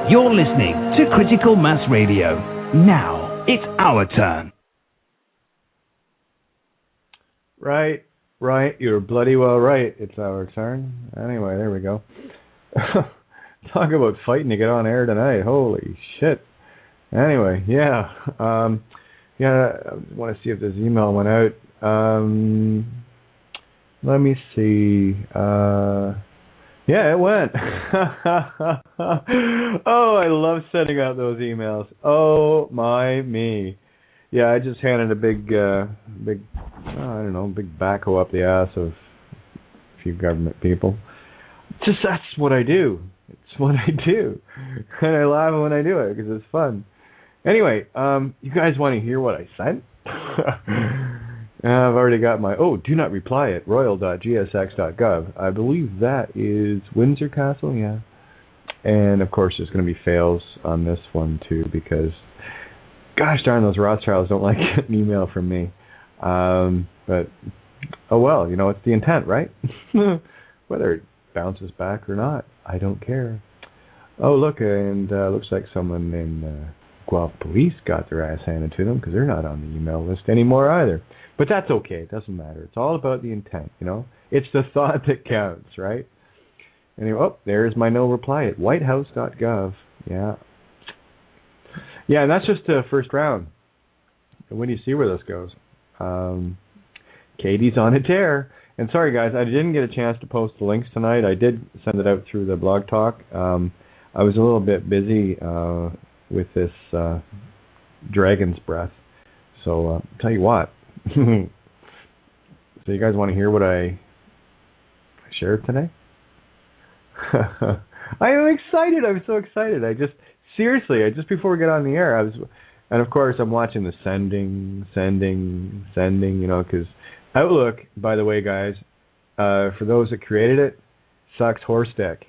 You're listening to Critical Mass Radio. Now, it's our turn. Right. You're bloody well right. It's our turn. Anyway, there we go. Talk about fighting to get on air tonight. Holy shit. Anyway, yeah. I want to see if this email went out. Let me see. Yeah, it went. Oh, I love sending out those emails. Oh, me. Yeah, I just handed a big backhoe up the ass of a few government people. Just that's what I do. It's what I do. And I laugh when I do it because it's fun. Anyway, you guys want to hear what I sent? I've already got my, do not reply at royal.gsx.gov. I believe that is Windsor Castle, yeah. And, of course, there's going to be fails on this one, too, because, gosh darn, those Rothschilds don't like getting an email from me. But, oh well, it's the intent, right? Whether it bounces back or not, I don't care. Oh, look, and looks like someone in Guelph Police got their ass handed to them because they're not on the email list anymore either. But that's okay. It doesn't matter. It's all about the intent, It's the thought that counts, right? Anyway, there's my no reply at whitehouse.gov. Yeah. Yeah, and that's just the first round. And when you see where this goes. Katie's on a tear. And sorry, guys, I didn't get a chance to post the links tonight. I did send it out through the blog talk. I was a little bit busy with this dragon's breath. So, I'll tell you what. So you guys want to hear what I shared today? I am excited. I'm so excited. Just before we get on the air, and of course I'm watching the sending, because Outlook, by the way, guys, for those that created it, sucks horse dick.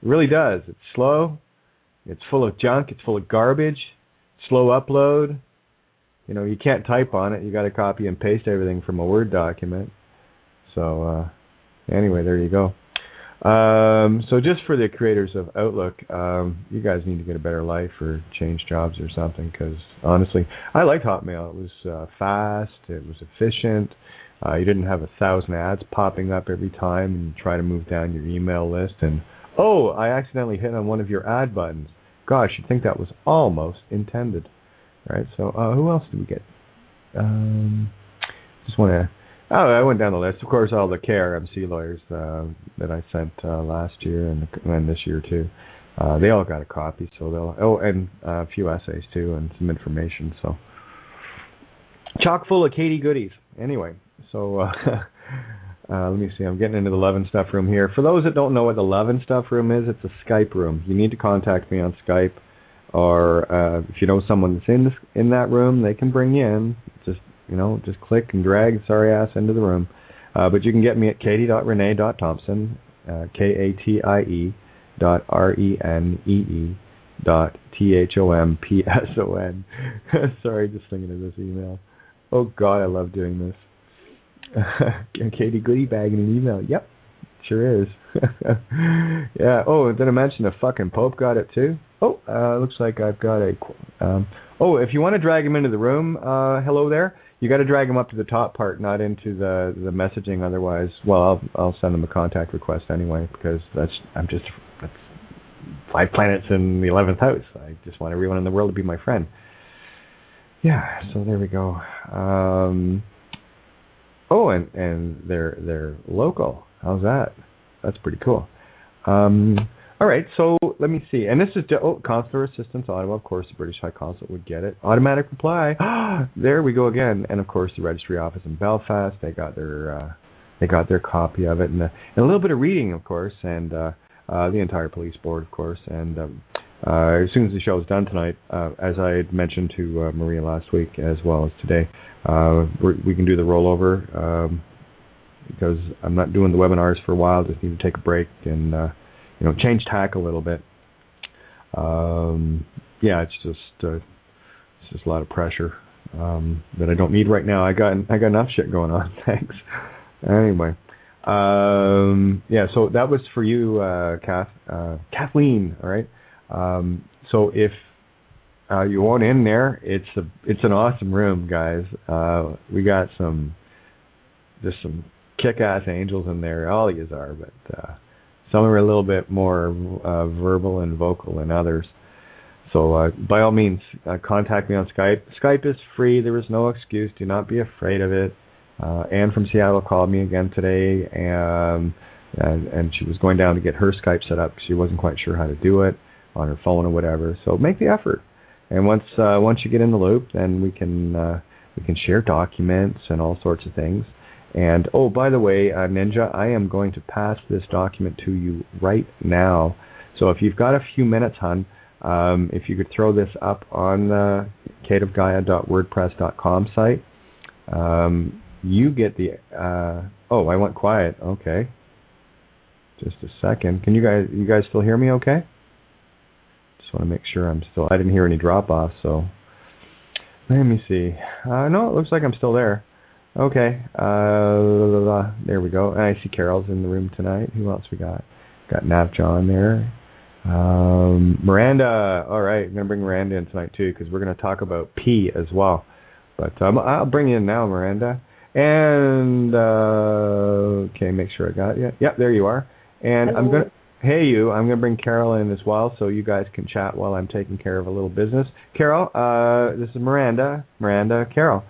It really does. It's slow. It's full of junk. It's full of garbage. Slow upload. You can't type on it. You got to copy and paste everything from a Word document. So, anyway, there you go. So just for the creators of Outlook, you guys need to get a better life or change jobs or something, because honestly, I liked Hotmail. It was fast. It was efficient. You didn't have 1,000 ads popping up every time and try to move down your email list. And, I accidentally hit on one of your ad buttons. Gosh, you'd think that was almost intended. Right, so who else did we get? I went down the list. Of course, all the KRMC lawyers that I sent last year and this year too. They all got a copy, so and a few essays too and some information. So chock full of Katie goodies. Anyway, so let me see. I'm getting into the Love and Stuff room here. For those that don't know what the Love and Stuff room is, it's a Skype room. You need to contact me on Skype. Or if you know someone that's in that room, they can bring you in. Just click and drag sorry ass into the room. But you can get me at katie.renee.thompson, KATIE.RENEE.THOMPSON. Sorry, just thinking of this email. Oh God, I love doing this. Katie goodie bag in an email. Yep, sure is. Yeah. Oh, did I mention the fucking Pope got it too? Looks like I've got a... if you want to drag him into the room, hello there, you got to drag him up to the top part, not into the messaging. Otherwise, I'll send him a contact request anyway, because that's 5 planets in the 11th house. I just want everyone in the world to be my friend. Yeah, so there we go. And they're local. How's that? That's pretty cool. All right, so let me see. And this is Consular Assistance Ottawa. Of course, the British High Consulate would get it. Automatic reply. There we go again. And of course, the Registry Office in Belfast. They got their copy of it, and a little bit of reading, of course, and the entire police board, of course. And as soon as the show is done tonight, as I had mentioned to Maria last week, as well as today, we can do the rollover because I'm not doing the webinars for a while. Just need to take a break and. Change tack a little bit. It's just a lot of pressure that I don't need right now. I got enough shit going on. Thanks. Anyway, so that was for you, Kathleen. All right. So if you want in there, it's an awesome room, guys. We got some kick-ass angels in there. All of yous are, but some are a little bit more verbal and vocal than others. So by all means, contact me on Skype. Skype is free. There is no excuse. Do not be afraid of it. Anne from Seattle called me again today, and she was going down to get her Skype set up. She wasn't quite sure how to do it on her phone or whatever. So make the effort. And once you get in the loop, then we can share documents and all sorts of things. And oh, by the way, Ninja, I am going to pass this document to you right now. So if you've got a few minutes, hon, if you could throw this up on the kateofgaia.wordpress.com site, you get the. Oh, I went quiet. Okay. Just a second. Can you guys still hear me? Okay. Just want to make sure I'm still. I didn't hear any drop off, so let me see. No, it looks like I'm still there. Okay. There we go. And I see Carol's in the room tonight. Who else we got? Got Nav John there. Miranda. All right, I'm gonna bring Miranda in tonight too because we're gonna talk about P as well. But I'll bring you in now, Miranda. And okay, make sure I got you. Yep, there you are. And hello. I'm gonna bring Carol in as well, so you guys can chat while I'm taking care of a little business. Carol, this is Miranda. Miranda, Carol.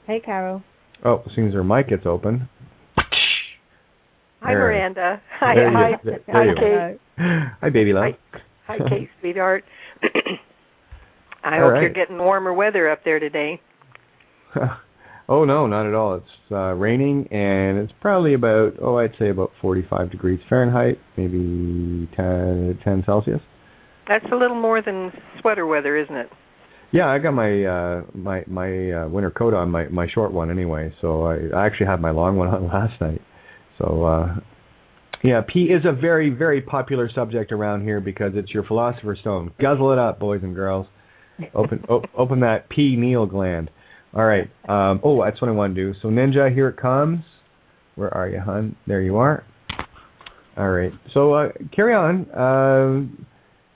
Hey, Carol. Oh, as soon as her mic gets open. Hi, there. Miranda. Hi, Kate. Hi, baby love. Hi, Kate, sweetheart. I hope you're getting warmer weather up there today. Oh, no, not at all. It's raining, and it's probably about, I'd say about 45 degrees Fahrenheit, maybe 10 Celsius. That's a little more than sweater weather, isn't it? Yeah, I got my my winter coat on, my short one anyway, so I actually had my long one on last night. So, yeah, P is a very, very popular subject around here because it's your philosopher's stone. Guzzle it up, boys and girls. Open that pineal gland. All right. That's what I want to do. So, Ninja, here it comes. Where are you, hon? There you are. All right. So, carry on.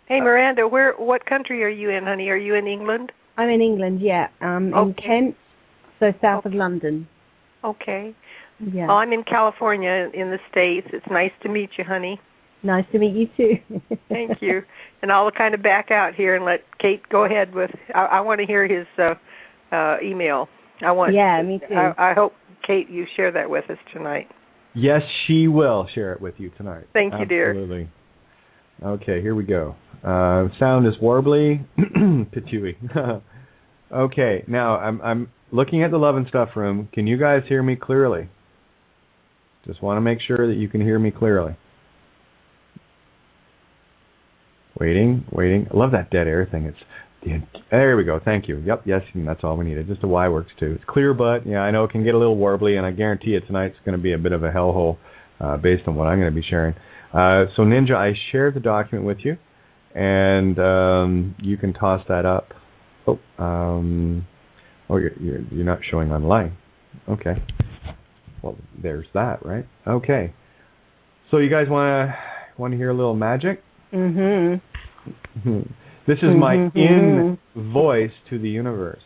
Hey, Miranda, what country are you in, honey? Are you in England? I'm in England, yeah. In Kent, so south of London. Okay. Yeah. Well, I'm in California in the States. It's nice to meet you, honey. Nice to meet you, too. Thank you. And I'll kind of back out here and let Kate go ahead with, I want to hear his email. Yeah, me too. I hope, Kate, you share that with us tonight. Yes, she will share it with you tonight. Thank you, dear. Absolutely. Okay, here we go. Sound is warbly, patooey. Okay, now I'm looking at the Love and Stuff room. Can you guys hear me clearly? Just want to make sure that you can hear me clearly. Waiting. I love that dead air thing. There we go. Thank you. Yep, yes, and that's all we needed. Just a Y works too. It's clear, but yeah, I know it can get a little warbly, and I guarantee you tonight's going to be a bit of a hellhole based on what I'm going to be sharing. So Ninja, I shared the document with you, and you can toss that up. You're not showing online. Okay. Well, there's that, right? Okay. So you guys want to hear a little magic? Mm-hmm. This is my in-voice to the universe.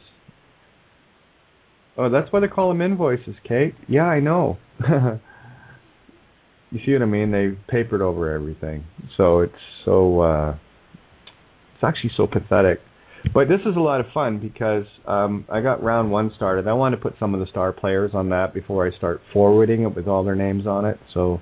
Oh, that's why they call them invoices, Kate. Yeah, I know. You see what I mean? They've papered over everything. So it's actually so pathetic. But this is a lot of fun because I got round one started. I want to put some of the star players on that before I start forwarding it with all their names on it. So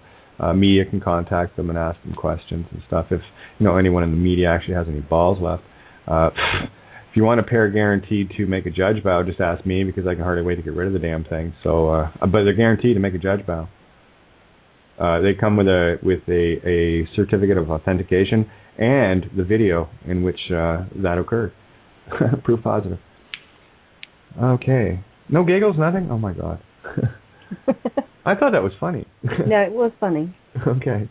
media can contact them and ask them questions and stuff. If anyone in the media actually has any balls left. If you want a pair guaranteed to make a judge bow, just ask me because I can hardly wait to get rid of the damn thing. So, but they're guaranteed to make a judge bow. They come with a certificate of authentication and the video in which that occurred. Proof positive. Okay. No giggles, nothing? Oh my God. I thought that was funny. No, it was funny. Okay.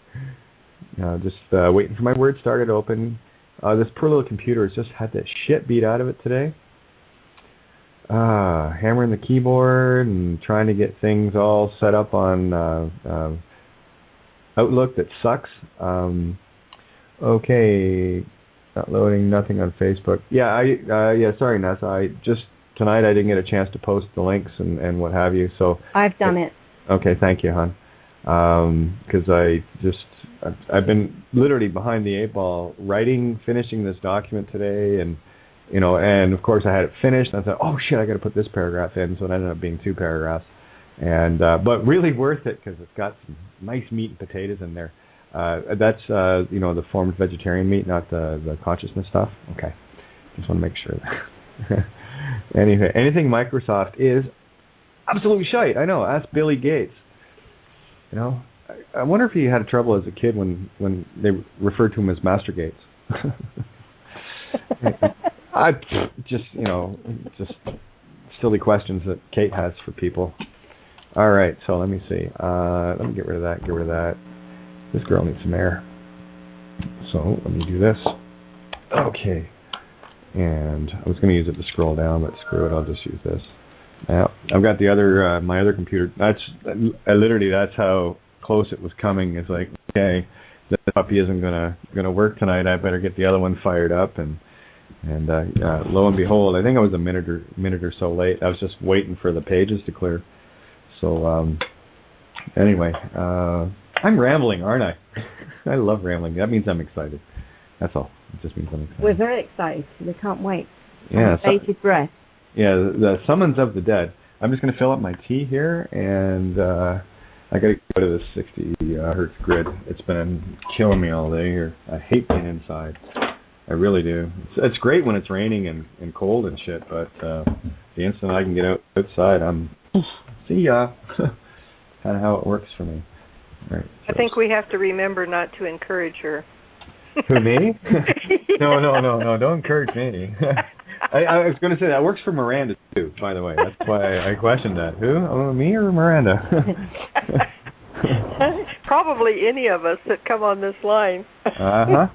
Just waiting for my word started to open. This poor little computer has just had the shit beat out of it today. Hammering the keyboard and trying to get things all set up on Outlook that sucks. Okay. Not loading, nothing on Facebook. Yeah, sorry, Nessa. Tonight I didn't get a chance to post the links and what have you. So I've done it. Okay, thank you, hon. Because I've been literally behind the 8 ball, finishing this document today, and and of course I had it finished. And I thought, oh shit, I got to put this paragraph in, so it ended up being 2 paragraphs, and but really worth it because it's got some nice meat and potatoes in there. That's the formed vegetarian meat, not the consciousness stuff. Okay, just want to make sure. Anyway, anything Microsoft is absolute shite. I know. Ask Billy Gates. I wonder if he had trouble as a kid when they referred to him as Master Gates. I just silly questions that Kate has for people. All right, so let me see. Let me get rid of that. Get rid of that. This girl needs some air. So let me do this. Okay. And I was going to use it to scroll down, but screw it. I'll just use this. Now I've got the other my other computer. That's how close it was coming. It's like, okay, the puppy isn't gonna work tonight. I better get the other one fired up. And lo and behold, I think I was a minute or so late. I was just waiting for the pages to clear. So anyway, I'm rambling, aren't I? I love rambling. That means I'm excited. That's all. It just means I'm excited. We're very excited. We can't wait. Yeah. Bated breath. Yeah, the Summons of the Dead. I'm just going to fill up my tea here, and I got to go to the 60 hertz grid. It's been killing me all day here. I hate being inside. I really do. It's great when it's raining and cold and shit, but the instant I can get outside, I'm see ya. Kind of how it works for me. Right, so I think we have to remember not to encourage her. Who, me? No, don't encourage me. I was going to say that works for Miranda too, by the way. That's why I questioned that. Who? Oh, me or Miranda? Probably any of us that come on this line. Uh-huh.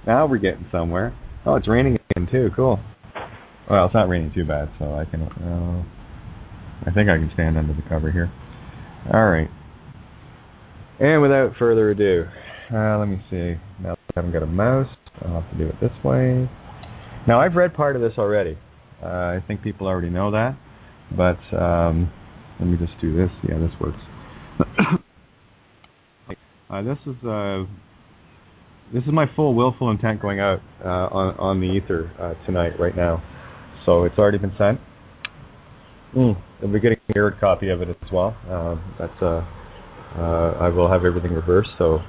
Now we're getting somewhere. Oh, it's raining again too. Cool. Well, it's not raining too bad, so I can. I think I can stand under the cover here. All right. And without further ado, let me see. Now I haven't got a mouse. I'll have to do it this way. Now, I've read part of this already. I think people already know that. But let me just do this. Yeah, this works. This is my full willful intent going out on the ether tonight, right now. So it's already been sent. I'll be getting a mirrored copy of it as well. I will have everything reversed. So,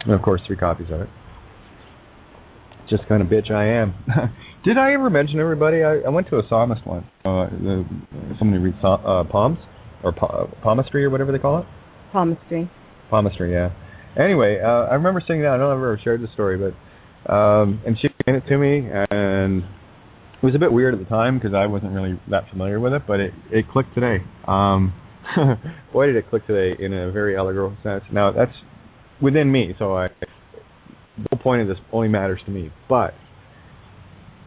and of course, 3 copies of it. Just kind of bitch I am. Did I ever mention everybody? I went to a psalmist once. Somebody reads palms or palmistry or whatever they call it. Palmistry. Palmistry, yeah. Anyway, I remember sitting down. I don't know if I ever shared the story, but and she explained it to me, and it was a bit weird at the time because I wasn't really that familiar with it, but it clicked today. Boy, did it click today in a very allegorical sense. Now that's within me, so the whole point of this only matters to me. But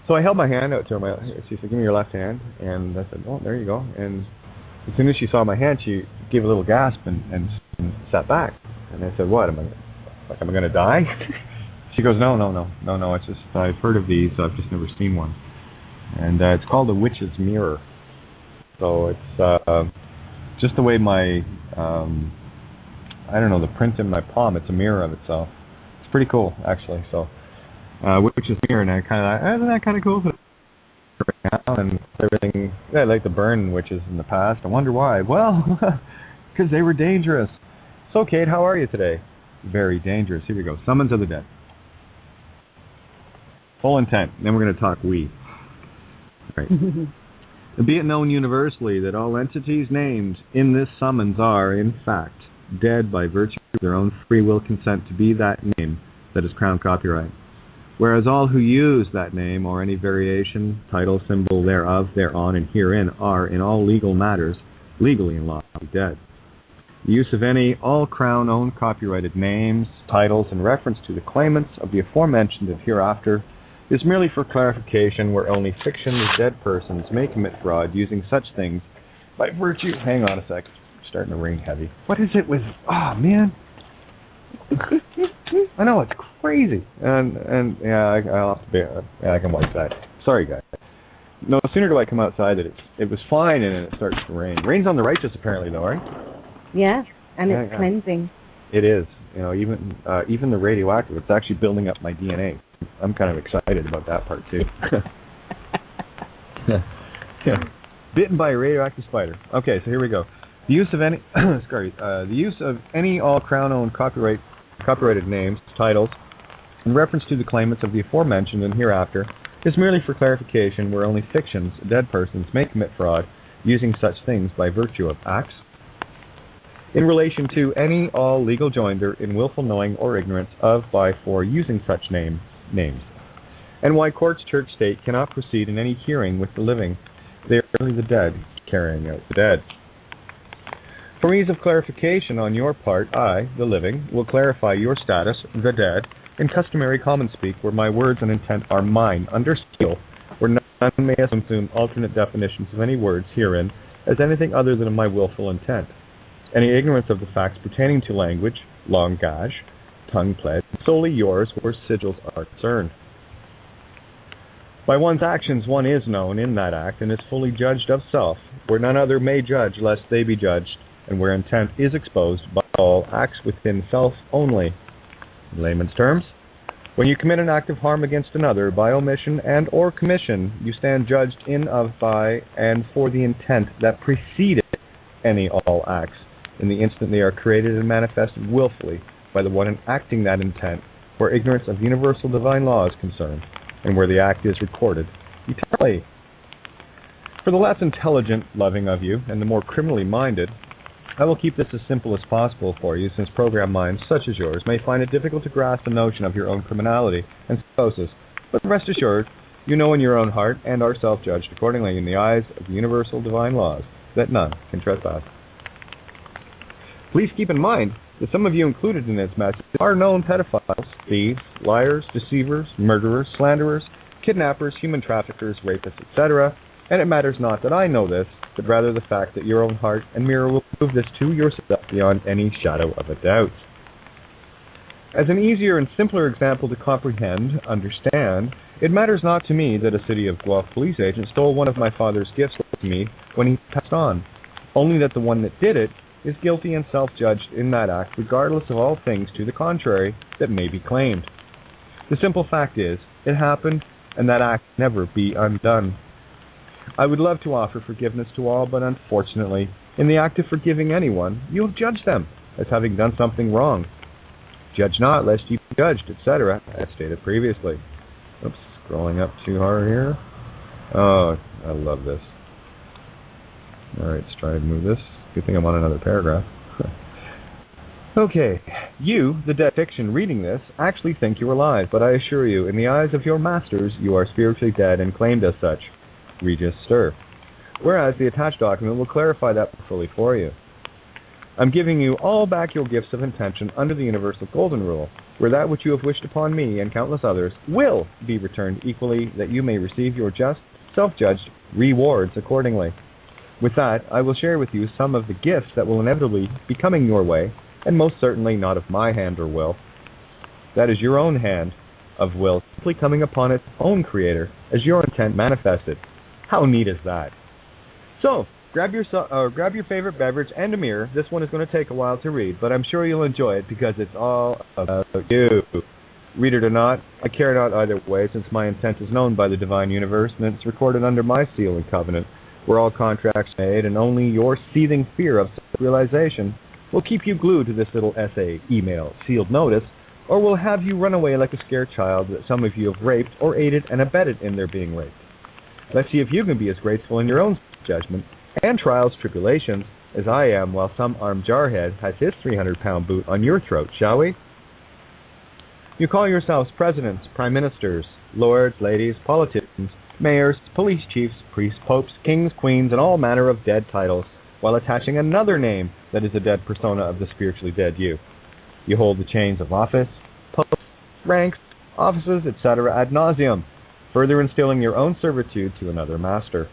so I held my hand out to her. She said, "Give me your left hand," and I said, "Oh, there you go." And as soon as she saw my hand, she gave a little gasp and sat back. And I said, "What? Am I going to die?" She goes, "No. It's just I've heard of these. I've just never seen one." And it's called a witch's mirror. So it's just the way my the print in my palm. It's a mirror of itself. It's pretty cool, actually. So witch's mirror, and I kind of isn't that kind of cool? Right now and everything. Yeah, I like to burn witches in the past. I wonder why. Well, because they were dangerous. So, Kate, how are you today? Very dangerous. Here we go. Summons of the Dead. Full intent. Then we're going to talk we. Right. Be it known universally that all entities named in this summons are, in fact, dead by virtue of their own free will consent to be that name that is crown copyright. Whereas all who use that name or any variation, title, symbol thereof, thereon, and herein are, in all legal matters, legally and lawfully dead. The use of any all Crown-owned copyrighted names, titles, in reference to the claimants of the aforementioned and hereafter is merely for clarification where only fictioned dead persons may commit fraud using such things by virtue... Hang on a sec. It's starting to rain heavy. What is it with... Oh, man. I know, it's crazy. And yeah, I'll have to I can wipe that. Sorry, guys. No sooner do I come outside that it was fine, and then it starts to rain. Rain's on the righteous, apparently, though, right? Yeah, and it's cleansing. It is. Even the radioactive, it's actually building up my DNA. I'm kind of excited about that part, too. Yeah. Bitten by a radioactive spider. Okay, so here we go. The use of any the use of any all Crown-owned copyrighted names, titles, in reference to the claimants of the aforementioned and hereafter, is merely for clarification where only fictions, dead persons, may commit fraud using such things by virtue of acts. In relation to any all legal joinder in willful knowing or ignorance of, by, for using such names, and why courts, church, state cannot proceed in any hearing with the living, they are only the dead carrying out the dead. For ease of clarification on your part, I, the living, will clarify your status, the dead, in customary common speak, where my words and intent are mine, under seal, where none may assume alternate definitions of any words herein as anything other than my willful intent. Any ignorance of the facts pertaining to language, langage, tongue pledge, solely yours where sigils are concerned. By one's actions one is known in that act, and is fully judged of self, where none other may judge lest they be judged, and where intent is exposed by all acts within self only. In layman's terms, when you commit an act of harm against another by omission and or commission, you stand judged in, of, by, and for the intent that preceded any all acts, in the instant they are created and manifested willfully by the one enacting that intent, where ignorance of universal divine law is concerned, and where the act is recorded eternally. For the less intelligent loving of you, and the more criminally minded, I will keep this as simple as possible for you, since program minds such as yours may find it difficult to grasp the notion of your own criminality and psychosis. But rest assured, you know in your own heart, and are self-judged accordingly in the eyes of the universal divine laws, that none can trespass. Please keep in mind that some of you included in this message are known pedophiles, thieves, liars, deceivers, murderers, slanderers, kidnappers, human traffickers, rapists, etc., and it matters not that I know this, but rather the fact that your own heart and mirror will prove this to yourself beyond any shadow of a doubt. As an easier and simpler example to comprehend, understand, it matters not to me that a City of Guelph police agent stole one of my father's gifts from me when he passed on, only that the one that did it is guilty and self-judged in that act, regardless of all things to the contrary that may be claimed. The simple fact is, it happened, and that act can never be undone. I would love to offer forgiveness to all, but unfortunately, in the act of forgiving anyone, you have judged them as having done something wrong. Judge not, lest ye be judged, etc., as stated previously. Oops, scrolling up too hard here. Oh, I love this. Alright, let's try and move this. Good thing I'm on another paragraph. Okay, you, the dead fiction reading this, actually think you're alive, but I assure you, in the eyes of your masters, you are spiritually dead and claimed as such. Regis Stir. Whereas the attached document will clarify that fully for you. I'm giving you all back your gifts of intention under the universal golden rule, where that which you have wished upon me and countless others will be returned equally, that you may receive your just, self-judged rewards accordingly. With that, I will share with you some of the gifts that will inevitably be coming your way, and most certainly not of my hand or will. That is your own hand of will, simply coming upon its own creator, as your intent manifested. How neat is that? So, grab your favorite beverage and a mirror. This one is going to take a while to read, but I'm sure you'll enjoy it because it's all about you. Read it or not, I care not either way, since my intent is known by the divine universe, and it's recorded under my seal and covenant, where all contracts made, and only your seething fear of self-realization will keep you glued to this little essay, email, sealed notice, or will have you run away like a scared child that some of you have raped or aided and abetted in their being raped. Let's see if you can be as graceful in your own judgment and trials, tribulations, as I am, while some armed jarhead has his 300-pound boot on your throat, shall we? You call yourselves presidents, prime ministers, lords, ladies, politicians, mayors, police chiefs, priests, popes, kings, queens, and all manner of dead titles, while attaching another name that is a dead persona of the spiritually dead you. You hold the chains of office, posts, ranks, offices, etc. ad nauseum, further instilling your own servitude to another master.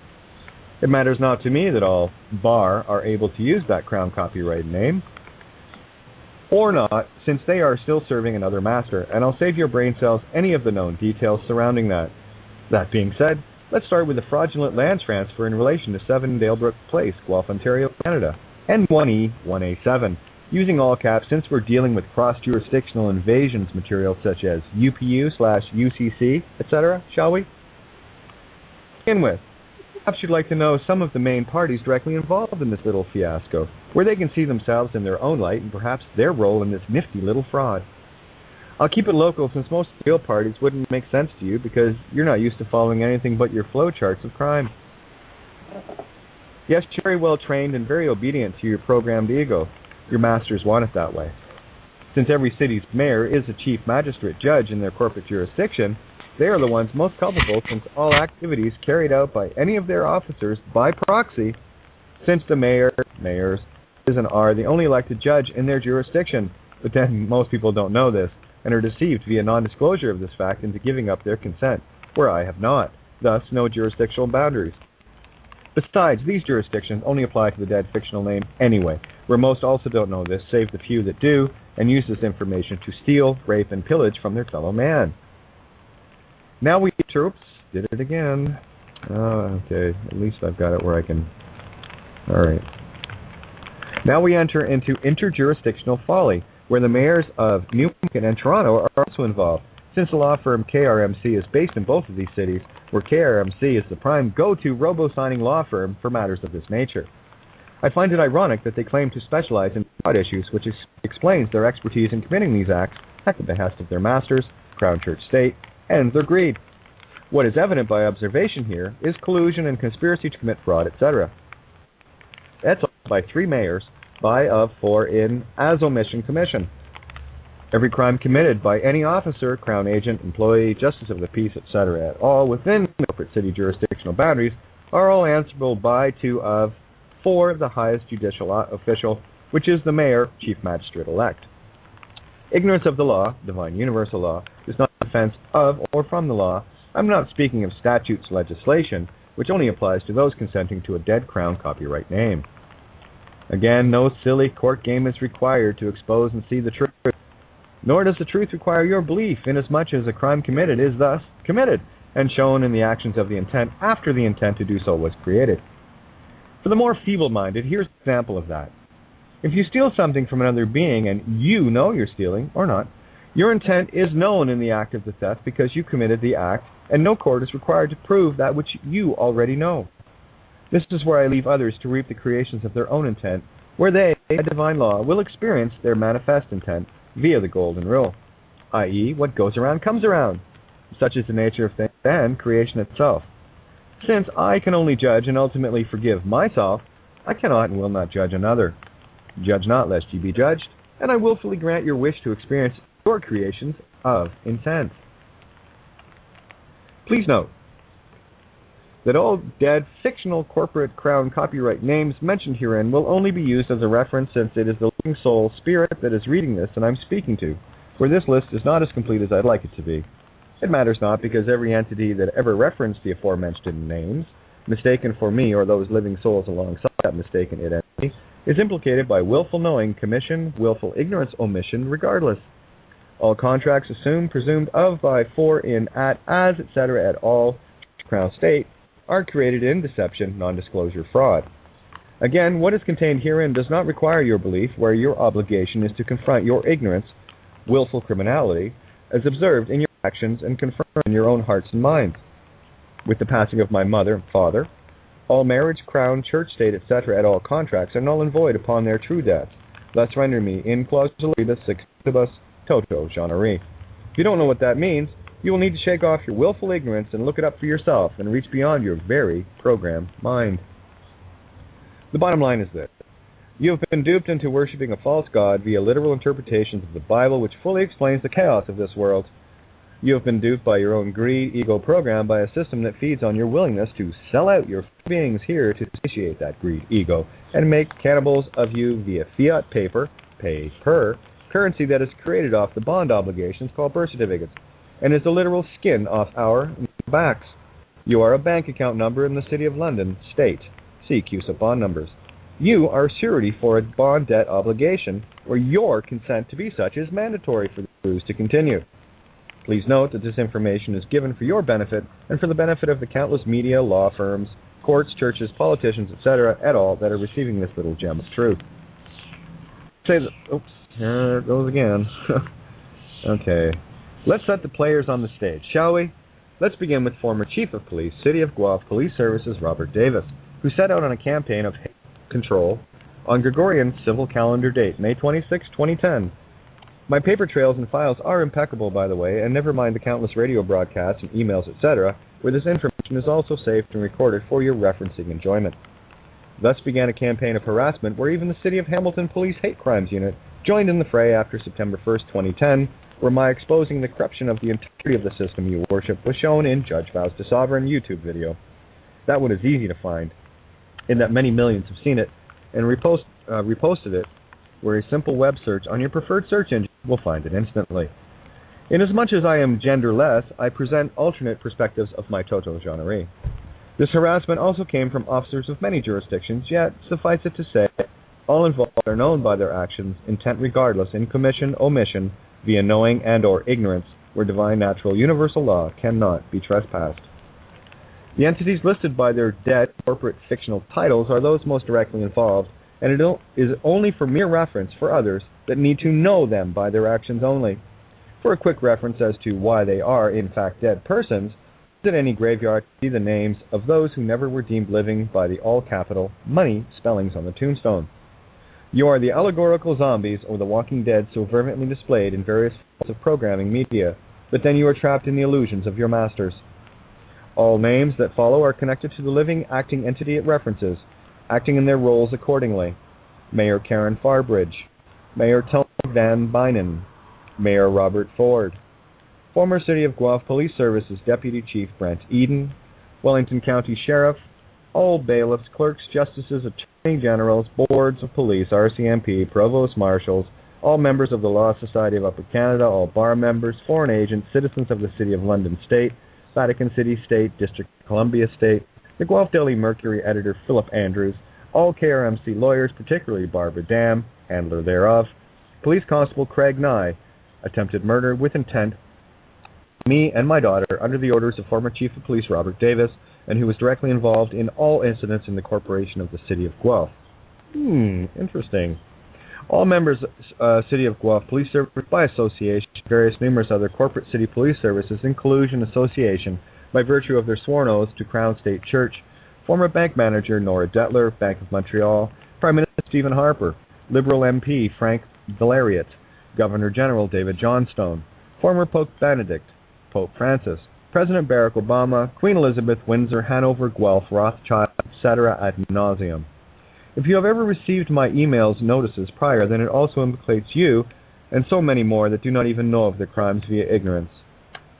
It matters not to me that all bar are able to use that crown copyright name. or not, since they are still serving another master, and I'll save your brain cells any of the known details surrounding that. That being said, let's start with the fraudulent land transfer in relation to 7 Dalebrook Place, Guelph, Ontario, Canada, N1E1A7. Using all caps, since we're dealing with cross-jurisdictional invasions material such as UPU/UCC, etc., shall we? To begin with, perhaps you'd like to know some of the main parties directly involved in this little fiasco, where they can see themselves in their own light and perhaps their role in this nifty little fraud. I'll keep it local since most real parties wouldn't make sense to you because you're not used to following anything but your flowcharts of crime. Yes, you're very well trained and very obedient to your programmed ego. Your masters want it that way. Since every city's mayor is a chief magistrate judge in their corporate jurisdiction, they are the ones most culpable since all activities carried out by any of their officers by proxy, since the mayors, is and are the only elected judge in their jurisdiction. But then most people don't know this and are deceived via non-disclosure of this fact into giving up their consent, where I have not, thus no jurisdictional boundaries. Besides, these jurisdictions only apply to the dead fictional name anyway, where most also don't know this, save the few that do, and use this information to steal, rape, and pillage from their fellow man. Now we troops did it again. Okay, at least I've got it where I can. Alright. Now we enter into interjurisdictional folly, where the mayors of Newmarket and Toronto are also involved, since the law firm KRMC is based in both of these cities, where KRMC is the prime go-to robo-signing law firm for matters of this nature. I find it ironic that they claim to specialize in fraud issues, which explains their expertise in committing these acts at the behest of their masters, Crown Church State, and their greed. What is evident by observation here is collusion and conspiracy to commit fraud, etc. That's all by 3 mayors, by of 4 in as omission commission. Every crime committed by any officer, crown agent, employee, justice of the peace, etc. at all within corporate city jurisdictional boundaries are all answerable by 2 of 4 the highest judicial official, which is the mayor, chief magistrate-elect. Ignorance of the law, divine universal law, is not a defense of or from the law. I'm not speaking of statutes legislation, which only applies to those consenting to a dead crown copyright name. Again, no silly court game is required to expose and see the truth. Nor does the truth require your belief, inasmuch as a crime committed is thus committed, and shown in the actions of the intent after the intent to do so was created. For the more feeble-minded, here's an example of that. If you steal something from another being and you know you're stealing, or not, your intent is known in the act of the theft because you committed the act, and no court is required to prove that which you already know. This is where I leave others to reap the creations of their own intent, where they, by divine law, will experience their manifest intent via the golden rule, i.e., what goes around comes around. Such is the nature of things and creation itself. Since I can only judge and ultimately forgive myself, I cannot and will not judge another. Judge not, lest ye be judged, and I willfully grant your wish to experience your creations of intent. Please note that all dead fictional corporate crown copyright names mentioned herein will only be used as a reference since it is the living soul spirit that is reading this and I'm speaking to, where this list is not as complete as I'd like it to be. It matters not because every entity that ever referenced the aforementioned names, mistaken for me or those living souls alongside that mistaken entity, is implicated by willful knowing, commission, willful ignorance, omission, regardless. All contracts assumed, presumed of, by, for, in, at, as, etc. at all, Crown State, are created in deception, non-disclosure, fraud. Again, what is contained herein does not require your belief, where your obligation is to confront your ignorance, willful criminality, as observed in your actions and confirmed in your own hearts and minds. With the passing of my mother and father, all marriage, crown, church, state, etc. at all contracts are null and void upon their true deaths. Thus render me in clause sextibus toto generi. If you don't know what that means, you will need to shake off your willful ignorance and look it up for yourself and reach beyond your very programmed mind. The bottom line is this. You have been duped into worshipping a false god via literal interpretations of the Bible which fully explains the chaos of this world. You have been duped by your own greed, ego program by a system that feeds on your willingness to sell out your beings here to satiate that greed, ego, and make cannibals of you via fiat paper, pay per, currency that is created off the bond obligations called birth certificates, and is the literal skin off our backs. You are a bank account number in the City of London, State. See CUSA bond numbers. You are surety for a bond debt obligation, where your consent to be such is mandatory for the cruise to continue. Please note that this information is given for your benefit and for the benefit of the countless media, law firms, courts, churches, politicians, etc., et al. That are receiving this little gem of truth. Oops, here it goes again. Okay, let's set the players on the stage, shall we? Let's begin with former Chief of Police, City of Guelph Police Services, Robert Davis, who set out on a campaign of control on Gregorian civil calendar date, May 26, 2010. My paper trails and files are impeccable, by the way, and never mind the countless radio broadcasts and emails, etc., where this information is also saved and recorded for your referencing enjoyment. Thus began a campaign of harassment where even the City of Hamilton Police Hate Crimes Unit joined in the fray after September 1st, 2010, where my exposing the corruption of the entirety of the system you worship was shown in Judge Vows to Sovereign YouTube video. That one is easy to find, in that many millions have seen it, and reposted it, where a simple web search on your preferred search engine will find it instantly. Inasmuch as I am genderless, I present alternate perspectives of my toto genre. This harassment also came from officers of many jurisdictions, yet, suffice it to say, all involved are known by their actions, intent regardless, in commission, omission, via knowing and or ignorance, where divine, natural, universal law cannot be trespassed. The entities listed by their dead corporate fictional titles are those most directly involved, and it is only for mere reference for others that need to know them by their actions only. For a quick reference as to why they are, in fact, dead persons, visit any graveyard to see the names of those who never were deemed living by the all-capital money spellings on the tombstone. You are the allegorical zombies or the walking dead so fervently displayed in various forms of programming media, but then you are trapped in the illusions of your masters. All names that follow are connected to the living acting entity it references, acting in their roles accordingly. Mayor Karen Farbridge, Mayor Tony Van Bynen, Mayor Robert Ford, former City of Guelph Police Services Deputy Chief Brent Eden, Wellington County Sheriff, all bailiffs, clerks, justices, attorney generals, boards of police, RCMP, provost marshals, all members of the Law Society of Upper Canada, all bar members, foreign agents, citizens of the City of London State, Vatican City State, District of Columbia State, the Guelph Daily Mercury editor Philip Andrews, all KRMC lawyers, particularly Barbara Dam, handler thereof, Police Constable Craig Nye, attempted murder with intent, me and my daughter, under the orders of former Chief of Police Robert Davis, and who was directly involved in all incidents in the corporation of the City of Guelph. Interesting. All members City of Guelph Police Service by association, various numerous other corporate city police services in collusion association by virtue of their sworn oaths to Crown State Church, former bank manager Nora Detler, Bank of Montreal, Prime Minister Stephen Harper, Liberal MP Frank Valeriot, Governor General David Johnstone, former Pope Benedict, Pope Francis, President Barack Obama, Queen Elizabeth, Windsor, Hanover, Guelph, Rothschild, etc. ad nauseum. If you have ever received my emails notices prior, then it also implicates you and so many more that do not even know of their crimes via ignorance.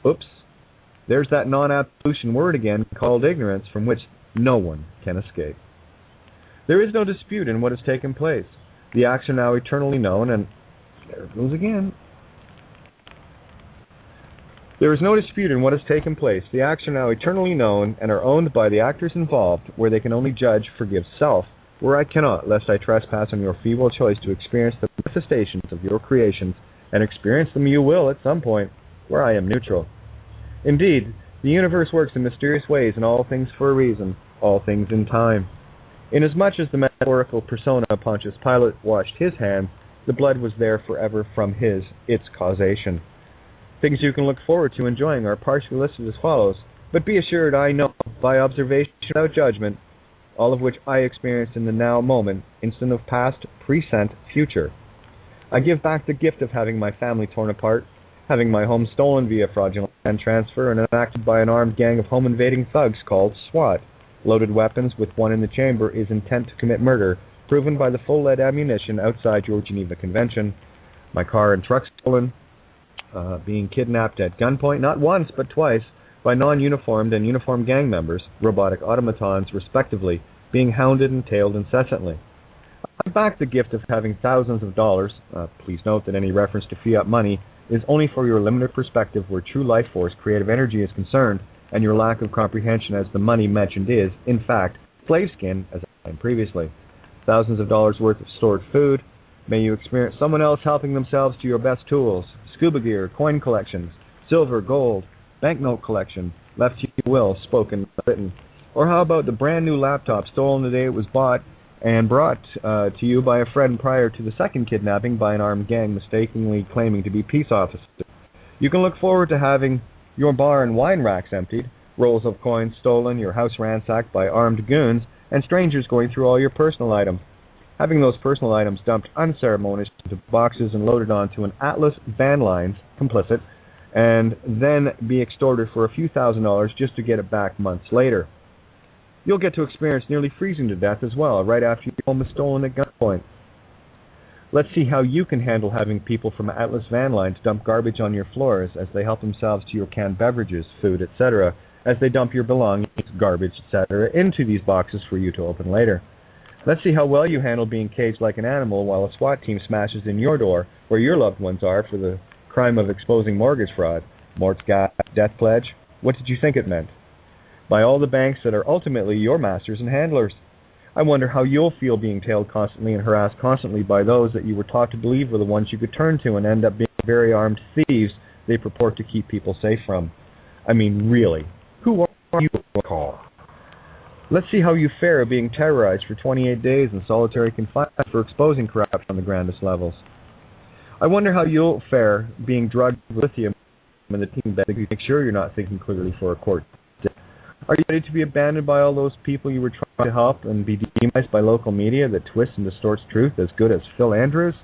Oops. There's that non-absolution word again called ignorance, from which no one can escape. There is no dispute in what has taken place. The acts are now eternally known, and there it goes again. There is no dispute in what has taken place. The acts are now eternally known and are owned by the actors involved, where they can only judge, forgive self, where I cannot, lest I trespass on your feeble choice to experience the manifestations of your creations, and experience them you will at some point, where I am neutral. Indeed, the universe works in mysterious ways, and all things for a reason, all things in time. Inasmuch as the metaphorical persona of Pontius Pilate washed his hands, the blood was there forever from its causation. Things you can look forward to enjoying are partially listed as follows, but be assured I know, by observation without judgment, all of which I experienced in the now moment, instant of past, present, future. I give back the gift of having my family torn apart, having my home stolen via fraudulent land transfer and enacted by an armed gang of home-invading thugs called SWAT. Loaded weapons with one in the chamber is intent to commit murder, proven by the full lead ammunition outside your Geneva Convention. My car and truck stolen, being kidnapped at gunpoint not once but twice by non-uniformed and uniformed gang members, robotic automatons respectively, being hounded and tailed incessantly. I back the gift of having thousands of dollars. Please note that any reference to fiat money is only for your limited perspective where true life force, creative energy is concerned, and your lack of comprehension as the money mentioned is, in fact, slave skin, as I said previously. thousands of dollars worth of stored food. May you experience someone else helping themselves to your best tools, scuba gear, coin collections, silver, gold, banknote collection, left to your will, spoken, written. Or how about the brand new laptop stolen the day it was bought and brought to you by a friend prior to the second kidnapping by an armed gang mistakenly claiming to be peace officers? You can look forward to having your bar and wine racks emptied, rolls of coins stolen, your house ransacked by armed goons, and strangers going through all your personal items. Having those personal items dumped unceremoniously into boxes and loaded onto an Atlas van lines, complicit, and then be extorted for a few $1,000s just to get it back months later. You'll get to experience nearly freezing to death as well, right after your home is stolen at gunpoint. Let's see how you can handle having people from Atlas van lines dump garbage on your floors as they help themselves to your canned beverages, food, etc., as they dump your belongings, garbage, etc., into these boxes for you to open later. Let's see how well you handle being caged like an animal while a SWAT team smashes in your door where your loved ones are for the crime of exposing mortgage fraud, mortgage, death pledge. What did you think it meant? By all the banks that are ultimately your masters and handlers. I wonder how you'll feel being tailed constantly and harassed constantly by those that you were taught to believe were the ones you could turn to and end up being very armed thieves they purport to keep people safe from. I mean, really, who are you to call? Let's see how you fare being terrorized for 28 days in solitary confinement for exposing corruption on the grandest levels. I wonder how you'll fare being drugged with lithium in the team bed to make sure you're not thinking clearly for a court. Are you ready to be abandoned by all those people you were trying to help and be demonized by local media that twists and distorts truth as good as Phil Andrews?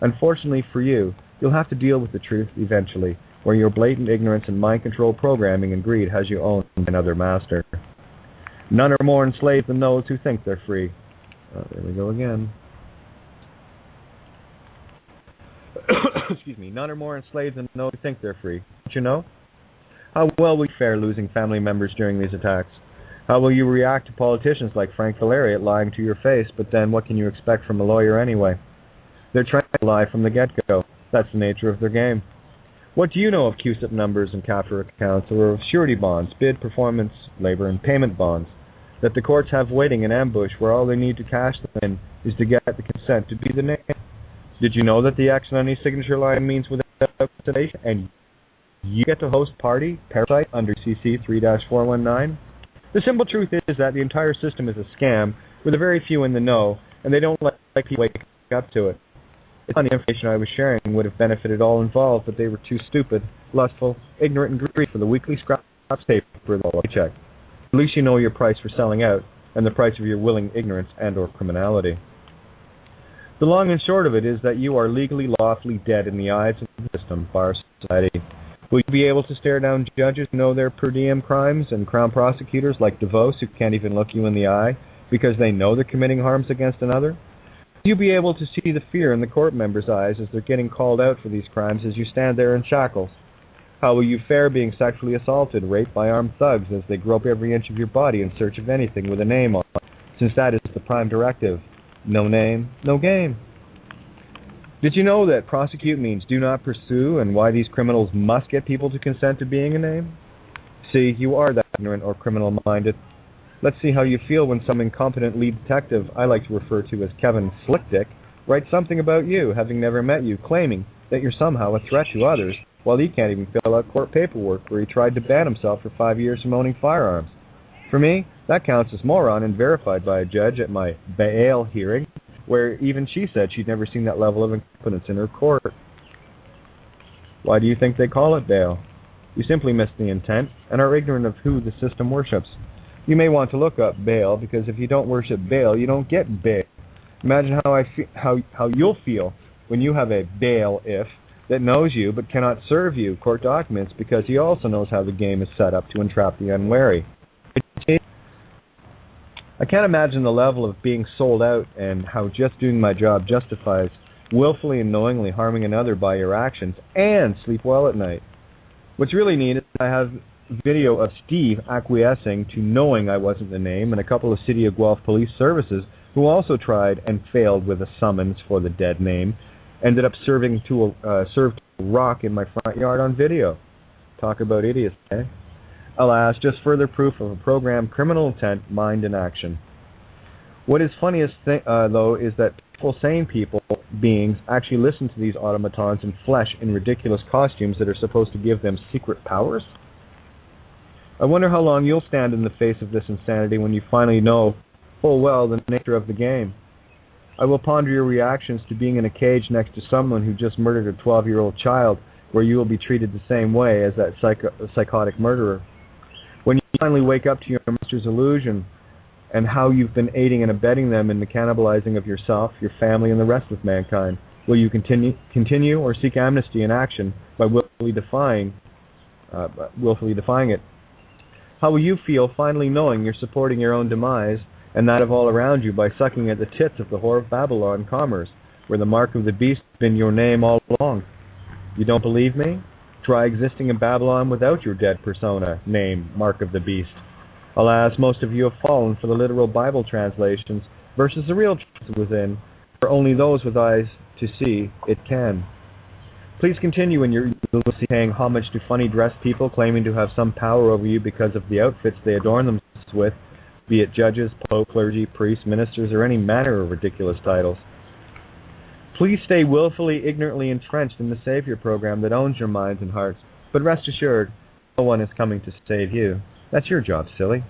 Unfortunately for you, you'll have to deal with the truth eventually, where your blatant ignorance and mind control programming and greed has you own another master. None are more enslaved than those who think they're free. Oh, there we go again. Excuse me. None are more enslaved than those who think they're free. Don't you know? How well we fare losing family members during these attacks? How will you react to politicians like Frank Valeriat lying to your face, but then what can you expect from a lawyer anyway? They're trying to lie from the get-go. That's the nature of their game. What do you know of QSIP numbers and CAFR accounts, or of surety bonds, bid, performance, labor, and payment bonds, that the courts have waiting in ambush where all they need to cash them in is to get the consent to be the name? Did you know that the X on any signature line means without sedation, and you get to host party, parasite, under CC 3-419? The simple truth is that the entire system is a scam, with a very few in the know, and they don't let people wake up to it. It's on the information I was sharing would have benefited all involved, but they were too stupid, lustful, ignorant, and greedy for the weekly scraps paper they'll check. At least you know your price for selling out, and the price of your willing ignorance and or criminality. The long and short of it is that you are legally, lawfully dead in the eyes of the system, by our society. Will you be able to stare down judges who know their per diem crimes and crown prosecutors like DeVos who can't even look you in the eye because they know they're committing harms against another? Will you be able to see the fear in the court members' eyes as they're getting called out for these crimes as you stand there in shackles? How will you fare being sexually assaulted, raped by armed thugs as they grope every inch of your body in search of anything with a name on it, since that is the prime directive? No name, no game. Did you know that prosecute means do not pursue, and why these criminals must get people to consent to being a name? See, you are that ignorant or criminal-minded. Let's see how you feel when some incompetent lead detective, I like to refer to as Kevin Slickdick, writes something about you, having never met you, claiming that you're somehow a threat to others, while he can't even fill out court paperwork where he tried to ban himself for 5 years from owning firearms. For me, that counts as moron and verified by a judge at my bail hearing, where even she said she'd never seen that level of incompetence in her court. Why do you think they call it bail? You simply miss the intent and are ignorant of who the system worships. You may want to look up bail, because if you don't worship bail, you don't get bail. Imagine how you'll feel when you have a bailiff that knows you but cannot serve you court documents because he also knows how the game is set up to entrap the unwary. I can't imagine the level of being sold out and how just doing my job justifies willfully and knowingly harming another by your actions and sleep well at night. What's really neat is I have video of Steve acquiescing to knowing I wasn't the name, and a couple of City of Guelph police services who also tried and failed with a summons for the dead name ended up served to a rock in my front yard on video. Talk about idiots, eh? Alas, just further proof of a programmed criminal intent, mind, and action. What is funniest, though, is that sane beings actually listen to these automatons in flesh in ridiculous costumes that are supposed to give them secret powers. I wonder how long you'll stand in the face of this insanity when you finally know full well the nature of the game. I will ponder your reactions to being in a cage next to someone who just murdered a 12-year-old child, where you will be treated the same way as that psychotic murderer. When you finally wake up to your master's illusion, and how you've been aiding and abetting them in the cannibalizing of yourself, your family, and the rest of mankind, will you continue or seek amnesty in action by willfully defying it? How will you feel finally knowing you're supporting your own demise and that of all around you by sucking at the tits of the whore of Babylon commerce, where the mark of the beast has been your name all along? You don't believe me? Try existing in Babylon without your dead persona, name, mark of the beast. Alas, most of you have fallen for the literal Bible translations versus the real truth within, for only those with eyes to see it can. Please continue in your lunacy paying homage to funny dressed people claiming to have some power over you because of the outfits they adorn themselves with, be it judges, pope, clergy, priests, ministers, or any manner of ridiculous titles. Please stay willfully, ignorantly entrenched in the Savior program that owns your minds and hearts, but rest assured, no one is coming to save you. That's your job, silly.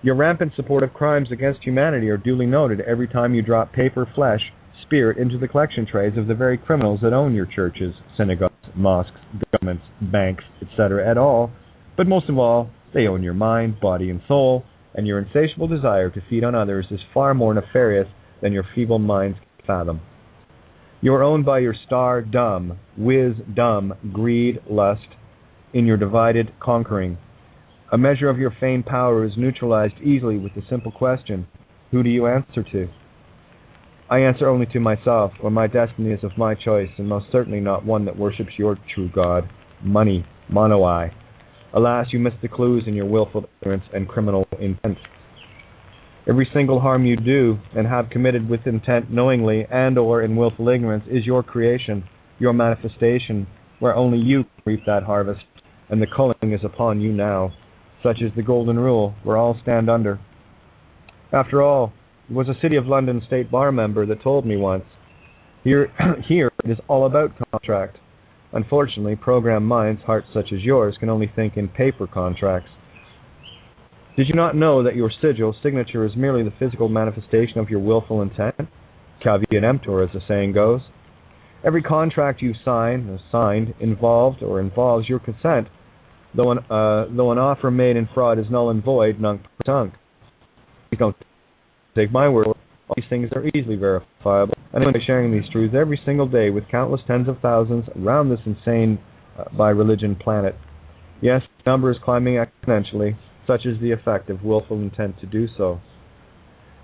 Your rampant support of crimes against humanity are duly noted every time you drop paper, flesh, spirit into the collection trays of the very criminals that own your churches, synagogues, mosques, governments, banks, etc. at all. But most of all, they own your mind, body, and soul, and your insatiable desire to feed on others is far more nefarious than your feeble minds can fathom. You are owned by your star-dumb, whiz-dumb greed, lust, in your divided conquering. A measure of your feigned power is neutralized easily with the simple question, who do you answer to? I answer only to myself, for my destiny is of my choice, and most certainly not one that worships your true God, money, mono-eye. Alas, you missed the clues in your willful ignorance and criminal intent. Every single harm you do and have committed with intent knowingly and or in willful ignorance is your creation, your manifestation, where only you can reap that harvest, and the culling is upon you now. Such is the golden rule, where all stand under. After all, it was a City of London State Bar member that told me once, here it is all about contract. Unfortunately, programmed minds, hearts such as yours, can only think in paper contracts. Did you not know that your signature is merely the physical manifestation of your willful intent? Caveat emptor, as the saying goes. Every contract you signed, involves your consent, though an offer made in fraud is null and void, nunc-pro-tunc. You don't take my word. All these things are easily verifiable, and I'm sharing these truths every single day with countless tens of thousands around this insane by religion planet. Yes, the number is climbing exponentially. Such is the effect of willful intent to do so.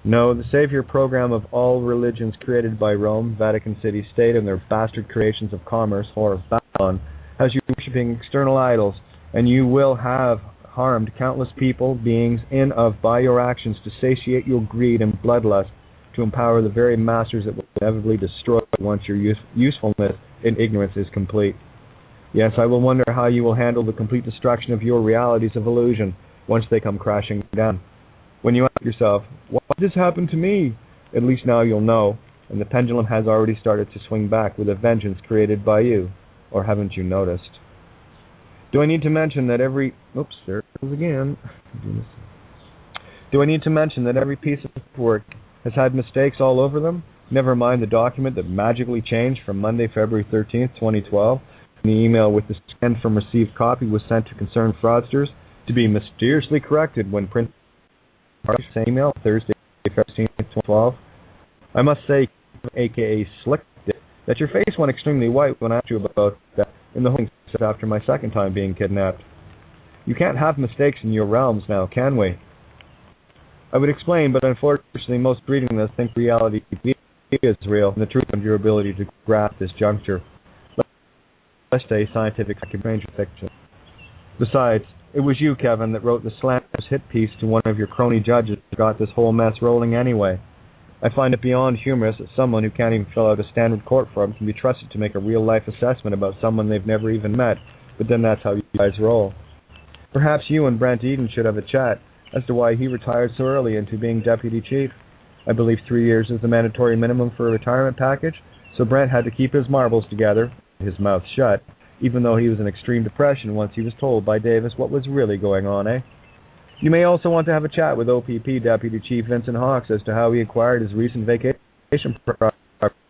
No, the Savior program of all religions created by Rome, Vatican City State, and their bastard creations of commerce, or of Babylon, has you worshipping external idols, and you will have harmed countless people, beings, in of by your actions to satiate your greed and bloodlust, to empower the very masters that will inevitably destroy once your usefulness in ignorance is complete. Yes, I will wonder how you will handle the complete destruction of your realities of illusion once they come crashing down. When you ask yourself, why did this happen to me? At least now you'll know, and the pendulum has already started to swing back with a vengeance created by you. Or haven't you noticed? Do I need to mention that every... Oops, there it goes again. Do I need to mention that every piece of work has had mistakes all over them? Never mind the document that magically changed from Monday, February 13th, 2012, when the email with the scanned from received copy was sent to concerned fraudsters, to be mysteriously corrected when printed same email Thursday, February 2012. I must say, aka Slick, that your face went extremely white when I asked you about that in the holding after my second time being kidnapped. You can't have mistakes in your realms now, can we? I would explain, but unfortunately most reading this think reality is real, and the truth of your ability to grasp this juncture. Let's say scientific fiction. Besides, it was you, Kevin, that wrote the slanderous hit piece to one of your crony judges that got this whole mess rolling anyway. I find it beyond humorous that someone who can't even fill out a standard court form can be trusted to make a real-life assessment about someone they've never even met, but then that's how you guys roll. Perhaps you and Brent Eden should have a chat as to why he retired so early into being deputy chief. I believe 3 years is the mandatory minimum for a retirement package, so Brent had to keep his marbles together, his mouth shut, even though he was in extreme depression once he was told by Davis what was really going on, eh? You may also want to have a chat with OPP Deputy Chief Vincent Hawks as to how he acquired his recent vacation property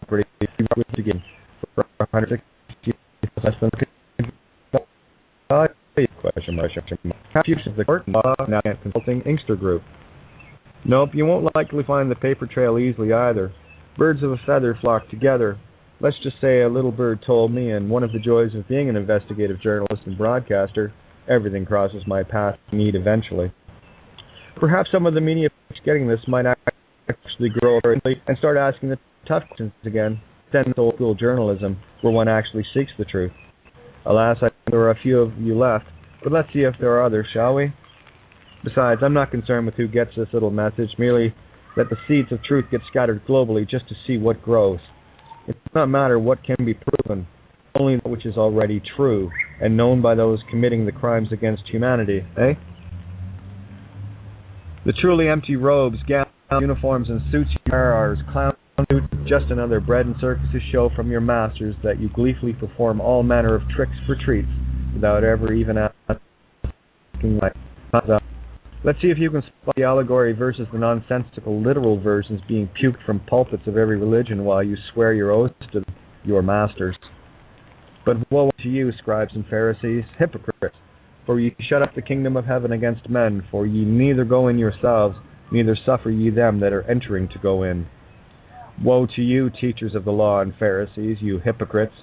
for 160 less than question mark. Of the court now consulting Inkster Group. Nope, you won't likely find the paper trail easily either. Birds of a feather flock together. Let's just say a little bird told me, and one of the joys of being an investigative journalist and broadcaster, everything crosses my path to meet eventually. Perhaps some of the media getting this might actually grow and start asking the tough questions again, then old school journalism, where one actually seeks the truth. Alas, I think there are a few of you left, but let's see if there are others, shall we? Besides, I'm not concerned with who gets this little message, merely that the seeds of truth get scattered globally just to see what grows. It does not matter what can be proven, only that which is already true, and known by those committing the crimes against humanity, eh? The truly empty robes, gowns, uniforms, and suits you wear are as clown suits, just another bread and circuses show from your masters that you gleefully perform all manner of tricks for treats, without ever even asking why. Let's see if you can spot the allegory versus the nonsensical literal versions being puked from pulpits of every religion while you swear your oaths to your masters. But woe to you, scribes and Pharisees, hypocrites, for ye shut up the kingdom of heaven against men, for ye neither go in yourselves, neither suffer ye them that are entering to go in. Woe to you, teachers of the law and Pharisees, you hypocrites!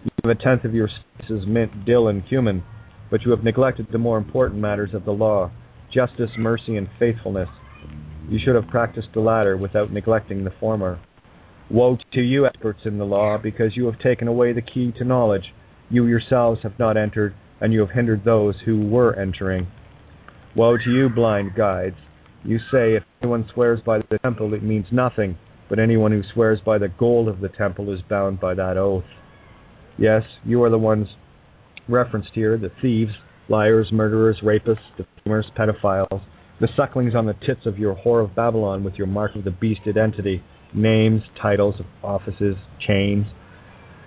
You have a tenth of your spices, mint, dill, and cumin, but you have neglected the more important matters of the law, justice, mercy, and faithfulness. You should have practiced the latter without neglecting the former. Woe to you, experts in the law, because you have taken away the key to knowledge. You yourselves have not entered, and you have hindered those who were entering. Woe to you, blind guides! You say if anyone swears by the temple, it means nothing, but anyone who swears by the gold of the temple is bound by that oath. Yes, you are the ones referenced here, the thieves, liars, murderers, rapists, defamers, pedophiles, the sucklings on the tits of your whore of Babylon with your mark of the beast identity, names, titles, offices, chains.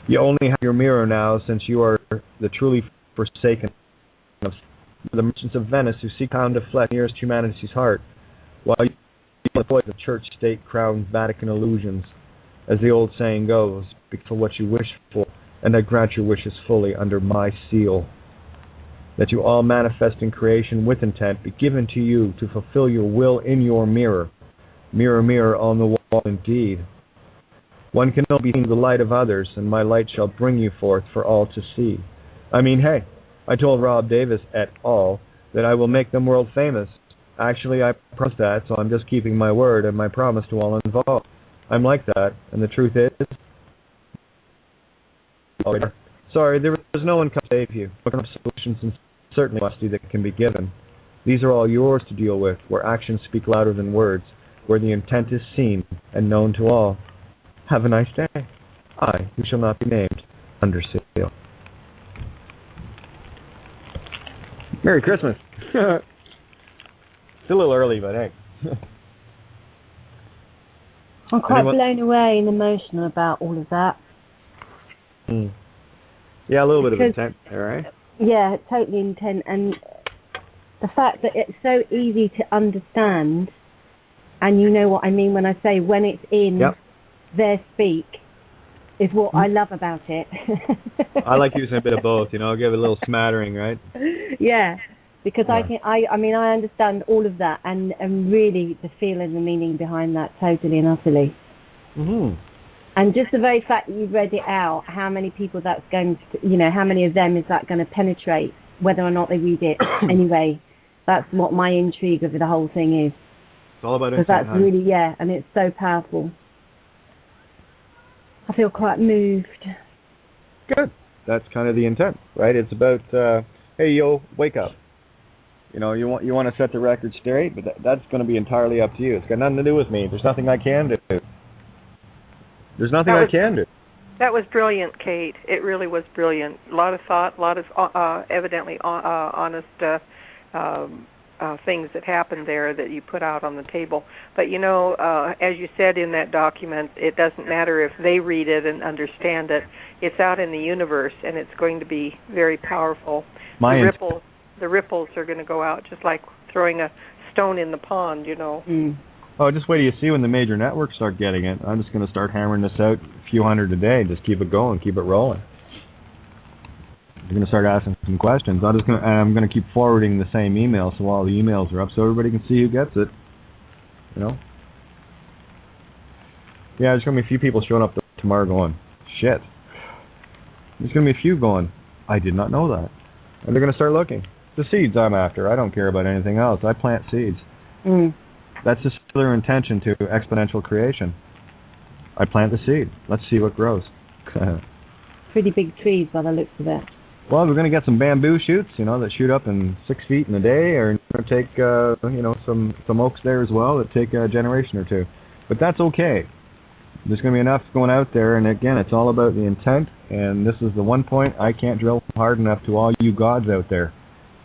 You only have your mirror now, since you are the truly forsaken of the merchants of Venice who seek pound of flesh nearest humanity's heart, while you avoid the church, state, crown, Vatican illusions. As the old saying goes, speak for what you wish for, and I grant your wishes fully under my seal. That you all manifest in creation with intent be given to you to fulfill your will in your mirror. Mirror, mirror on the wall indeed. One can only be seen the light of others, and my light shall bring you forth for all to see. I mean, hey, I told Rob Davis et al. That I will make them world famous. Actually, I promised that, so I'm just keeping my word and my promise to all involved. I'm like that, and the truth is... Sorry, there is no one to save you. There are solutions and certainly honesty that can be given. These are all yours to deal with, where actions speak louder than words, where the intent is seen and known to all. Have a nice day. I, who shall not be named, under seal. Merry Christmas. It's a little early, but hey. I'm quite blown away and emotional about all of that. Yeah, a little bit of intent, all right? Yeah, totally intent. And the fact that it's so easy to understand, and you know what I mean when I say when it's in their speak, is what I love about it. I like using a bit of both, give it a little smattering, right? Yeah, because I understand all of that and really the feel and the meaning behind that totally and utterly. Mm-hmm. And just the very fact that you read it out, how many people that's going to, how many of them is that going to penetrate, whether or not they read it anyway. That's what my intrigue of the whole thing is. It's all about because that's really, and it's so powerful. I feel quite moved. Good. That's kind of the intent, right? It's about, hey, yo, wake up. You want to set the record straight, but that's going to be entirely up to you. It's got nothing to do with me. There's nothing I can do. There's nothing I can do. That was brilliant, Kate. It really was brilliant. A lot of thought, a lot of evidently honest things that happened there that you put out on the table. But as you said in that document, it doesn't matter if they read it and understand it. It's out in the universe, and it's going to be very powerful. The ripples are going to go out just like throwing a stone in the pond, Oh, just wait till you see when the major networks start getting it. I'm just going to start hammering this out, a few hundred a day. Just keep it going, keep it rolling. You're going to start asking some questions. I'm going to keep forwarding the same email so all the emails are up so everybody can see who gets it. Yeah, there's going to be a few people showing up tomorrow going, shit. There's going to be a few going, I did not know that. And they're going to start looking. The seeds I'm after. I don't care about anything else. I plant seeds. That's just their intention to exponential creation. I plant the seed. Let's see what grows. Pretty big trees by the looks of it. Well, we're going to get some bamboo shoots, that shoot up in 6 feet in a day, or we're going to take, some oaks there as well that take a generation or two. But that's okay. There's going to be enough going out there, and again, it's all about the intent, and this is the one point I can't drill hard enough to all you gods out there.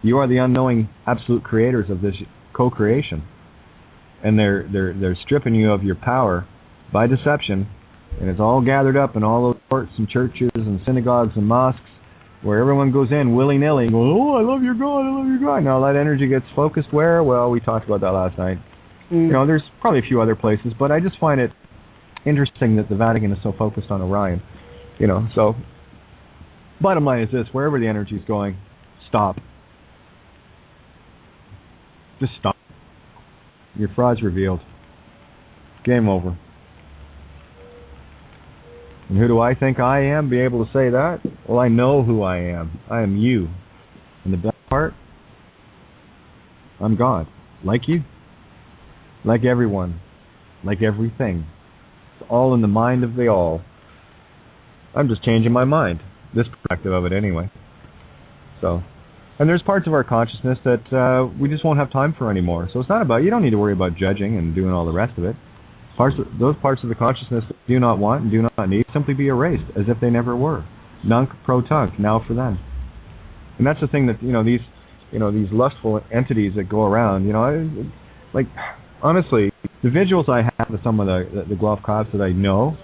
You are the unknowing absolute creators of this co-creation, and they're stripping you of your power by deception, and it's all gathered up in all those courts and churches and synagogues and mosques where everyone goes in willy-nilly, oh, I love your God, I love your God. Now that energy gets focused where? Well, we talked about that last night. There's probably a few other places, but I just find it interesting that the Vatican is so focused on Orion. So bottom line is this, wherever the energy is going, stop. Just stop. Your fraud's revealed. Game over. And who do I think I am? Be able to say that? Well, I know who I am. I am you. And the best part? I'm God. Like you. Like everyone. Like everything. It's all in the mind of the all. I'm just changing my mind. This perspective of it anyway. And there's parts of our consciousness that we just won't have time for anymore. So it's not about, you don't need to worry about judging and doing all the rest of it. Those parts of the consciousness that do not want and do not need simply be erased as if they never were. Nunc pro tunc, now for them. And that's the thing that, these lustful entities that go around, honestly, the visuals I have of some of the Guelph cops that I know,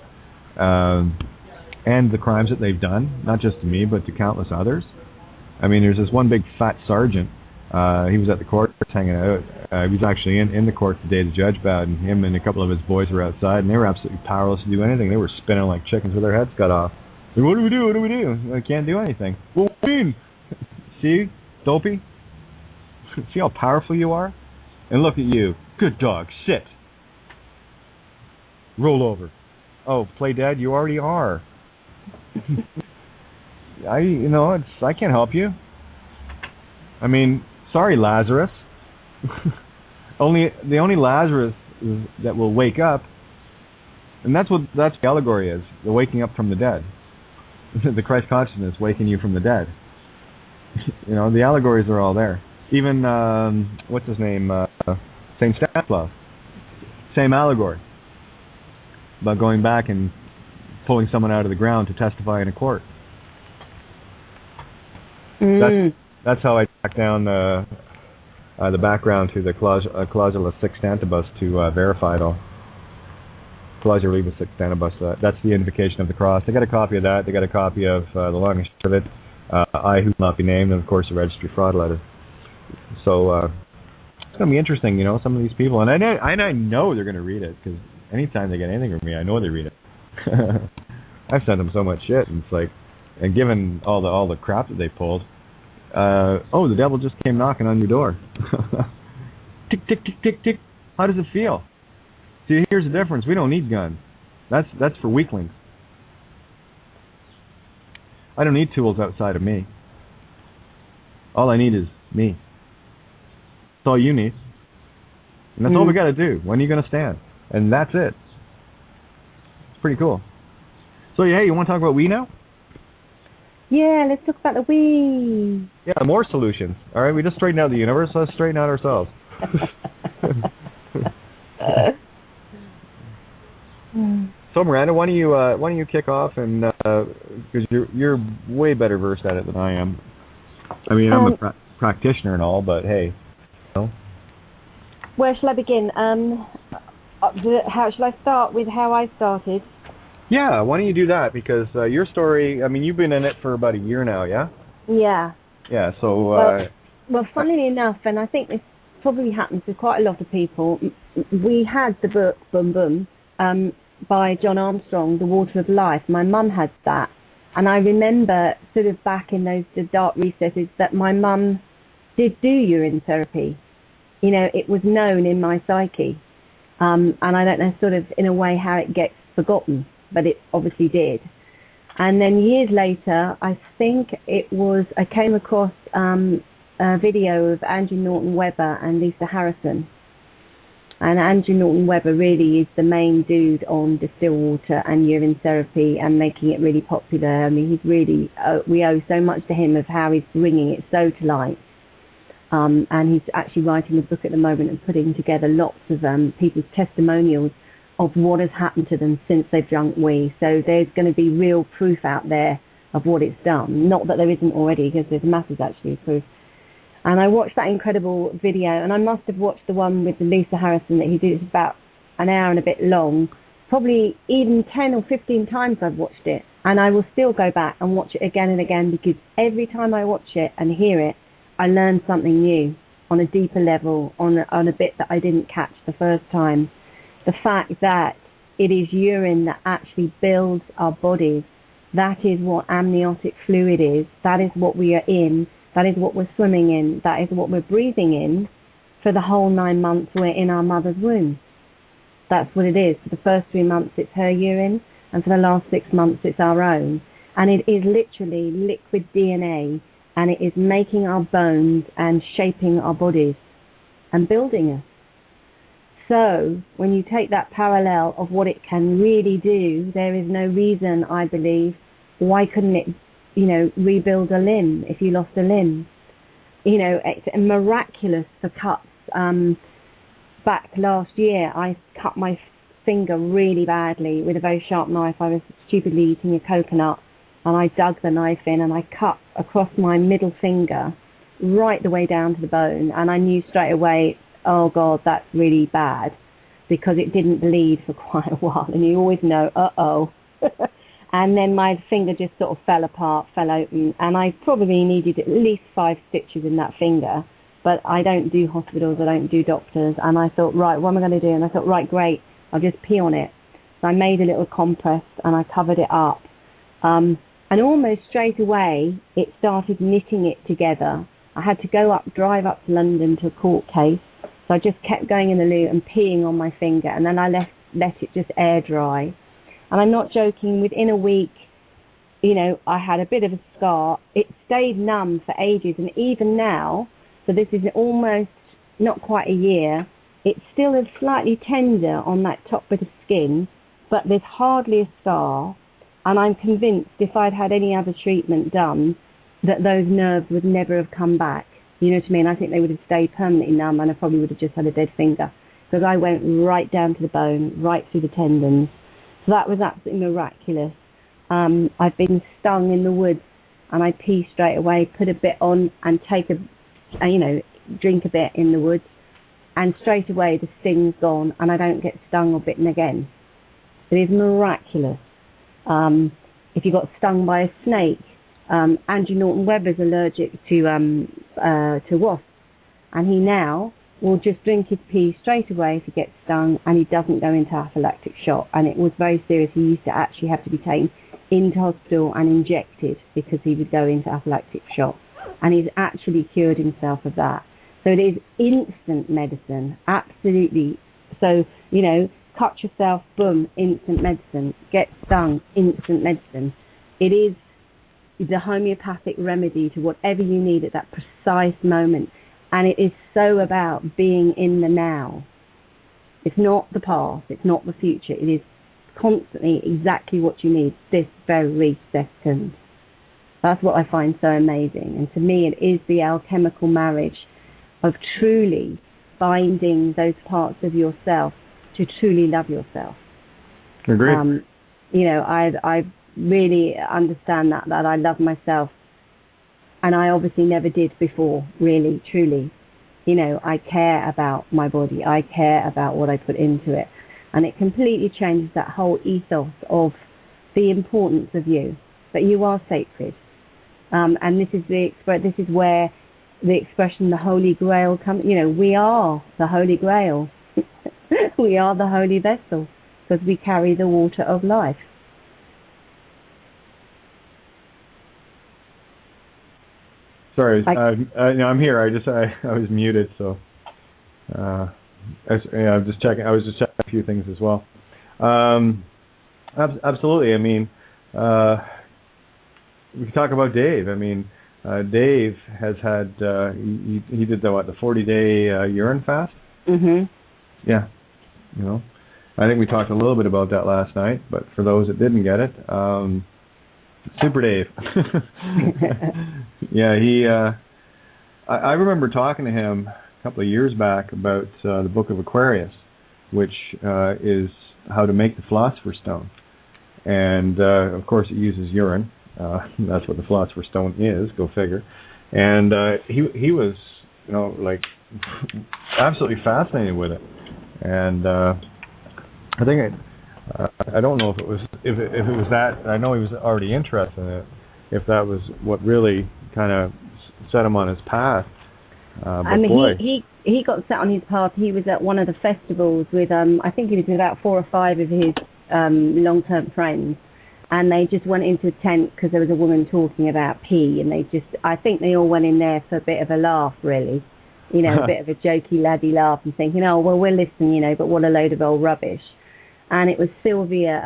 and the crimes that they've done, not just to me, but to countless others. I mean, there's this one big fat sergeant. He was at the court hanging out. He was actually in the court the day the judge bowed, and him and a couple of his boys were outside, and they were absolutely powerless to do anything. They were spinning like chickens with their heads cut off. Like, what do we do? What do we do? I can't do anything. Well, what do you mean? See, dopey? See how powerful you are? And look at you. Good dog. Sit. Roll over. Oh, play dead? You already are. I can't help you. I mean, sorry, Lazarus. The only Lazarus that will wake up, and that's what the allegory is, the waking up from the dead. The Christ consciousness waking you from the dead. The allegories are all there. Even, what's his name, St. Stanislaus. Same allegory. About going back and pulling someone out of the ground to testify in a court. That's how I tracked down the background to the clausula sextantibus to verify it all. Clausula libus sextantibus. That's the invocation of the cross. They got a copy of that. They got a copy of the long and short of it. I who will not be named, and of course the registry fraud letter. So it's going to be interesting, some of these people, and I know they're going to read it because anytime they get anything from me, I know they read it. I've sent them so much shit, and it's like, and given all the crap that they pulled, the devil just came knocking on your door. Tick, tick, tick, tick, tick. How does it feel? See, here's the difference. We don't need guns. That's for weaklings. I don't need tools outside of me. All I need is me. That's all you need. And that's all we got to do. When are you going to stand? And that's it. It's pretty cool. So, hey, you want to talk about we now? Yeah, let's talk about the we. Yeah, more solutions. All right, we just straightened out the universe. Let's straighten out ourselves. So, Miranda, why don't you kick off, and because you're way better versed at it than I am. I mean, I'm a practitioner and all, but hey, Where shall I begin? How shall I start with how I started? Yeah, why don't you do that? Because your story, I mean, you've been in it for about a year now, yeah? Yeah. Yeah, so... well, funnily enough, and I think this probably happens to quite a lot of people, we had the book, Boom Boom, by John Armstrong, The Water of Life. My mum had that. And I remember sort of back in those dark recesses that my mum did do urine therapy. You know, it was known in my psyche. And I don't know sort of in a way how it gets forgotten, but it obviously did. And then years later, I think it was, I came across a video of Andrew Norton Webber and Lisa Harrison. And Andrew Norton Webber really is the main dude on distilled water and urine therapy and making it really popular. I mean, he's really, we owe so much to him of how he's bringing it so to light. And he's actually writing a book at the moment and putting together lots of people's testimonials of what has happened to them since they've drunk wee. So there's going to be real proof out there of what it's done. Not that there isn't already, because there's masses actually of proof. And I watched that incredible video, and I must have watched the one with Lisa Harrison that he did. It's about an hour and a bit long. Probably even 10 or 15 times I've watched it. And I will still go back and watch it again and again, because every time I watch it and hear it, I learn something new on a deeper level, on a bit that I didn't catch the first time. The fact that it is urine that actually builds our bodies. That is what amniotic fluid is. That is what we are in. That is what we're swimming in. That is what we're breathing in for the whole 9 months we're in our mother's womb. That's what it is. For the first 3 months, it's her urine, and for the last 6 months, it's our own. And it is literally liquid DNA, and it is making our bones and shaping our bodies and building us. So when you take that parallel of what it can really do, there is no reason, I believe, why couldn't it, you know, rebuild a limb if you lost a limb. You know, it's miraculous for cuts. Back last year, I cut my finger really badly with a very sharp knife. I was stupidly eating a coconut, and I dug the knife in and I cut across my middle finger right the way down to the bone. And I knew straight away, oh God, that's really bad, because it didn't bleed for quite a while. And you always know, uh-oh. And then my finger just sort of fell apart, fell open, and I probably needed at least 5 stitches in that finger. But I don't do hospitals, I don't do doctors. And I thought, right, what am I going to do? And I thought, right, great, I'll just pee on it. So I made a little compress and I covered it up. And almost straight away, it started knitting it together. I had to drive up to London to a court case. So I just kept going in the loo and peeing on my finger. And then I let it just air dry. And I'm not joking, within a week, you know, I had a bit of a scar. It stayed numb for ages. And even now, so this is almost not quite a year, it still is slightly tender on that top bit of skin, but there's hardly a scar. And I'm convinced if I'd had any other treatment done, that those nerves would never have come back. You know what I mean? I think they would have stayed permanently numb, and I probably would have just had a dead finger, because I went right down to the bone, right through the tendons. So that was absolutely miraculous. I've been stung in the woods, and I pee straight away, put a bit on, and take drink a bit in the woods, and straight away the sting's gone, and I don't get stung or bitten again. It is miraculous. If you got stung by a snake, Andrew Norton Webber's allergic to wasps, and he now will just drink his pee straight away if he gets stung, and he doesn't go into anaphylactic shock. And it was very serious. He used to actually have to be taken into hospital and injected because he would go into anaphylactic shock. And he's actually cured himself of that. So it is instant medicine, absolutely. So, you know, cut yourself, boom, instant medicine. Get stung, instant medicine. It is the homeopathic remedy to whatever you need at that precise moment. And it is so about being in the now. It's not the past, it's not the future. It is constantly exactly what you need this very second. That's what I find so amazing. And to me, it is the alchemical marriage of truly finding those parts of yourself to truly love yourself. Agreed. You know, I really understand that I love myself. And I obviously never did before, really, truly. You know, I care about my body. I care about what I put into it. And it completely changes that whole ethos of the importance of you, that you are sacred. And this is where the expression, the Holy Grail, comes. You know, we are the Holy Grail. We are the holy vessel because we carry the water of life. Sorry, no, I'm here. I was muted, so I was just checking a few things as well. Absolutely. I mean, we can talk about Dave. I mean, Dave has had he did the 40-day urine fast. Mhm. Yeah. You know, I think we talked a little bit about that last night, but for those that didn't get it, Super Dave. Yeah, he. I remember talking to him a couple of years back about the Book of Aquarius, which is how to make the Philosopher's Stone, and of course it uses urine. That's what the Philosopher's Stone is. Go figure. And he was, you know, like absolutely fascinated with it, and I think I don't know if it was that. I know he was already interested in it. If that was what really kind of set him on his path. I mean, he got set on his path. He was at one of the festivals with I think he was with about 4 or 5 of his long-term friends, and they just went into a tent because there was a woman talking about pee, and I think they all went in there for a bit of a laugh, really. You know, a bit of a jokey, laddie laugh, and thinking, oh, well, we're listening, you know, but what a load of old rubbish. And it was Sylvia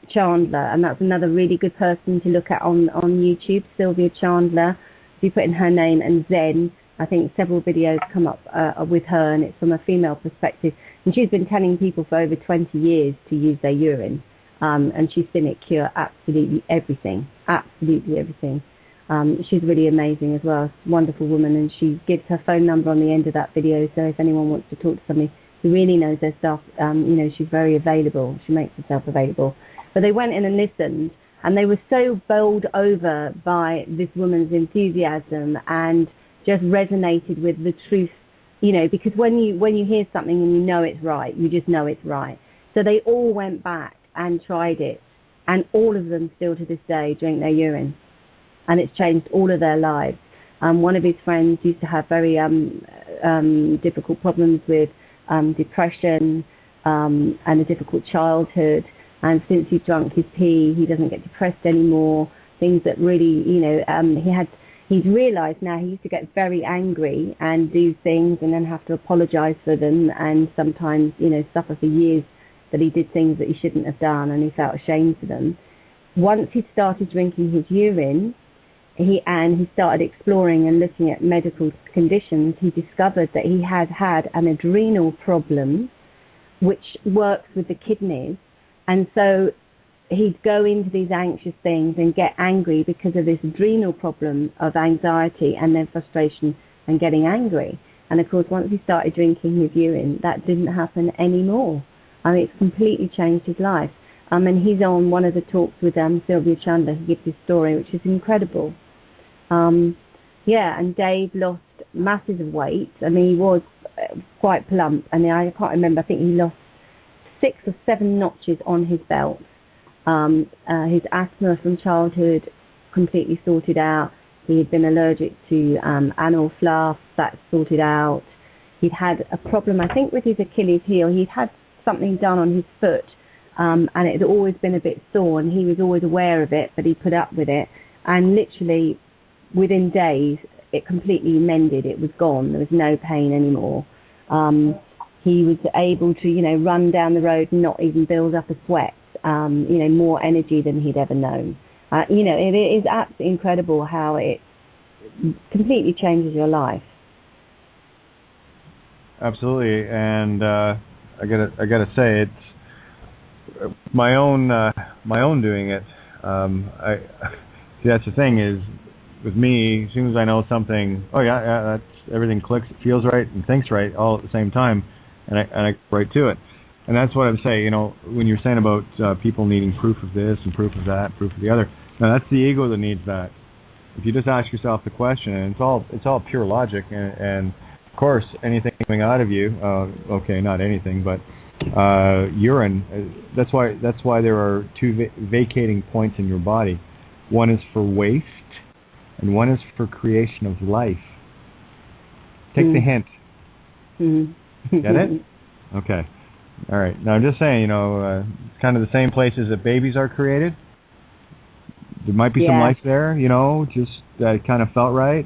Chandler, and that's another really good person to look at on YouTube, Sylvia Chandler. If you put in her name and Zen, I think several videos come up with her, and it's from a female perspective. And she's been telling people for over 20 years to use their urine, and she's seen it cure absolutely everything, absolutely everything. She's really amazing as well, wonderful woman, and she gives her phone number on the end of that video, so if anyone wants to talk to somebody who really knows their stuff, you know, she's very available. She makes herself available. But they went in and listened, and they were so bowled over by this woman's enthusiasm and just resonated with the truth, you know, because when you hear something and you know it's right, you just know it's right. So they all went back and tried it, and all of them still to this day drink their urine, and it's changed all of their lives. One of his friends used to have very difficult problems with depression and a difficult childhood, and since he's drunk his pee, he doesn't get depressed anymore. Things that really, you know, he's realised now he used to get very angry and do things and then have to apologise for them, and sometimes, you know, suffer for years that he did things that he shouldn't have done, and he felt ashamed for them. Once he started drinking his urine, he started exploring and looking at medical conditions, he discovered that he had had an adrenal problem which works with the kidneys, and so he'd go into these anxious things and get angry because of this adrenal problem of anxiety and then frustration and getting angry. And of course, once he started drinking his urine, that didn't happen anymore. I mean, it's completely changed his life. And he's on one of the talks with Sylvia Chandler. He gives his story, which is incredible. Yeah, and Dave lost masses of weight. I mean, he was quite plump, and I can't remember. I think he lost 6 or 7 notches on his belt. His asthma from childhood completely sorted out. He had been allergic to animal fluff, that's sorted out. He'd had a problem, I think, with his Achilles heel. He'd had something done on his foot, and it had always been a bit sore, and he was always aware of it, but he put up with it. And literally, within days, it completely mended. It was gone. There was no pain anymore. He was able to, you know, run down the road and not even build up a sweat. You know, more energy than he'd ever known. You know, it is absolutely incredible how it completely changes your life. Absolutely, and I gotta say, it's my own doing it. See, that's the thing is, with me, as soon as I know something, oh yeah, that's everything clicks, it feels right, and thinks right all at the same time, and I go right to it. And that's what I'm saying, you know, when you're saying about people needing proof of this and proof of that, proof of the other. Now that's the ego that needs that. If you just ask yourself the question, and it's all pure logic, and of course, anything coming out of you, okay, not anything, but urine. That's why there are two vacating points in your body. One is for waste, and one is for creation of life. Take the hint. Get it? Okay. All right. Now I'm just saying, it's kind of the same places that babies are created. There might be some life there, just that kind of felt right.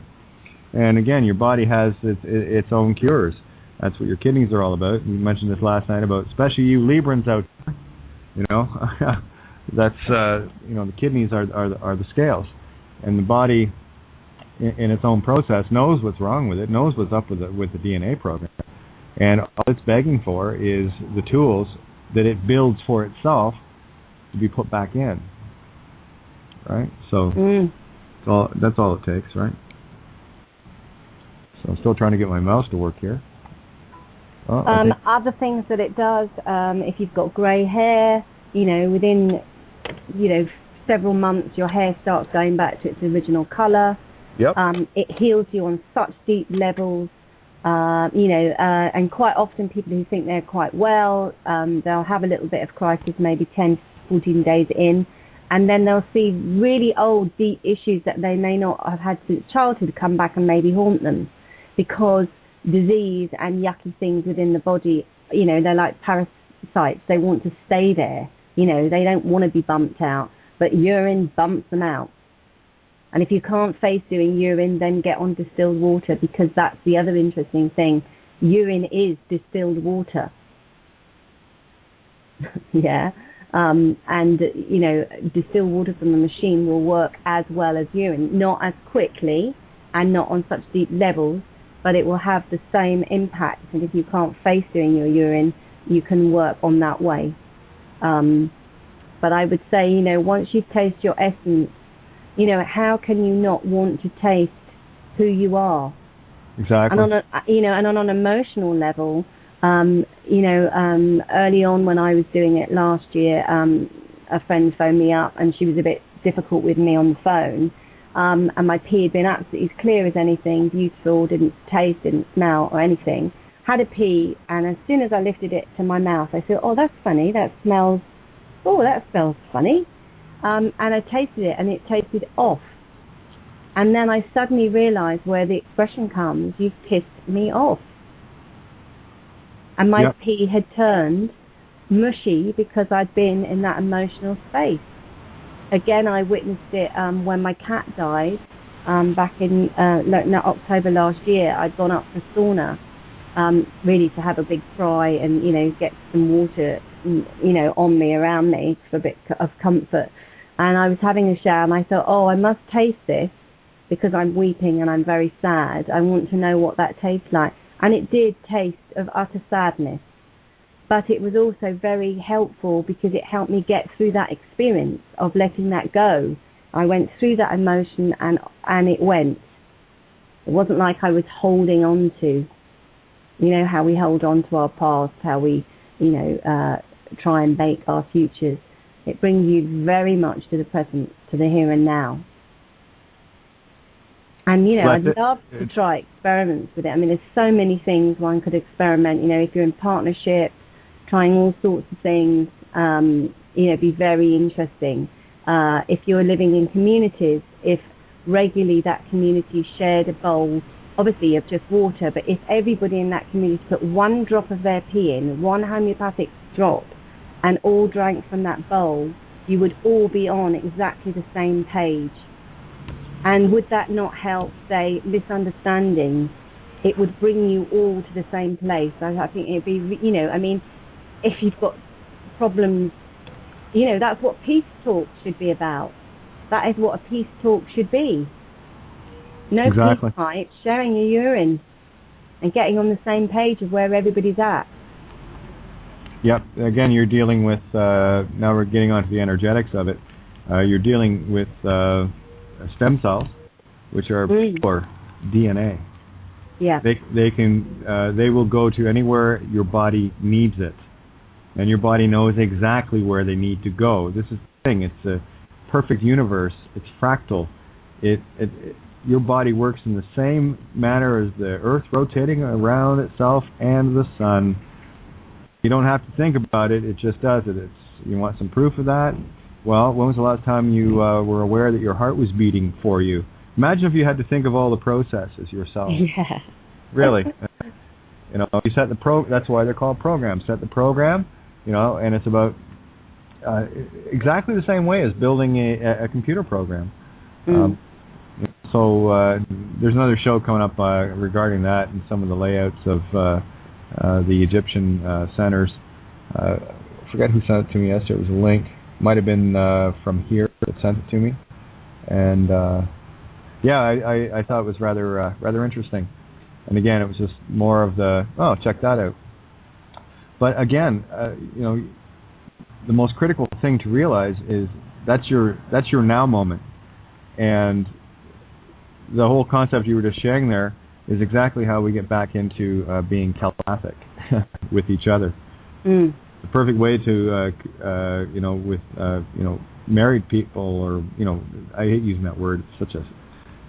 And again, your body has its own cures. That's what your kidneys are all about. We mentioned this last night about, especially you Librans out there, that's, the kidneys are the scales. And the body, in its own process, knows what's wrong with it, knows what's up with the DNA program. And all it's begging for is the tools that it builds for itself to be put back in. Right? So that's all it takes, right? So I'm still trying to get my mouse to work here. Other things that it does, if you've got grey hair, within, several months your hair starts going back to its original colour. Yep. It heals you on such deep levels. And quite often people who think they're quite well, they'll have a little bit of crisis maybe 10 to 14 days in, and then they'll see really old, deep issues that they may not have had since childhood come back and maybe haunt them, because disease and yucky things within the body, they're like parasites. They want to stay there. They don't want to be bumped out, but urine bumps them out. And if you can't face doing urine, then get on distilled water, because that's the other interesting thing. Urine is distilled water. Yeah. And distilled water from the machine will work as well as urine. Not as quickly and not on such deep levels, but it will have the same impact. And if you can't face doing your urine, you can work on that way. But I would say, once you taste your essence, how can you not want to taste who you are? Exactly. And on an emotional level, early on when I was doing it last year, a friend phoned me up and she was a bit difficult with me on the phone. And my pee had been absolutely as clear as anything, beautiful, didn't taste, didn't smell or anything. Had a pee, and as soon as I lifted it to my mouth, I said, "Oh, that's funny, that smells funny." And I tasted it, and it tasted off. And then I suddenly realized where the expression comes, "You've pissed me off." And my pee had turned mushy because I'd been in that emotional space. Again, I witnessed it when my cat died back in October last year. I'd gone up for sauna, really to have a big cry and, get some water, on me, around me for a bit of comfort. And I was having a shower and I thought, oh, I must taste this because I'm weeping and I'm very sad. I want to know what that tastes like. And it did taste of utter sadness. But it was also very helpful because it helped me get through that experience of letting that go. I went through that emotion and it went. It wasn't like I was holding on to, how we hold on to our past, how we, try and bake our futures. It brings you very much to the present, to the here and now. And, I'd love to try experiments with it. I mean, there's so many things one could experiment. If you're in partnership, trying all sorts of things, be very interesting. If you're living in communities, if regularly that community shared a bowl, obviously of just water, but if everybody in that community put one drop of their pee in, one homeopathic drop, and all drank from that bowl, you would all be on exactly the same page. And would that not help, say, misunderstandings? It would bring you all to the same place. I think it'd be, if you've got problems, that's what peace talk should be about. That is what a peace talk should be. No peace pipes, sharing your urine and getting on the same page of where everybody's at. Yep. Again, you're dealing with, now we're getting onto the energetics of it, you're dealing with stem cells, which are pure DNA. Yeah. They will go to anywhere your body needs it. And your body knows exactly where they need to go. This is the thing. It's a perfect universe. It's fractal. your body works in the same manner as the Earth rotating around itself and the sun. You don't have to think about it; it just does it. You want some proof of that? Well, when was the last time you were aware that your heart was beating for you? Imagine if you had to think of all the processes yourself. Yeah. Really. You set the that's why they're called programs. Set the program, and it's about exactly the same way as building a computer program. So there's another show coming up regarding that and some of the layouts of the Egyptian centers. I forget who sent it to me yesterday. It was a link. Might have been from here that sent it to me. And I thought it was rather interesting. And again, it was just more of check that out. But again, the most critical thing to realize is that's your now moment. And the whole concept you were just sharing there is exactly how we get back into being telepathic with each other. The perfect way to, with married people, or I hate using that word. It's such a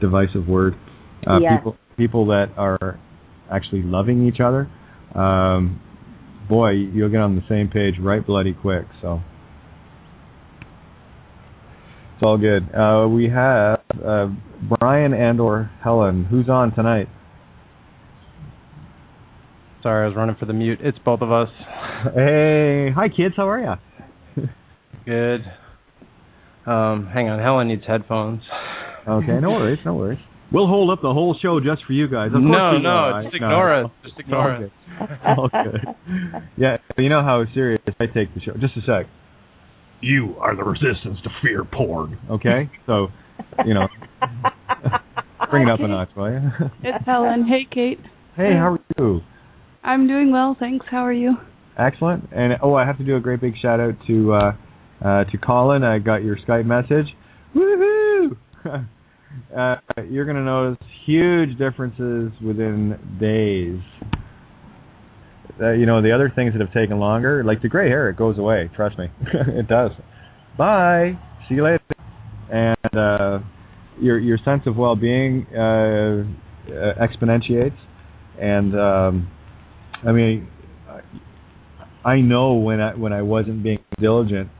divisive word. People that are actually loving each other. Boy, you'll get on the same page right bloody quick. So it's all good. We have Brian and/or Helen. Who's on tonight? Sorry, I was running for the mute. It's both of us. Hey, hi kids. How are ya? Good. Hang on. Helen needs headphones. Okay, no worries. We'll hold up the whole show just for you guys. Of course just ignore us. Just ignore us. All good. Yeah, you know how serious I take the show. Just a sec. You are the resistance to fear porn. Okay? So, bring it up a notch, will you? It's Helen. Hey, Kate. Hey, how are you? I'm doing well, thanks. How are you? Excellent. And, I have to do a great big shout-out to Colin. I got your Skype message. Woohoo! You're going to notice huge differences within days. The other things that have taken longer, like the gray hair, it goes away. Trust me. It does. Bye. See you later. And your sense of well-being exponentiates. And, I know when I wasn't being diligent,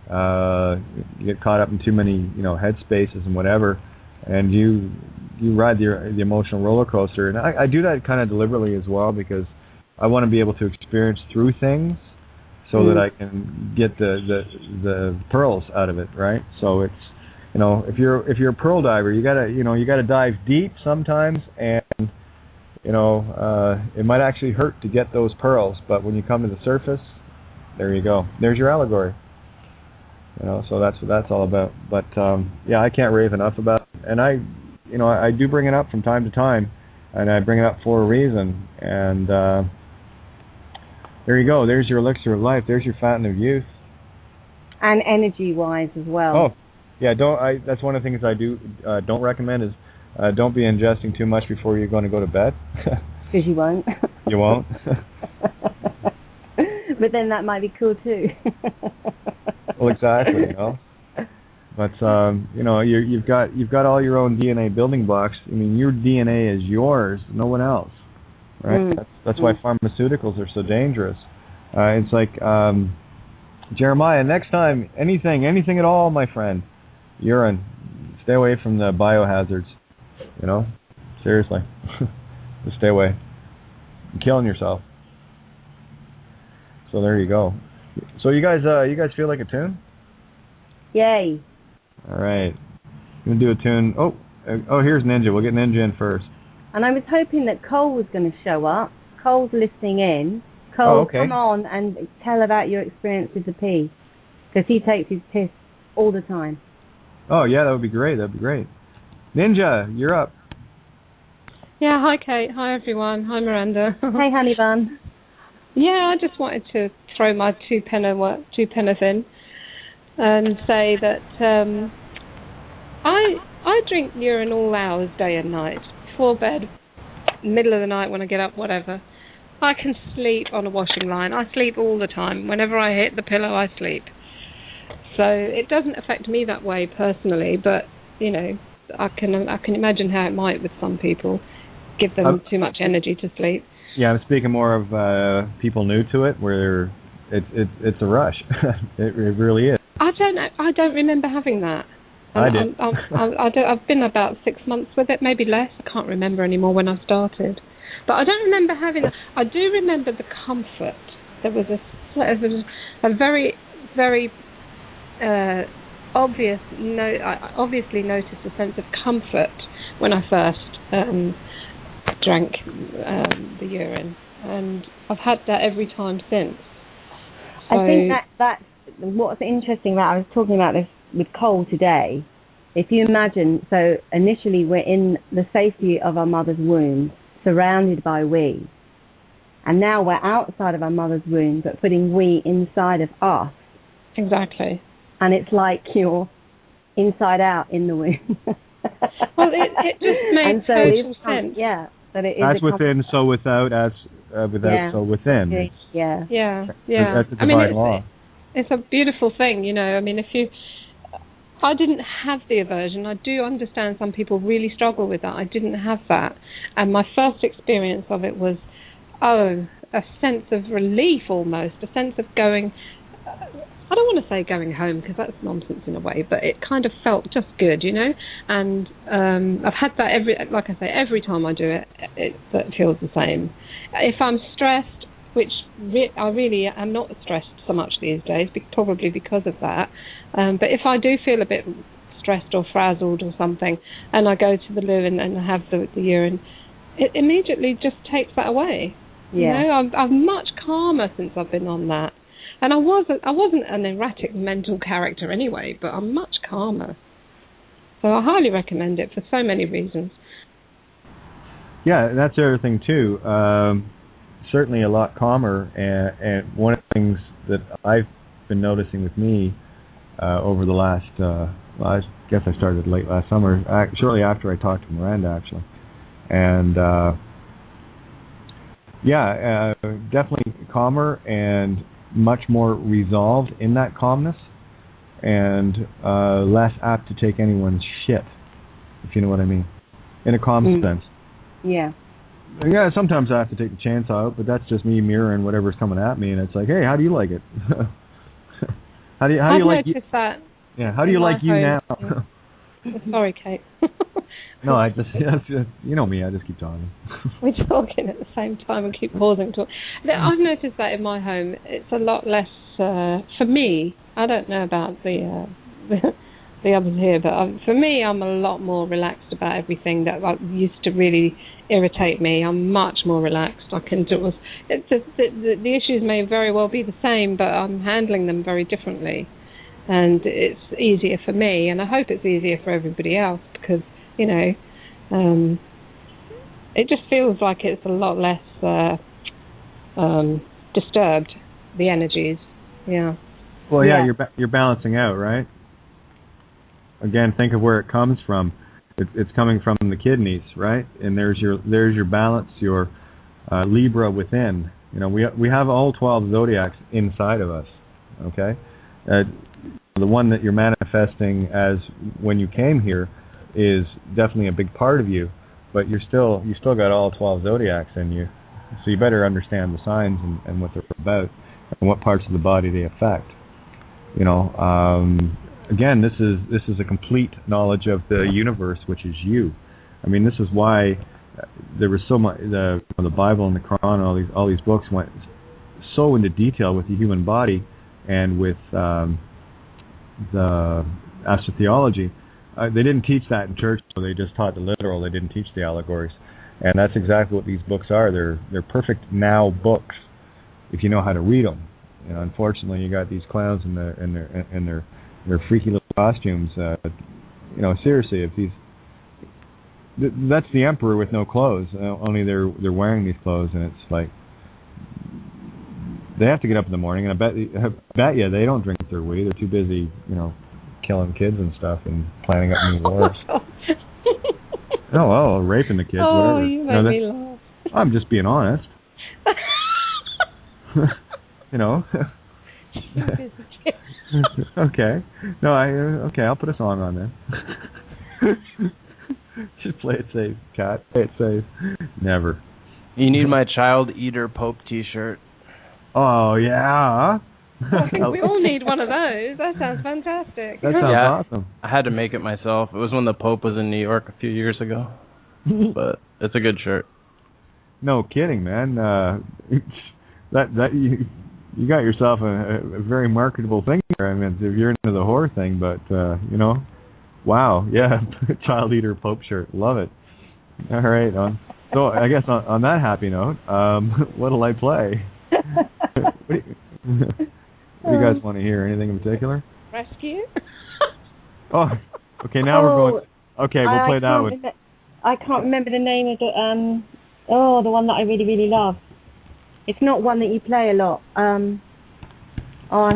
get caught up in too many, headspaces and whatever, and you ride the emotional roller coaster. And I do that kind of deliberately as well, because I want to be able to experience through things so that I can get the pearls out of it, right? So it's, if you're a pearl diver, you gotta dive deep sometimes, and it might actually hurt to get those pearls, but when you come to the surface, there you go. There's your allegory. So that's what that's all about. But I can't rave enough about it. And I do bring it up from time to time, and I bring it up for a reason. And there you go. There's your elixir of life. There's your fountain of youth. And energy-wise as well. Oh, yeah. That's one of the things I don't recommend is don't be ingesting too much before you're going to go to bed. Because you won't. You won't. But then that might be cool too. Well, exactly. But you've got all your own DNA building blocks. I mean, your DNA is yours, no one else. Right? That's why pharmaceuticals are so dangerous. It's like Jeremiah. Next time, anything at all, my friend, urine. Stay away from the biohazards. Seriously, just stay away. You're killing yourself. So there you go. So you guys feel like a tune? Yay! All right, I'm gonna do a tune. Oh, here's Ninja. We'll get Ninja in first. And I was hoping that Cole was going to show up. Cole's listening in. Cole, come on and tell about your experience with the pee, because he takes his piss all the time. Oh yeah, that would be great. Ninja, you're up. Yeah, hi Kate. Hi everyone. Hi Miranda. Hey honey bun. Yeah, I just wanted to throw my two penneth in and say that I drink urine all hours, day and night, before bed, middle of the night when I get up, whatever. I can sleep on a washing line. I sleep all the time. Whenever I hit the pillow, I sleep. So it doesn't affect me that way personally, but, I can imagine how it might with some people give them too much energy to sleep. Yeah, I'm speaking more of people new to it, where it's a rush. It really is. I don't know. I don't remember having that. I did. I've been about 6 months with it, maybe less. I can't remember anymore when I started. But I don't remember having that. I do remember the comfort. There was a very, very obvious. I obviously noticed a sense of comfort when I first drank the urine, and I've had that every time since. So, I think that's what's interesting about. I was talking about this with Cole today. If you imagine, so initially we're in the safety of our mother's womb, surrounded by we, and now we're outside of our mother's womb, but putting we inside of us. Exactly. And it's like you're inside out in the womb. Well, it just made total sense. Yeah. That it is as within, so without, as without, so within. Yeah. That's a divine law. It's a beautiful thing, you know. I mean, I didn't have the aversion. I do understand some people really struggle with that. I didn't have that. And my first experience of it was, a sense of relief almost, a sense of going, I don't want to say going home because that's nonsense in a way, but it kind of felt just good, you know. And I've had that every time I do it, it feels the same. If I'm stressed, which I really am not stressed so much these days, probably because of that. But if I do feel a bit stressed or frazzled or something, and I go to the loo and have the urine, it immediately just takes that away. Yeah. You know, I'm much calmer since I've been on that. And I wasn't an erratic mental character anyway, but I'm much calmer. So I highly recommend it for so many reasons. Yeah, that's the other thing too. Certainly a lot calmer, and one of the things that I've been noticing with me over the last, I guess I started late last summer, shortly after I talked to Miranda actually, and definitely calmer and much more resolved in that calmness, and less apt to take anyone's shit, if you know what I mean, in a calm sense. Yeah. Yeah, sometimes I have to take the chance out, but that's just me mirroring whatever's coming at me, and it's like, hey, how do you like it? how do you like you? That. Yeah, how do you like you now? Sorry, Kate. No, I just, you know me, I just keep talking. We're talking at the same time and keep pausing to talk. I've noticed that in my home, it's a lot less, for me, I don't know about the others here, but for me, I'm a lot more relaxed about everything that used to really irritate me. I'm much more relaxed. I can do it. The issues may very well be the same, but I'm handling them very differently. And it's easier for me, and I hope it's easier for everybody else, because, you know, it just feels like it's a lot less disturbed, the energies. Yeah. Well, yeah, you're balancing out, right? Again, think of where it comes from. It's coming from the kidneys, right? And there's your balance, your Libra within. You know, we have all 12 zodiacs inside of us. Okay. The one that you're manifesting as when you came here is definitely a big part of you, but you still got all 12 zodiacs in you, so you better understand the signs and what they're about and what parts of the body they affect. You know, again, this is a complete knowledge of the universe, which is you. I mean, this is why there was so much the Bible and the Quran and all these books went so into detail with the human body and with the astrotheology. They didn't teach that in church, so they just taught the literal. They didn't teach the allegories, and that's exactly what these books are. They're perfect now books if you know how to read them. You know, unfortunately, you got these clowns in their freaky little costumes. You know, seriously, if that's the emperor with no clothes. Only they're wearing these clothes, and it's like they have to get up in the morning, and I bet you they don't drink their weed. They're too busy, you know, killing kids and stuff and planning up new wars. Raping the kids, whatever. You make me laugh. I'm just being honest. You know. Okay. No, okay, I'll put a song on then. Just play it safe, Cat. Play it safe. Never. You need my Child Eater Pope T-shirt. Oh, yeah. Well, I think we all need one of those. That sounds fantastic. That sounds awesome. I had to make it myself. It was when the Pope was in New York a few years ago. But it's a good shirt. No kidding, man. That you got yourself a very marketable thing there. I mean, if you're into the horror thing, but you know, wow, yeah, Child Eater Pope shirt, love it. All right, so I guess on that happy note, what'll I play? What do you guys want to hear? Anything in particular? Rescue? Oh, okay. Now we're going. Okay, we'll play that one. I can't remember the name of the the one that I really, really love. It's not one that you play a lot. I'll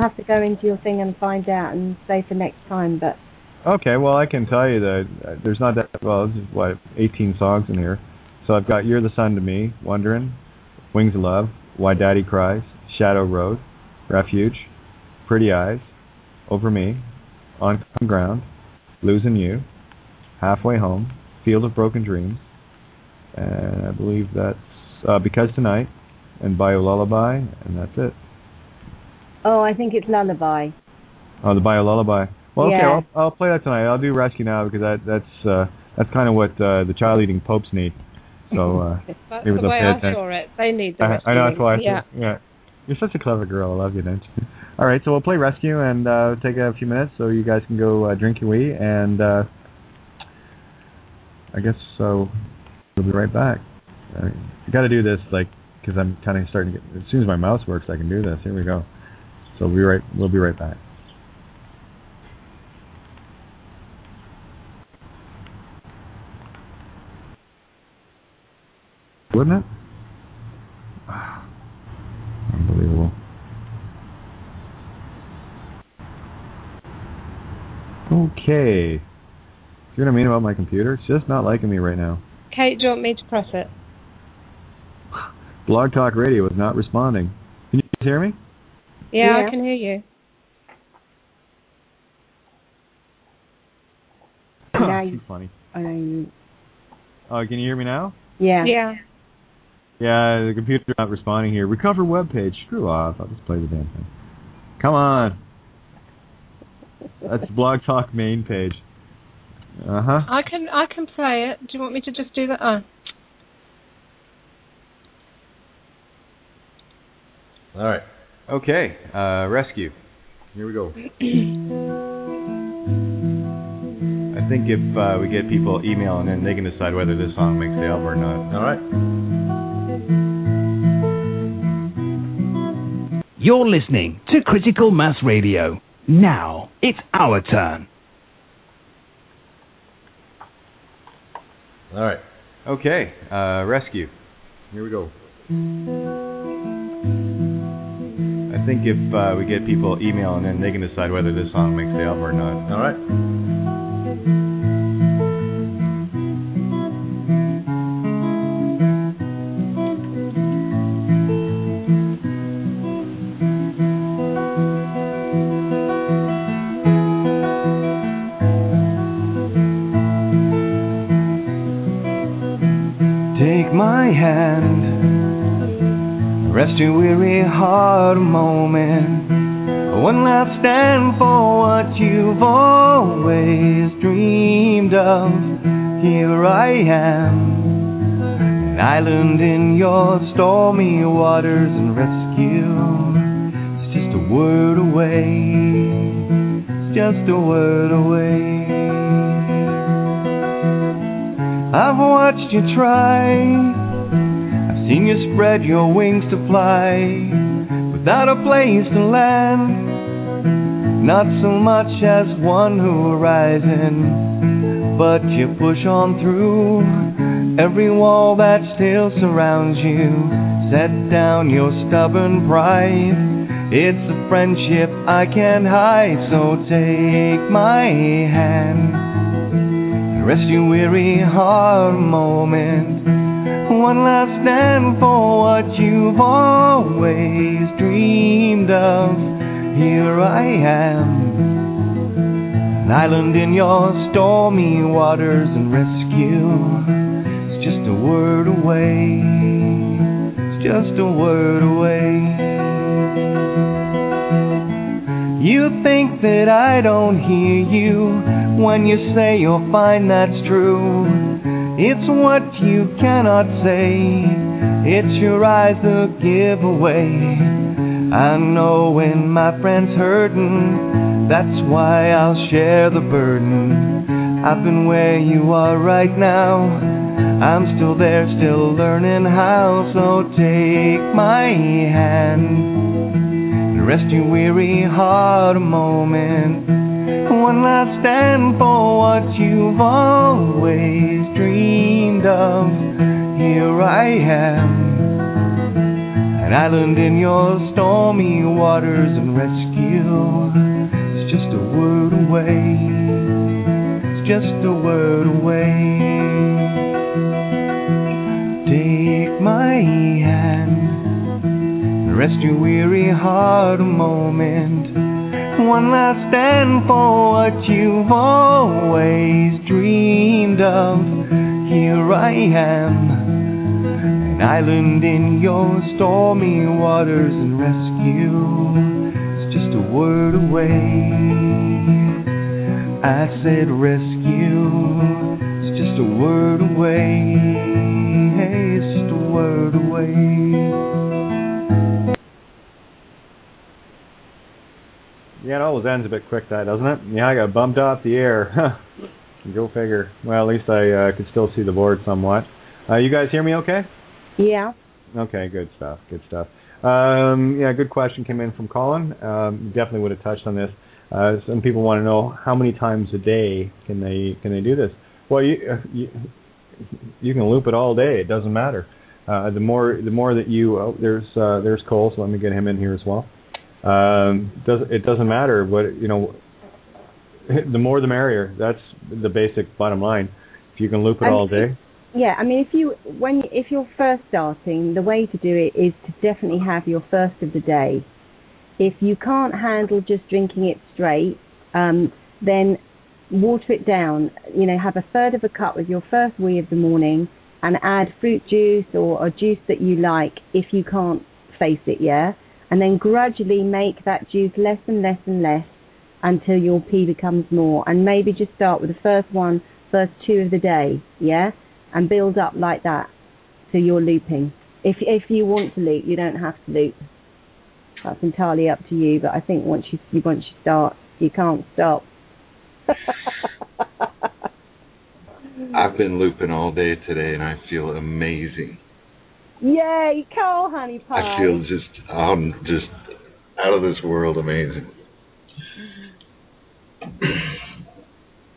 have to go into your thing and find out and say for next time. But okay, well I can tell you that there's not that there's 18 songs in here. So I've got "You're the Sun to Me," "Wondering," "Wings of Love," "Why Daddy Cries," "Shadow Road," "Refuge," "Pretty Eyes," "Over Me," "On Common Ground," "Losing You," "Halfway Home," "Field of Broken Dreams," and I believe that's "Because Tonight," and "Bio Lullaby," and that's it. oh, I think it's Lullaby. Oh, the Bio Lullaby. Well, okay, Yeah. I'll play that tonight. I'll do Rescue now because that's kind of what the child-eating popes need. So That's maybe the they'll way pay I attention. saw it. They need the rescue. I know, that's why. Yeah. You're such a clever girl. I love you, don't you? All right, so we'll play Rescue and take a few minutes so you guys can go drink your wee, and I guess so. We'll be right back. You got to do this because I'm kind of starting to get. As soon as my mouse works, I can do this. Here we go. So we'll be right back. Wouldn't it? Unbelievable. Okay. You know what I mean about my computer? It's just not liking me right now. Kate, do you want me to press it? Blog Talk Radio is not responding. Can you hear me? Yeah, I can hear you. Too funny. Um, Can you hear me now? yeah. Yeah. Yeah, the computer's not responding here. Recover web page. Screw off. I'll just play the damn thing. Come on. That's Blog Talk main page. Uh-huh. I can play it. Do you want me to just do that? Oh. All right. Okay. Rescue. Here we go. I think if we get people emailing in, they can decide whether this song makes the album or not. All right. You're listening to Critical Mass Radio. Now, it's our turn. All right. Okay. Rescue. Here we go. I think if we get people emailing in, they can decide whether this song makes the album or not. All right. Take my hand, rest your weary heart a moment. One last stand for what you've always dreamed of. Here I am, an island in your stormy waters, and rescue. It's just a word away, it's just a word away. I've watched you try, I've seen you spread your wings to fly, without a place to land, not so much as one horizon, but you push on through every wall that still surrounds you. Set down your stubborn pride, it's a friendship I can't hide, so take my hand. Rest your weary heart a moment. One last stand for what you've always dreamed of. Here I am, an An island in your stormy waters, and rescue is just a word away. It's just a word away. You think that I don't hear you when you say you'll find that's true. It's what you cannot say. It's your eyes that give away. I know when my friend's hurting, that's why I'll share the burden. I've been where you are right now. I'm still there, still learning how. So take my hand. Rest your weary heart a moment. One last stand for what you've always dreamed of. Here I am, an island in your stormy waters, and rescue is just a word away. It's just a word away. Take my hand. Rest your weary heart a moment. One last stand for what you've always dreamed of. Here I am, an island in your stormy waters, and rescue is just a word away. I said rescue is just a word away. Hey, it's just a word away. Yeah, it always ends a bit quick, that, doesn't it? Yeah, I got bumped off the air. Go figure. Well, at least I could still see the board somewhat. You guys hear me okay? Yeah. Okay, good stuff, good stuff. Yeah, good question came in from Colin. Definitely would have touched on this. Some people want to know how many times a day can they do this. Well, you can loop it all day. It doesn't matter. The more that you there's Cole, so let me get him in here as well. It doesn't matter what the more the merrier. That's the basic bottom line. If you can loop it all day. Yeah, I mean, if you're first starting, the way to do it is to definitely have your first of the day. If you can't handle just drinking it straight, then water it down. Have a third of a cup with your first wee of the morning, and add fruit juice or a juice that you like if you can't face it, yeah? And then gradually make that juice less and less and less until your pee becomes more. And maybe just start with the first two of the day, yeah? And build up like that to your looping. If you want to loop, you don't have to loop. That's entirely up to you. But I think once you start, you can't stop. I've been looping all day today, and I feel amazing. Yay, Cole, honey pie. I feel I'm just out of this world amazing.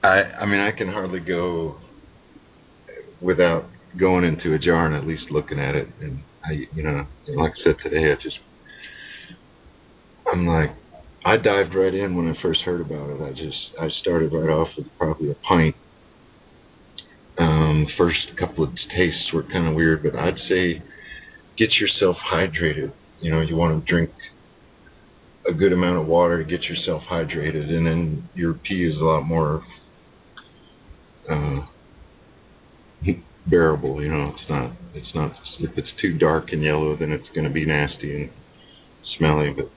I mean, I can hardly go without going into a jar and at least looking at it. And like I said today, I dived right in when I first heard about it. I started right off with probably a pint. First couple of tastes were kind of weird, but I'd say get yourself hydrated. You want to drink a good amount of water to get yourself hydrated, and then your pee is a lot more bearable. It's not. If it's too dark and yellow, then it's going to be nasty and smelly. But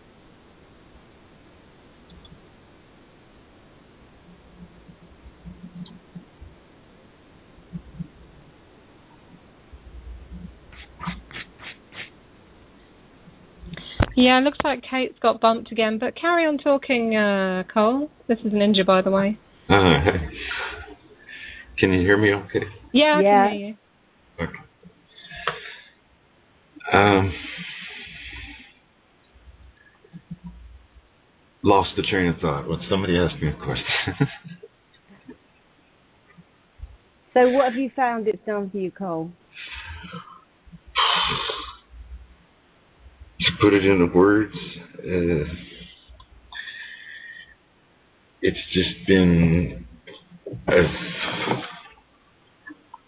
yeah, it looks like Kate's got bumped again, but carry on talking, Cole. This is Ninja, by the way. Can you hear me okay? Yeah, I can hear you. Okay. Lost the train of thought. Well, somebody asked me a question. So what have you found it's done for you, Cole? To put it into words, it's just been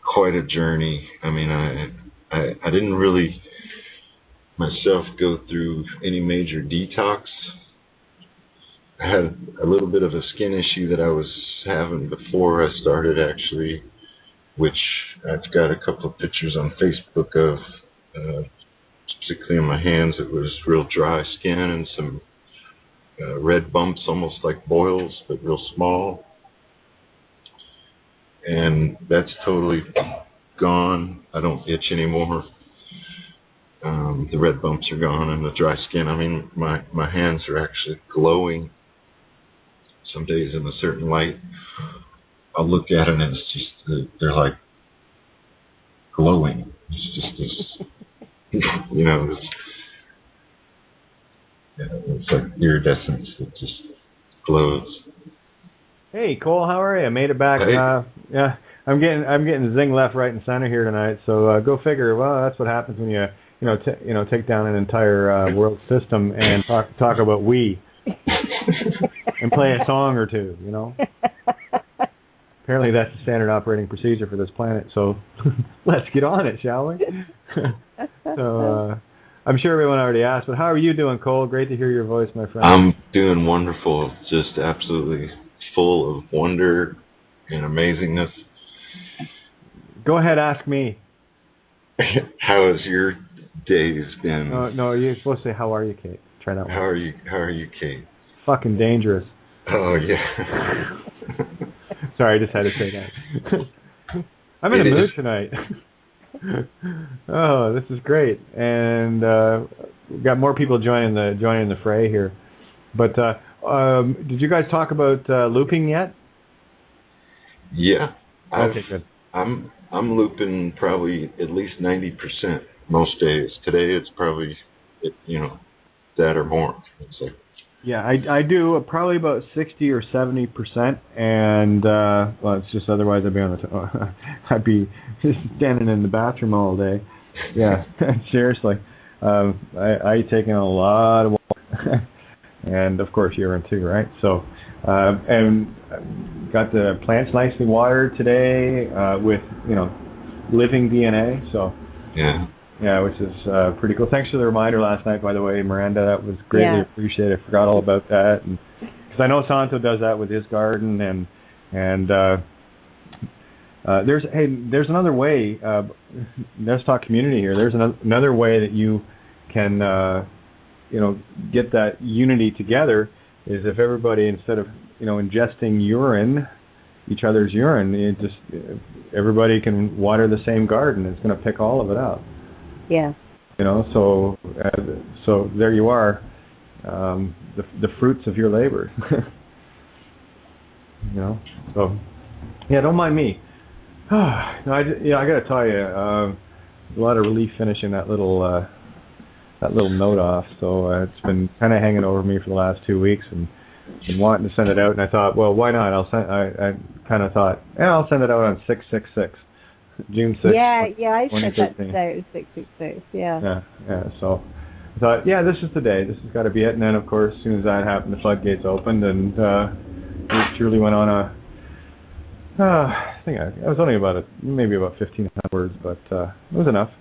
quite a journey. I mean, I didn't really myself go through any major detox. I had a little bit of a skin issue that I was having before I started, actually, which I've got a couple of pictures on Facebook of, particularly on my hands. It was real dry skin and some red bumps, almost like boils, but real small. And that's totally gone. I don't itch anymore. The red bumps are gone and the dry skin. I mean, my hands are actually glowing. Some days in a certain light, I'll look at it and it's just, they're like glowing. It's just this, you know, this, it's like iridescence. It just glows. Hey, Cole, how are you? Made it back. Hey. Yeah, I'm getting zing left, right, and center here tonight. So go figure. Well, that's what happens when you take down an entire world system and talk about we and play a song or two. You know. Apparently, that's the standard operating procedure for this planet. So let's get on it, shall we? So I'm sure everyone already asked, but how are you doing, Cole? Great to hear your voice, my friend. I'm doing wonderful. Just absolutely full of wonder and amazingness. Go ahead, ask me. How has your days been? No, you're supposed to say, how are you, Kate? Try that one. How are you, Kate? Fucking dangerous. Oh, yeah. Sorry, I just had to say that. I'm in a mood tonight. Oh, this is great. And we've got more people joining the fray here. But did you guys talk about looping yet? Yeah. Okay, good. I'm looping probably at least 90% most days. Today it's probably, that or more. It's like, yeah, I do probably about 60 or 70%, and well, it's just otherwise I'd be just standing in the bathroom all day. Yeah, seriously. I take in a lot of water, and of course urine too, right? So, and got the plants nicely watered today with living DNA. So yeah, which is pretty cool. Thanks for the reminder last night, by the way, Miranda. That was greatly appreciated. I forgot all about that, and because I know Santo does that with his garden, and there's another way. Let's talk community here. There's another way that you can get that unity together. Is if everybody, instead of ingesting each other's urine, everybody can water the same garden. It's going to pick all of it out. Yeah. So there you are, the fruits of your labor. So yeah, don't mind me. I got to tell you, a lot of relief finishing that little note off. So it's been kind of hanging over me for the last 2 weeks, and been wanting to send it out. And I thought, well, why not? I kind of thought, I'll send it out on 666. June 6th. Yeah, I said that today. It was 666. Yeah. Yeah. So I thought, this is the day. This has got to be it. And then, of course, as soon as that happened, the floodgates opened, and it truly went on a. I think it was only maybe about 1,500 words, but it was enough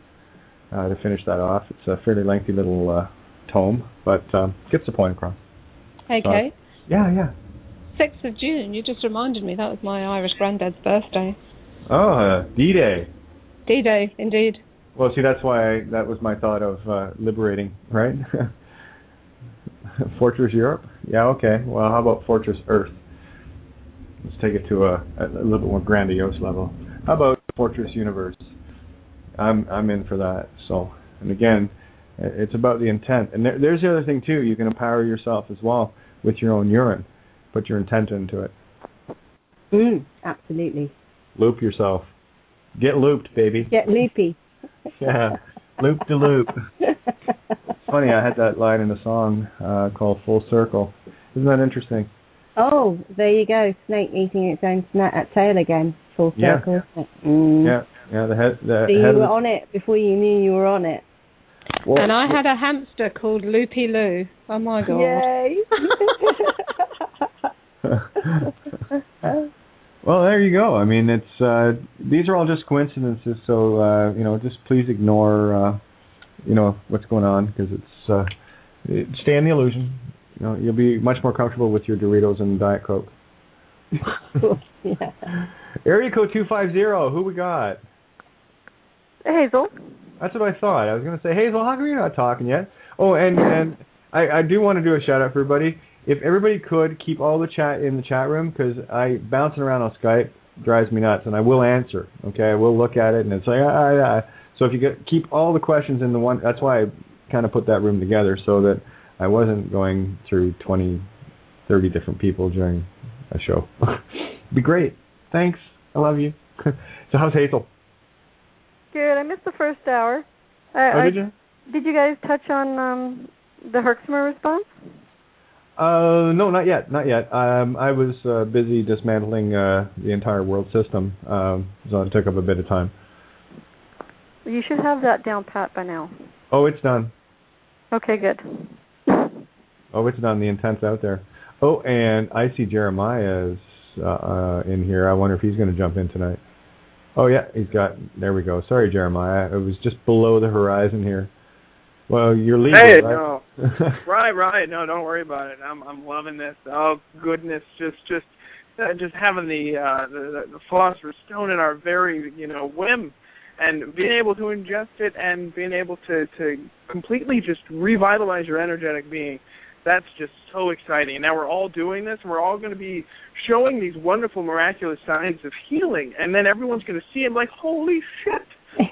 to finish that off. It's a fairly lengthy little tome, but gets the point across. Hey, Kate. Yeah. 6th of June. You just reminded me. That was my Irish granddad's birthday. Oh, D-Day. D-Day, indeed. Well, see, that's why that was my thought of liberating, right? Fortress Europe? Yeah, okay. Well, how about Fortress Earth? Let's take it to a little bit more grandiose level. How about Fortress Universe? I'm in for that. So, and again, it's about the intent. And there's the other thing, too. You can empower yourself as well with your own urine. Put your intent into it. Absolutely. Loop yourself. Get looped, baby. Get loopy. Yeah, loop de loop. It's funny, I had that line in a song called Full Circle. Isn't that interesting? Oh, there you go. Snake eating its own tail again. Full circle, isn't it? Yeah. The head. So you were on it before you knew you were on it. Well, and I had a hamster called Loopy Loo. Oh my God. Yay. Well, there you go. I mean, it's these are all just coincidences. So just please ignore what's going on, because it's stay in the illusion. You'll be much more comfortable with your Doritos and Diet Coke. Yeah. Area code 250. Who we got? Hazel. That's what I thought. I was going to say, Hazel, how come you're not talking yet? Oh, and I do want to do a shout out for everybody. If everybody could keep all the chat in the chat room, because bouncing around on Skype drives me nuts, and I will answer. Okay, I will look at it, and it's like So if you keep all the questions in the one, that's why I kind of put that room together so that I wasn't going through 20, 30 different people during a show. Be great. Thanks. I love you. So how's Hazel? Good. I missed the first hour. Did you? Did you guys touch on the Herxheimer response? No, not yet. Not yet. I was busy dismantling the entire world system, so it took up a bit of time. You should have that down pat by now. Oh, it's done. Okay, good. Oh, it's done. The intent's out there. Oh, and I see Jeremiah's in here. I wonder if he's going to jump in tonight. Oh, yeah, there we go. Sorry, Jeremiah. It was just below the horizon here. Well, you're leaving, right? No. Right. No, don't worry about it. I'm loving this. Oh, goodness. Just having the philosopher's stone in our very, whim, and being able to ingest it and being able to completely just revitalize your energetic being. That's just so exciting. And now we're all doing this, and we're all going to be showing these wonderful, miraculous signs of healing. And then everyone's going to see it like, holy shit,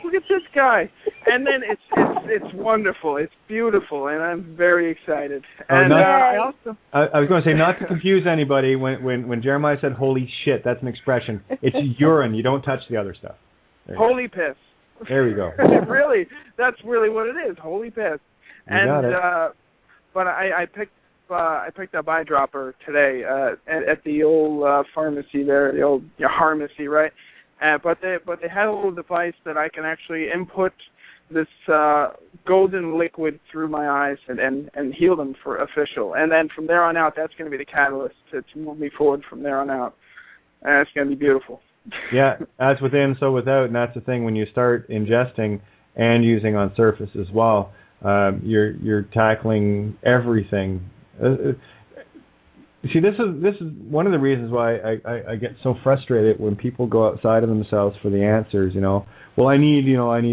look at this guy. And then it's wonderful. It's beautiful, and I'm very excited. And I was going to say, not to confuse anybody, when Jeremiah said holy shit, that's an expression. It's urine. You don't touch the other stuff. Holy piss. There you go. Really, that's really what it is, holy piss. You got it. But I picked up eyedropper today at the old pharmacy there, the old pharmacy, right? But they had a little device that I can actually input this golden liquid through my eyes and heal them for official. And then from there on out, that's going to be the catalyst to move me forward from there on out. And it's going to be beautiful. Yeah, as within, so without, and that's the thing when you start ingesting and using on surface as well. You're tackling everything. See, this is one of the reasons why I get so frustrated when people go outside of themselves for the answers. Well, I need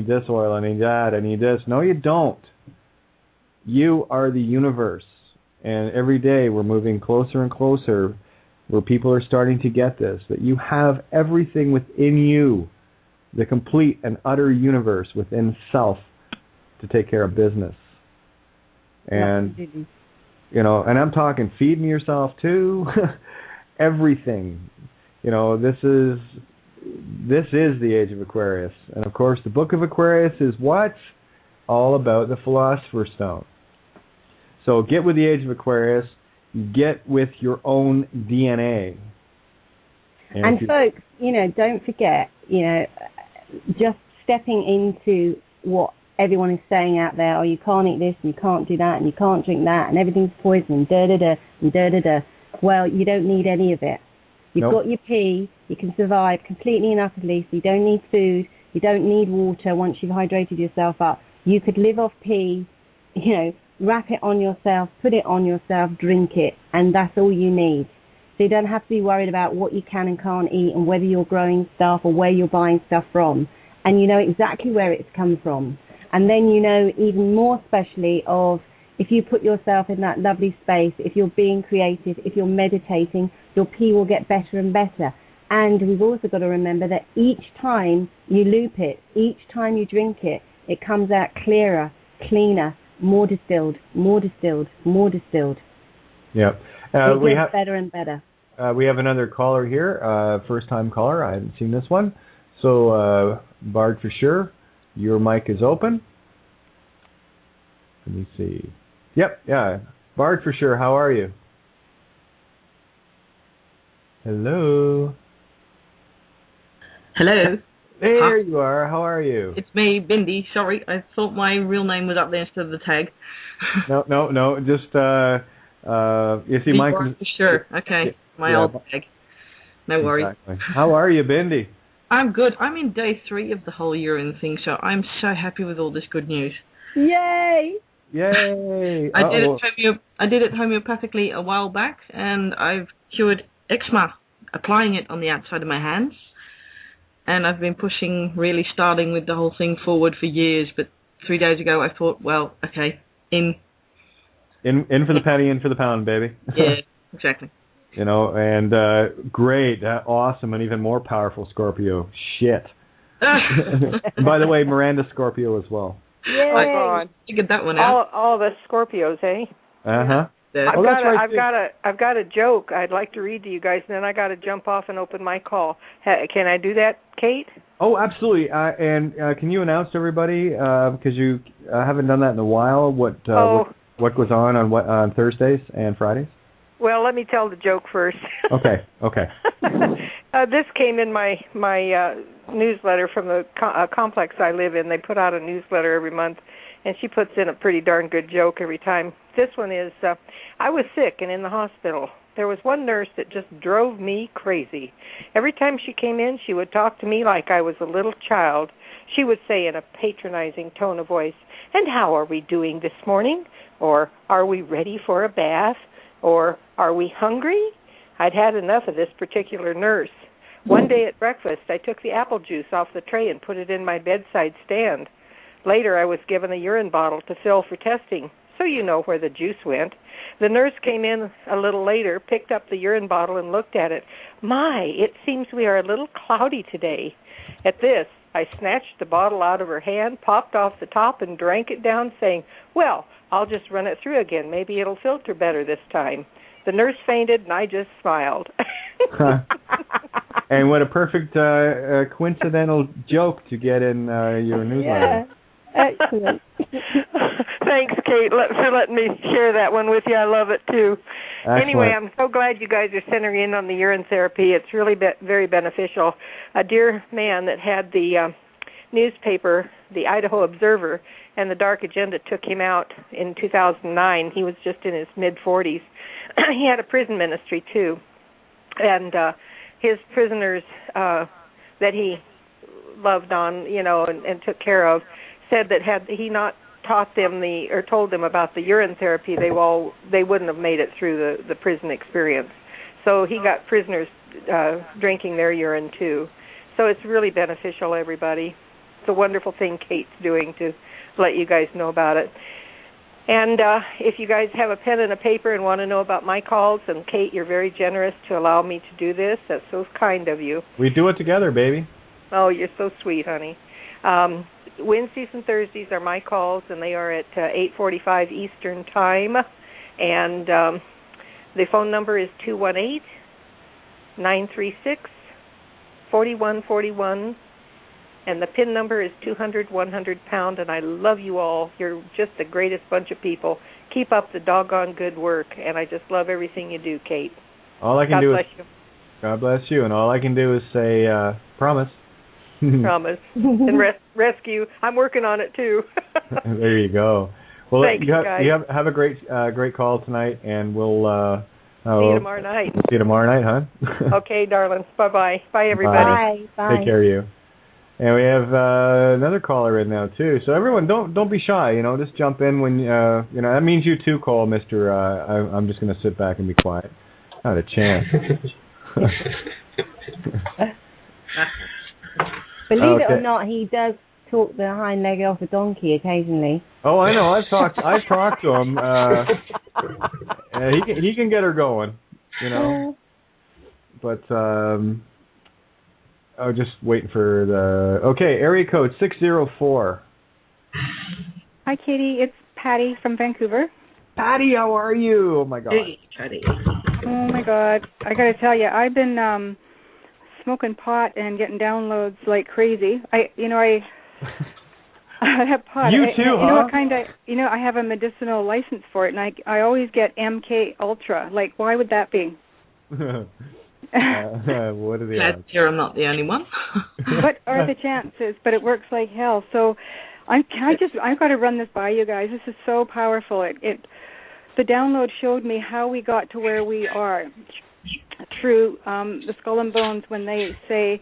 this oil, I need that, I need this. No, you don't. You are the universe, and every day we're moving closer and closer, where people are starting to get this, that you have everything within you, the complete and utter universe within self, to take care of business. And and I'm talking feeding yourself too. Everything. This is the age of Aquarius. And of course the book of Aquarius is what? All about the Philosopher's Stone. So get with the age of Aquarius, get with your own DNA. And folks, don't forget, just stepping into what everyone is saying out there, you can't eat this, and you can't do that, and you can't drink that, and everything's poison, and da-da-da, and da-da-da. Well, you don't need any of it. You've got your pee, you can survive completely and utterly, so you don't need food, you don't need water once you've hydrated yourself up. You could live off pee, wrap it on yourself, put it on yourself, drink it, and that's all you need. So you don't have to be worried about what you can and can't eat, and whether you're growing stuff or where you're buying stuff from. And you know exactly where it's come from. And then you know even more specially of if you put yourself in that lovely space, if you're being creative, if you're meditating, your pee will get better and better. And we've also got to remember that each time you loop it, each time you drink it, it comes out clearer, cleaner, more distilled, more distilled, more distilled. Yeah. It gets better and better. We have another caller here, first-time caller. I haven't seen this one. So, Bard for sure. Your mic is open. Let me see. Yep, yeah. Bard for sure. How are you? Hello. Hello. There you are. How are you? It's me, Bindi. Sorry, I thought my real name was up there instead of the tag. No. Just you see, Mike. For sure. Okay, my old tag. No worries. Exactly. How are you, Bindi? I'm good. I'm in day 3 of the whole urine thing, so I'm so happy with all this good news. Yay! Yay! I did it homeopathically a while back, and I've cured eczema applying it on the outside of my hands. And I've been starting with the whole thing forward for years. But 3 days ago, I thought, well, okay, in for the penny, in for the pound, baby. Yeah, exactly. And great, awesome, and even more powerful Scorpio. Shit. And by the way, Miranda Scorpio as well. Yay! Oh God! You get that one out. All the Scorpios, eh? Uh-huh. I've got a joke I'd like to read to you guys, and then I got to jump off and open my call. Can I do that, Kate? Oh, absolutely. And can you announce to everybody, because you haven't done that in a while, what goes on Thursdays and Fridays? Well, let me tell the joke first. Okay. This came in my newsletter from the complex I live in. They put out a newsletter every month, and she puts in a pretty darn good joke every time. This one is, I was sick and in the hospital. There was one nurse that just drove me crazy. Every time she came in, she would talk to me like I was a little child. She would say in a patronizing tone of voice, "And how are we doing this morning?" Or, "Are we ready for a bath?" Or, "Are we hungry?" I'd had enough of this particular nurse. One day at breakfast, I took the apple juice off the tray and put it in my bedside stand. Later, I was given a urine bottle to fill for testing, so you know where the juice went. The nurse came in a little later, picked up the urine bottle and looked at it. "My, it seems we are a little cloudy today." At this, I snatched the bottle out of her hand, popped off the top, and drank it down, saying, "Well, I'll just run it through again. Maybe it'll filter better this time." The nurse fainted, and I just smiled. And what a perfect coincidental joke to get in your newsletter. Yeah, excellent. Thanks, Kate, for letting me share that one with you. I love it, too. Excellent. Anyway, I'm so glad you guys are centering in on the urine therapy. It's really very beneficial. A dear man that had the newspaper, the Idaho Observer, and the Dark Agenda took him out in 2009. He was just in his mid-40s. He had a prison ministry, too. And his prisoners that he loved on, and took care of, said that had he not taught them or told them about the urine therapy, they wouldn't have made it through the prison experience. So he got prisoners drinking their urine, too. So it's really beneficial, everybody. It's a wonderful thing Kate's doing to let you guys know about it. And if you guys have a pen and a paper and want to know about my calls, and Kate, you're very generous to allow me to do this. That's so kind of you. We do it together, baby. Oh, you're so sweet, honey. Wednesdays and Thursdays are my calls, and they are at 8:45 Eastern Time. And the phone number is 218-936-4141. And the PIN number is 200-100-pound, and I love you all. You're just the greatest bunch of people. Keep up the doggone good work, and I just love everything you do, Kate. All I can do is God bless you, and all I can do is say promise. Promise. And rescue. I'm working on it, too. There you go. Well, Thanks, guys. you have a great call tonight, and we'll see you tomorrow night. See you tomorrow night, huh? Okay, darling. Bye-bye. Bye, everybody. Bye. Take care of you. And we have another caller in now too. So everyone, don't be shy. Just jump in when that means you too, Cole, Mister. I'm just going to sit back and be quiet. Not a chance. Believe it or not, he does talk the hind leg off a donkey occasionally. Oh, I know. I've talked to him. He can get her going. But. Just waiting for the... Okay, area code 604. Hi, Katie. It's Patty from Vancouver. Patty, how are you? Oh, my God. Hey, Patty. Oh, my God. I got to tell you, I've been smoking pot and getting downloads like crazy. I have pot. You too, huh? I have a medicinal license for it, and I always get MK Ultra. Like, why would that be? What are the odds? Glad I'm not the only one. What are the chances? But it works like hell. So I've got to run this by you guys. This is so powerful. The download showed me how we got to where we are through the Skull and Bones when they say,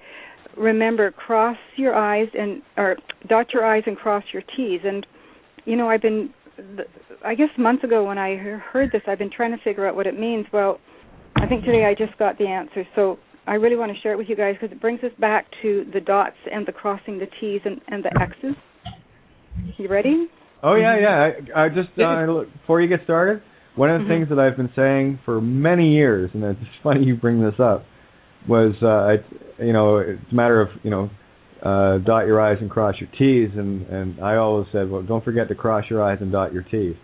remember, cross your I's or dot your I's and cross your T's. And I've been I guess months ago when I heard this, I've been trying to figure out what it means. Well, I think today I just got the answer. So I really want to share it with you guys because it brings us back to the dots and the crossing the T's and the X's. You ready? Oh, yeah. I just, look, before you get started, one of the things that I've been saying for many years, and it's funny you bring this up, was, it's a matter of, dot your I's and cross your T's, and I always said, well, don't forget to cross your I's and dot your T's.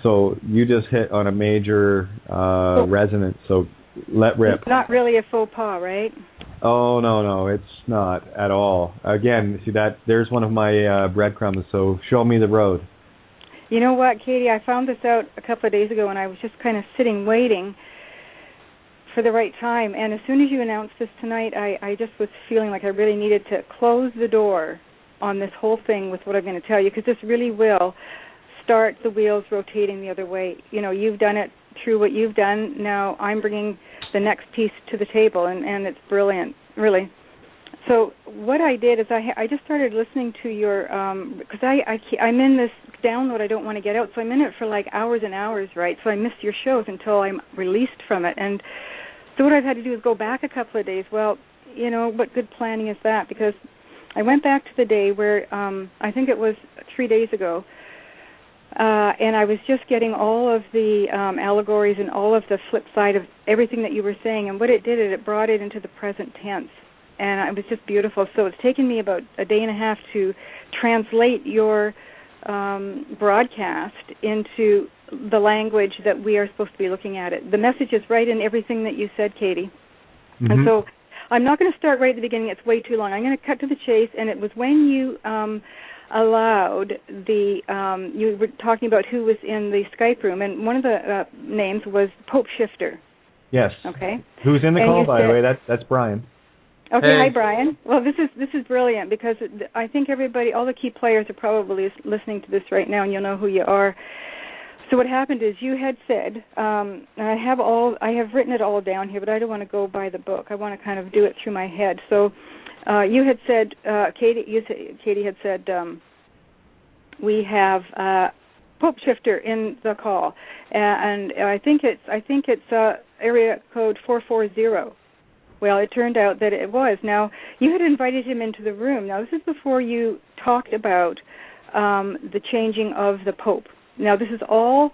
So you just hit on a major resonance, so let rip. It's not really a faux pas, right? Oh, no, it's not at all. Again, see that there's one of my breadcrumbs, so show me the road. You know what, Katie, I found this out a couple of days ago and I was just kind of sitting waiting for the right time, and as soon as you announced this tonight, I just was feeling like I really needed to close the door on this whole thing with what I'm going to tell you, because this really will start the wheels rotating the other way. You've done it through what you've done. Now I'm bringing the next piece to the table, and it's brilliant, really. So what I did is I just started listening to your, because I'm in this download I don't want to get out, so I'm in it for like hours and hours, right? So I missed your shows until I'm released from it. And so what I've had to do is go back a couple of days. Well, what good planning is that? Because I went back to the day where, I think it was 3 days ago, and I was just getting all of the allegories and all of the flip side of everything that you were saying. And what it did is it brought it into the present tense. And it was just beautiful. So it's taken me about a day and a half to translate your broadcast into the language that we are supposed to be looking at it. The message is right in everything that you said, Katie. Mm-hmm. And so I'm not going to start right at the beginning. It's way too long. I'm going to cut to the chase. And it was when you allowed you were talking about who was in the Skype room, and one of the names was Pope Shifter. Yes. Okay. Who's in the call, by the way? That's Brian. Okay, hey. Hi, Brian. Well, this is brilliant because I think everybody, all the key players are probably listening to this right now, and you'll know who you are. So what happened is you had said, and I have written it all down here, but I don't want to go by the book. I want to kind of do it through my head. So you had said, Katie had said, we have Pope Shifter in the call, and I think it's area code 440. Well, it turned out that it was. Now, you had invited him into the room. Now, this is before you talked about the changing of the Pope. Now, this is all,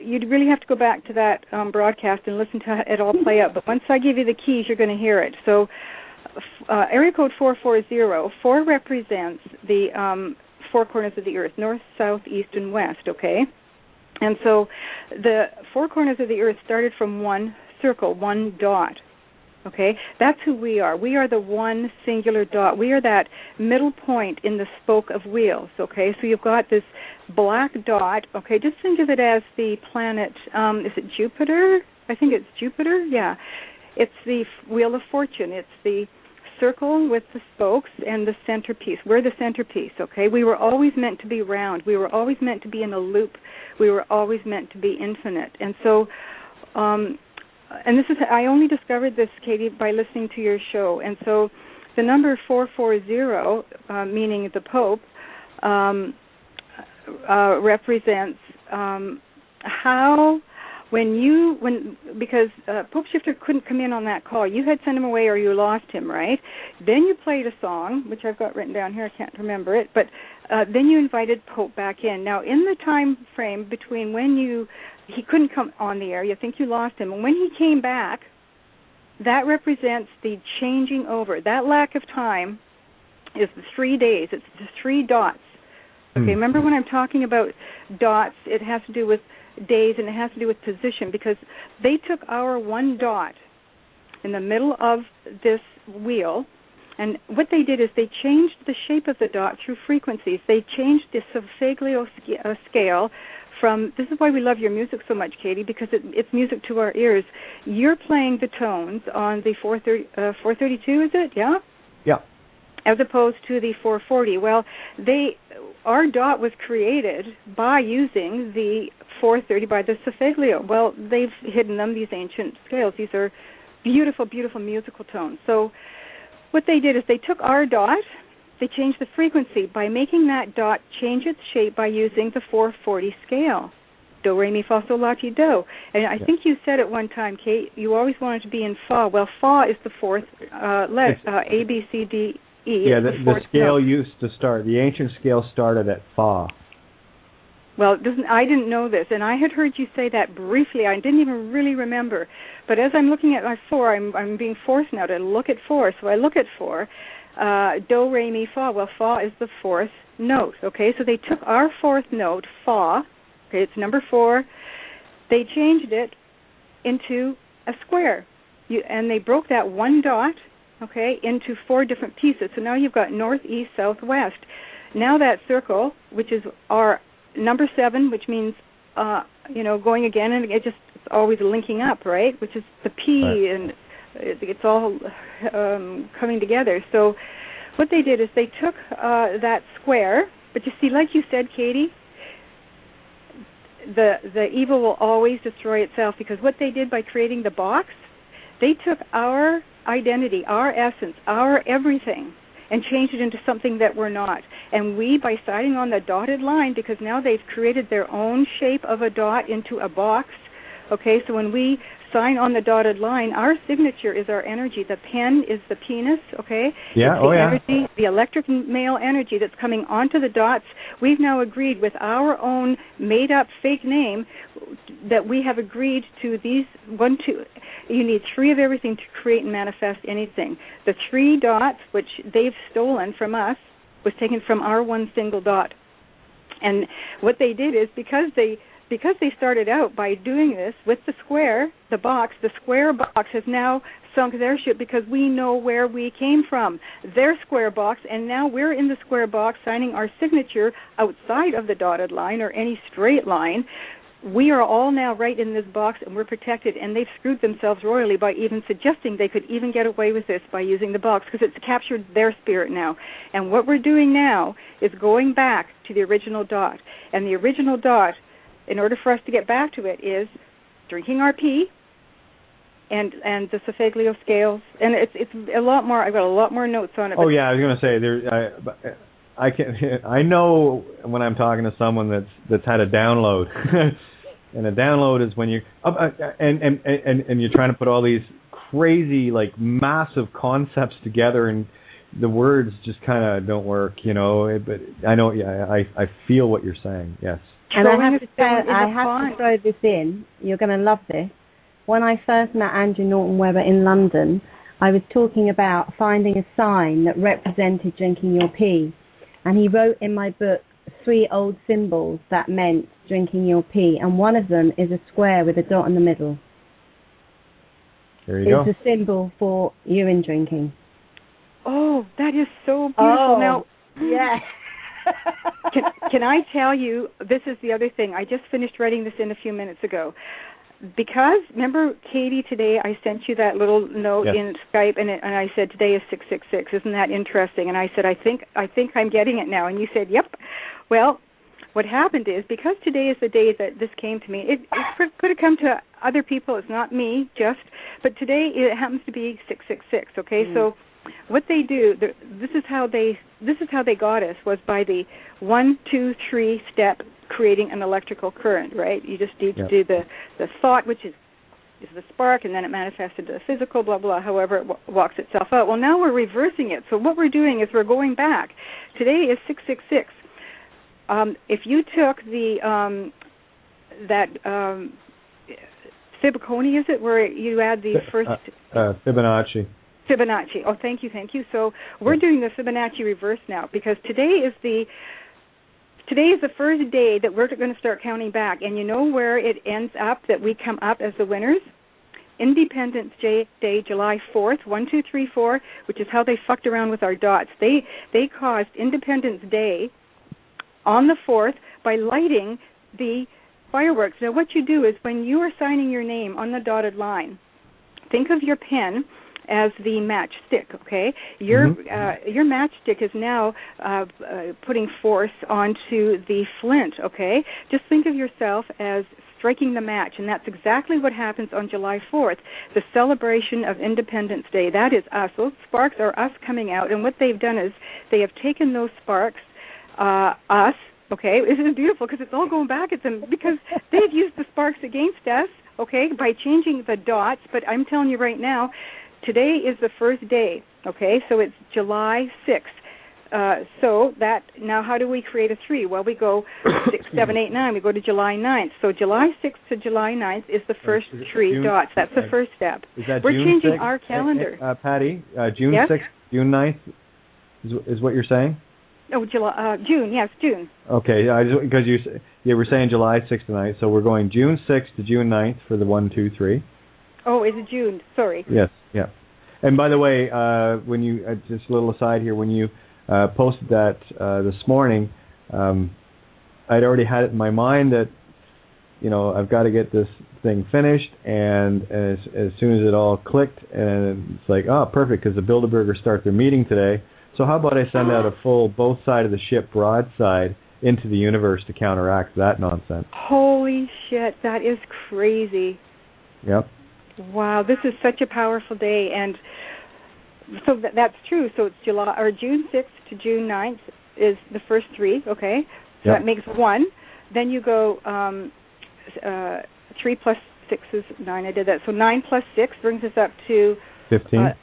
you'd really have to go back to that broadcast and listen to it all play out. But once I give you the keys, you're going to hear it. So, area code 440, 4 represents the 4 corners of the earth, north, south, east, and west, okay? And so, the 4 corners of the earth started from one circle, one dot. Okay, that's who we are. We are the one singular dot. We are that middle point in the spoke of wheels, okay? So you've got this black dot, okay? Just think of it as the planet, is it Jupiter? I think it's Jupiter, yeah. It's the wheel of fortune. It's the circle with the spokes and the centerpiece. We're the centerpiece, okay? We were always meant to be round. We were always meant to be in a loop. We were always meant to be infinite. And so, and this is, I only discovered this, Katie, by listening to your show. And so the number 440, meaning the Pope, represents how, because Pope Shifter couldn't come in on that call. You had sent him away or you lost him, right? Then you played a song, which I've got written down here. I can't remember it. But then you invited Pope back in. Now, in the time frame between when he couldn't come on the air, you think you lost him. And when he came back, that represents the changing over. That lack of time is the 3 days. It's the 3 dots. Okay, remember when I'm talking about dots, it has to do with days and it has to do with position, because they took our one dot in the middle of this wheel, and what they did is they changed the shape of the dot through frequencies. They changed the solfeggio scale from, this is why we love your music so much, Katie, because it's music to our ears. You're playing the tones on the 432, is it? Yeah? Yeah. As opposed to the 440. Well, our dot was created by using the 430, by the solfeggio. Well, they've hidden them, these ancient scales. These are beautiful, beautiful musical tones. So what they did is they took our dot, they changed the frequency by making that dot change its shape by using the 440 scale. Do, re, mi, fa, sol, la, ti, do. And I think you said at one time, Kate, you always wanted to be in fa. Well, fa is the fourth letter, A, B, C, D, E. Yeah, the scale used to start, the ancient scale started at fa. Well, I didn't know this, and I had heard you say that briefly. I didn't even really remember. But as I'm looking at my 4, I'm being forced now to look at 4. So I look at 4, do, re, mi, fa. Well, fa is the fourth note, okay? So they took our fourth note, fa, okay, it's number 4. They changed it into a square, and they broke that one dot, okay, into 4 different pieces. So now you've got north, east, south, west. Now that circle, which is our number 7, which means, going again, and it's always linking up, right? Which is the P, right. And it's all coming together. So what they did is they took that square, but you see, like you said, Katie, the evil will always destroy itself, because what they did by creating the box, they took our identity, our essence, our everything, and changed it into something that we're not. And we, by signing on the dotted line, because now they've created their own shape of a dot into a box, okay, so when we sign on the dotted line, our signature is our energy. The pen is the penis, okay? Yeah, it's the energy, the electric male energy that's coming onto the dots. We've now agreed with our own made-up fake name that we have agreed to these 1, 2. You need 3 of everything to create and manifest anything. The 3 dots, which they've stolen from us, was taken from our one single dot. And what they did is, because they started out by doing this with the square, the square box has now sunk their ship, because we know where we came from, their square box, and now we're in the square box signing our signature outside of the dotted line or any straight line. We are all now right in this box, and we're protected, and they've screwed themselves royally by even suggesting they could even get away with this by using the box, because it's captured their spirit now. And what we're doing now is going back to the original dot. And the original dot, in order for us to get back to it, is drinking our pee and the Sophaglio scales. And it's a lot more. I've got a lot more notes on it. Oh, yeah, I was going to say, I know when I'm talking to someone that's had a download. And a download is when you and you're trying to put all these crazy, like, massive concepts together, and the words just kind of don't work, But I know, I feel what you're saying. Yes. And I have to throw this in. You're going to love this. When I first met Andrew Norton Webber in London, I was talking about finding a sign that represented drinking your pee. And he wrote in my book 3 old symbols that meant drinking your pee. And one of them is a square with a dot in the middle. There you go. It's a symbol for urine drinking. Oh, that is so beautiful. Oh, now, yeah. Can I tell you, this is the other thing. I just finished writing this in a few minutes ago. Because, remember, Katie, today I sent you that little note in Skype, and I said, today is 666. Isn't that interesting? And I said, I think I'm getting it now. And you said, yep. Well, what happened is, because today is the day that this came to me, it could have come to other people. It's not me, but today it happens to be 666, okay? So what they do, this is how they got us, was by the 1, 2, 3 step, creating an electrical current, right? You just need to do the thought, which is the spark, and then it manifests into the physical, blah, blah, however it walks itself out. Well, now we're reversing it. So what we're doing is we're going back. Today is 666. If you took the Fibonacci, is it, where you add the first... Fibonacci. Fibonacci. Oh, thank you. So we're doing the Fibonacci reverse now, because today is the first day that we're going to start counting back. And you know where it ends up, that we come up as the winners? Independence Day, July 4th, 1, 2, 3, 4, which is how they fucked around with our dots. They caused Independence Day on the 4th by lighting the fireworks. Now, what you do is, when you are signing your name on the dotted line, think of your pen as the matchstick, okay? Your matchstick is now putting force onto the flint, okay? Just think of yourself as striking the match, and that's exactly what happens on July 4th, the celebration of Independence Day. That is us. Those sparks are us coming out, and what they've done is they have taken those sparks, us, okay, this is beautiful because it's all going back at them because they've used the sparks against us, okay, by changing the dots, but I'm telling you right now, today is the first day, okay, so it's July 6th. So that, now how do we create a 3? Well, we go 6, 7, 8, 9. We go to July 9th. So July 6th to July 9th is the first 3 dots. That's the first step. We're June changing 6th? our calendar. Patty, June yes? 6th, June 9th is what you're saying? Oh, June, yes, June. Okay, because you were saying July 6th to 9th, so we're going June 6th to June 9th for the 1, 2, 3. Oh, is it June? Sorry. Yes, yeah. And by the way, when you, just a little aside here, when you posted that this morning, I'd already had it in my mind that, you know, I've got to get this thing finished, and as soon as it all clicked, and it's like, oh, perfect, because the Bilderbergers start their meeting today, so how about I send out a full both side of the ship broadside into the universe to counteract that nonsense. Holy shit, that is crazy. Yep. Wow, this is such a powerful day, and so that's true. So it's June 6th to June 9th is the first 3, okay? So yep. That makes 1. Then you go 3 plus 6 is 9. I did that. So 9 plus 6 brings us up to 15.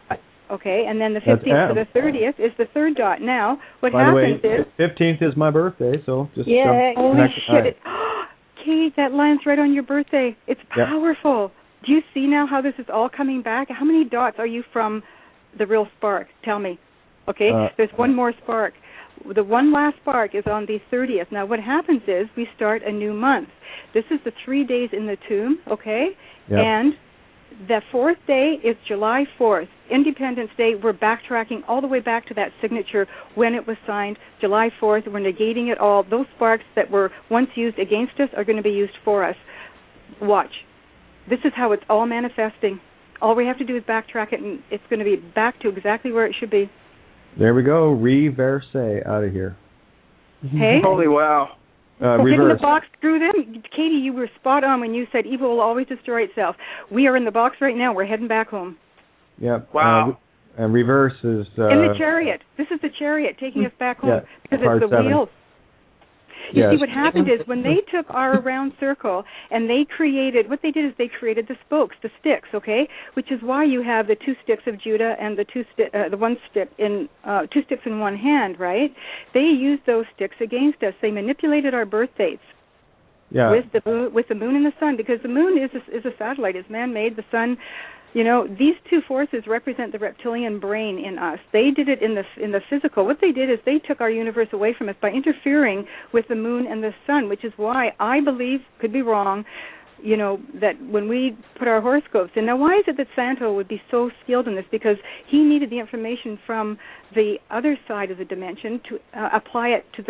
Okay, and then the 15th to the 30th is the third dot. Now, what By happens the way, is... 15th is my birthday, so just... Yeah, holy shit. Kate, that lands right on your birthday. It's powerful. Yep. Do you see now how this is all coming back? How many dots are you from the real spark? Tell me. Okay, there's one more spark. The one last spark is on the 30th. Now, what happens is we start a new month. This is the 3 days in the tomb, okay? Yep. And the 4th day is July 4th, Independence Day. We're backtracking all the way back to that signature when it was signed, July 4th. We're negating it all. Those sparks that were once used against us are going to be used for us. Watch. This is how it's all manifesting. All we have to do is backtrack it, and it's going to be back to exactly where it should be. There we go. Reverse out of here. Hey? Holy wow. Get in the box through them. Katie, you were spot on when you said evil will always destroy itself. We are in the box right now. We're heading back home. Yep. Wow. And reverse is... in the chariot. This is the chariot taking us back home. Because it's the 7. wheels. You see, what happened is when they took our round circle and they created, what they did is they created the spokes, the sticks, okay? Which is why you have the 2 sticks of Judah and the 2 sticks in one hand, right? They used those sticks against us. They manipulated our birth dates. Yeah. With the moon and the sun, because the moon is a satellite. It's man-made. The sun, you know, these two forces represent the reptilian brain in us. They did it in the physical. What they did is they took our universe away from us by interfering with the moon and the sun, which is why I believe, could be wrong, you know, that when we put our horoscopes in. Now, why is it that Santo would be so skilled in this? Because he needed the information from the other side of the dimension to apply it to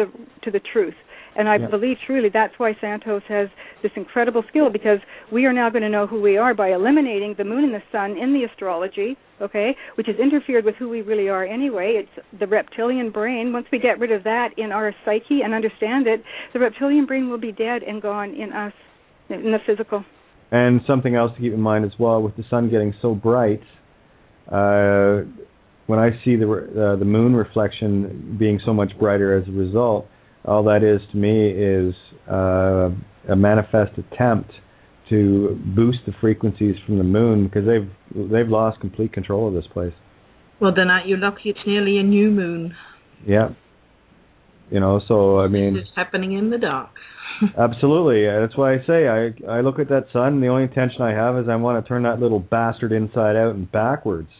the truth. And I believe truly that's why Santos has this incredible skill, because we are now going to know who we are by eliminating the moon and the sun in the astrology, okay, which has interfered with who we really are anyway. It's the reptilian brain. Once we get rid of that in our psyche and understand it, the reptilian brain will be dead and gone in us, in the physical. And something else to keep in mind as well, with the sun getting so bright, when I see the moon reflection being so much brighter as a result, all that is to me is a manifest attempt to boost the frequencies from the moon, because they've lost complete control of this place. Well, then aren't you lucky it's nearly a new moon? Yeah. You know, so I mean... It's happening in the dark. Absolutely. That's why I say I look at that sun, and the only intention I have is I want to turn that little bastard inside out and backwards.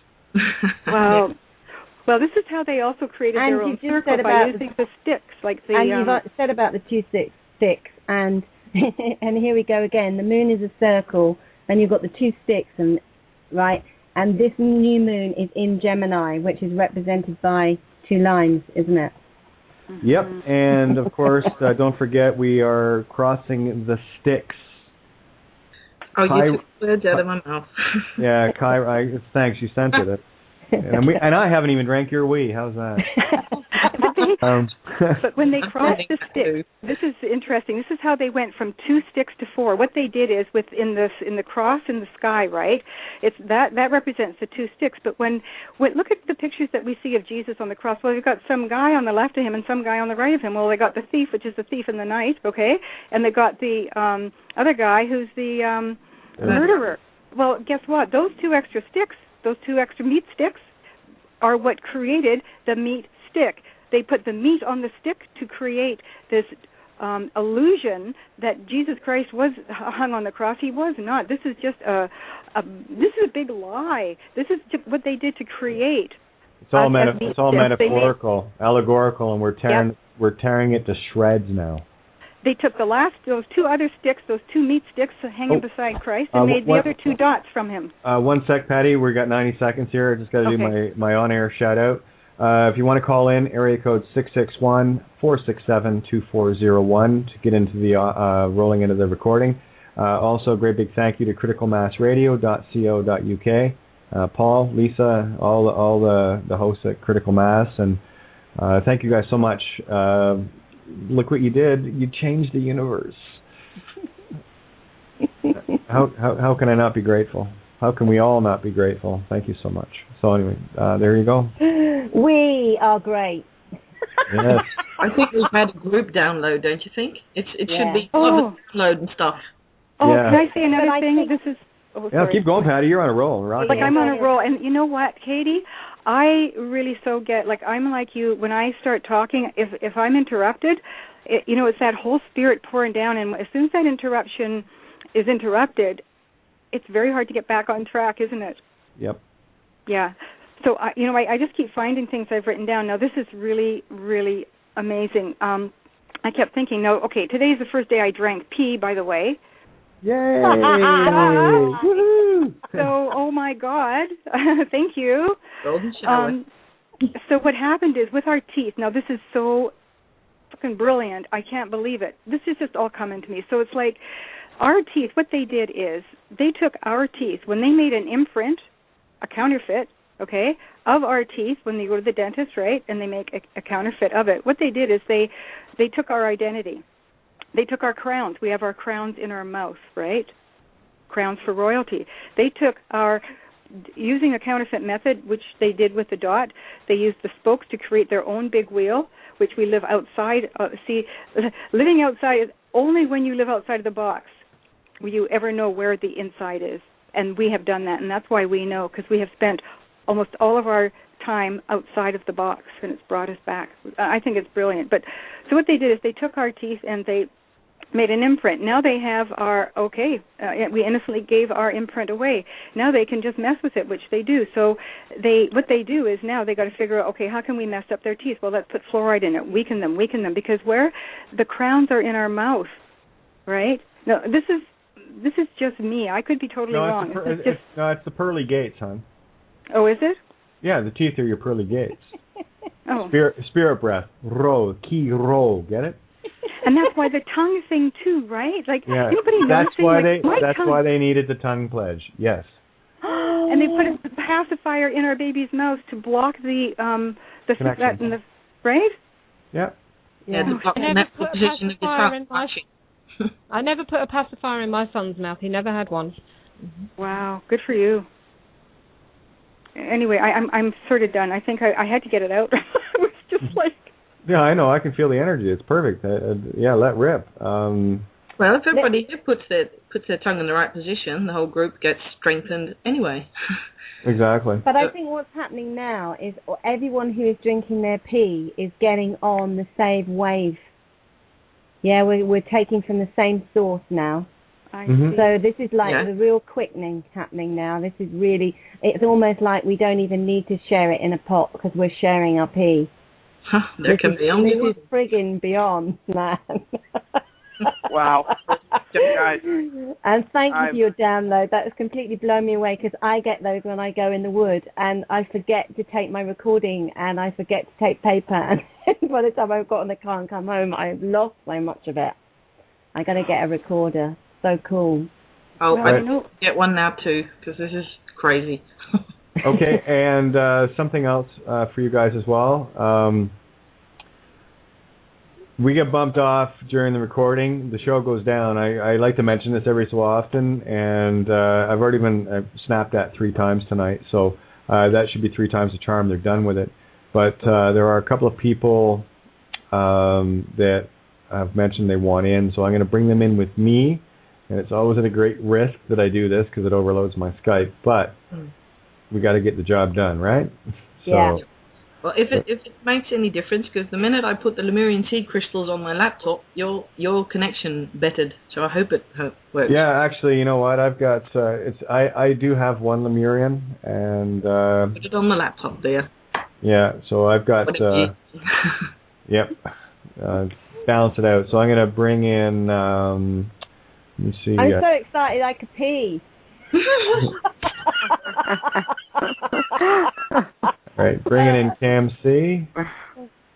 Wow. Well, this is how they also created their own circle by using the sticks, like the. And you've said about the 2 sticks, and and here we go again. The moon is a circle, and you've got the 2 sticks, and right, and this new moon is in Gemini, which is represented by 2 lines, isn't it? Yep, and of course, don't forget we are crossing the sticks. Oh, you took words out of my mouth. Yeah, thanks, you censored it. And I haven't even drank your wee. How's that? But when they crossed the stick, this is interesting. This is how they went from 2 sticks to 4. What they did is in the cross in the sky, right? It's that represents the 2 sticks. But when look at the pictures that we see of Jesus on the cross. Well, we've got some guy on the left of him and some guy on the right of him. Well, they got the thief, which is the thief in the night, okay, and they got the other guy who's the murderer. Well, guess what? Those 2 extra sticks, those 2 extra meat sticks, are what created the meat stick. They put the meat on the stick to create this illusion that Jesus Christ was hung on the cross. He was not. This is just a big lie. This is what they did to create. It's all metaphorical, allegorical, and we're tearing it to shreds now. They took those 2 other sticks, those 2 meat sticks hanging beside Christ, and made the other 2 dots from him. 1 sec, Patty. We got 90 seconds here. I just got to do my on-air shout-out. If you want to call in, area code 661-467-2401 to get into the rolling into the recording. Also, a great big thank you to criticalmassradio.co.uk. Paul, Lisa, all the hosts at Critical Mass, and thank you guys so much. Look what you did. You changed the universe. How can I not be grateful? How can we all not be grateful? Thank you so much. So anyway, there you go. We are great. Yes. I think we've had a group download, don't you think? It should be upload and stuff. Oh, yeah. Can I say another thing? This is... keep going, Patty. You're on a roll. I'm on a roll. And you know what, Katie? I really I'm like you. When I start talking, if I'm interrupted, it's that whole spirit pouring down. And as soon as that interruption is interrupted, it's very hard to get back on track, isn't it? Yep. Yeah. So, I just keep finding things I've written down. Now, this is really, really amazing. I kept thinking, today's the first day I drank pee, by the way. Yay! So, oh my God, thank you. Golden shower. So what happened is with our teeth, now this is so fucking brilliant, I can't believe it. This is just all coming to me. So it's like our teeth, what they did is they took our teeth, when they made an imprint, a counterfeit, okay, of our teeth when they go to the dentist, right, and they make a counterfeit of it. What they did is they took our identity. They took our crowns. We have our crowns in our mouth, right? Crowns for royalty. They took using a counterfeit method, which they did with the dot, they used the spokes to create their own big wheel, which we live outside. Living outside is only when you live outside of the box will you ever know where the inside is. And we have done that, and that's why we know, because we have spent almost all of our time outside of the box, and it's brought us back. I think it's brilliant. But so what they did is they took our teeth and they made an imprint. Now they have we innocently gave our imprint away. Now they can just mess with it, which they do. So what they do is now they got to figure out, how can we mess up their teeth? Well, let's put fluoride in it, weaken them, because where the crowns are in our mouth, right? No, this is just me. I could be totally wrong. It's the pearly gates, hon. Oh, is it? Yeah, the teeth are your pearly gates. Oh. Spirit breath. Ro, ki ro. Get it? And that's why the tongue thing too, right? Nobody knows. That's why they needed the tongue pledge. Yes. And they put a pacifier in our baby's mouth to block the right? Yeah. Yeah. I never put a pacifier in my son's mouth. He never had one. Wow, good for you. Anyway, I'm sort of done. I think I had to get it out. It was just like... Yeah, I know. I can feel the energy. It's perfect. Let rip. Well, if everybody puts their tongue in the right position, the whole group gets strengthened anyway. Exactly. But I think what's happening now is everyone who is drinking their pee is getting on the same wave. Yeah, we're taking from the same source now. I see. So this is the real quickening happening now. This is really, it's almost like we don't even need to share it in a pot because we're sharing our pee. This is friggin' beyond, man. Wow. Guys, and thank you for your download. That has completely blown me away because I get those when I go in the wood and I forget to take my recording and I forget to take paper. And by the time I've got in the car and come home, I've lost so much of it. I'm going to get a recorder. So cool. Oh, I get one now too because this is crazy. Okay, and something else for you guys as well. we get bumped off during the recording. The show goes down. I like to mention this every so often, and I've already been snapped at 3 times tonight, so that should be 3 times the charm. They're done with it. But there are a couple of people that have mentioned they want in, so I'm going to bring them in with me, and it's always at a great risk that I do this because it overloads my Skype, but we got to get the job done, right? Yeah. So, Well, if it makes any difference, because the minute I put the Lemurian seed crystals on my laptop, your connection bettered. So I hope it works. yeah, actually, you know what? I've got I do have one Lemurian, and Put it on the laptop there. yeah, so I've got yep, balance it out. So I'm gonna bring in. Let me see. I'm so excited I could pee. Right, bringing in Cam C.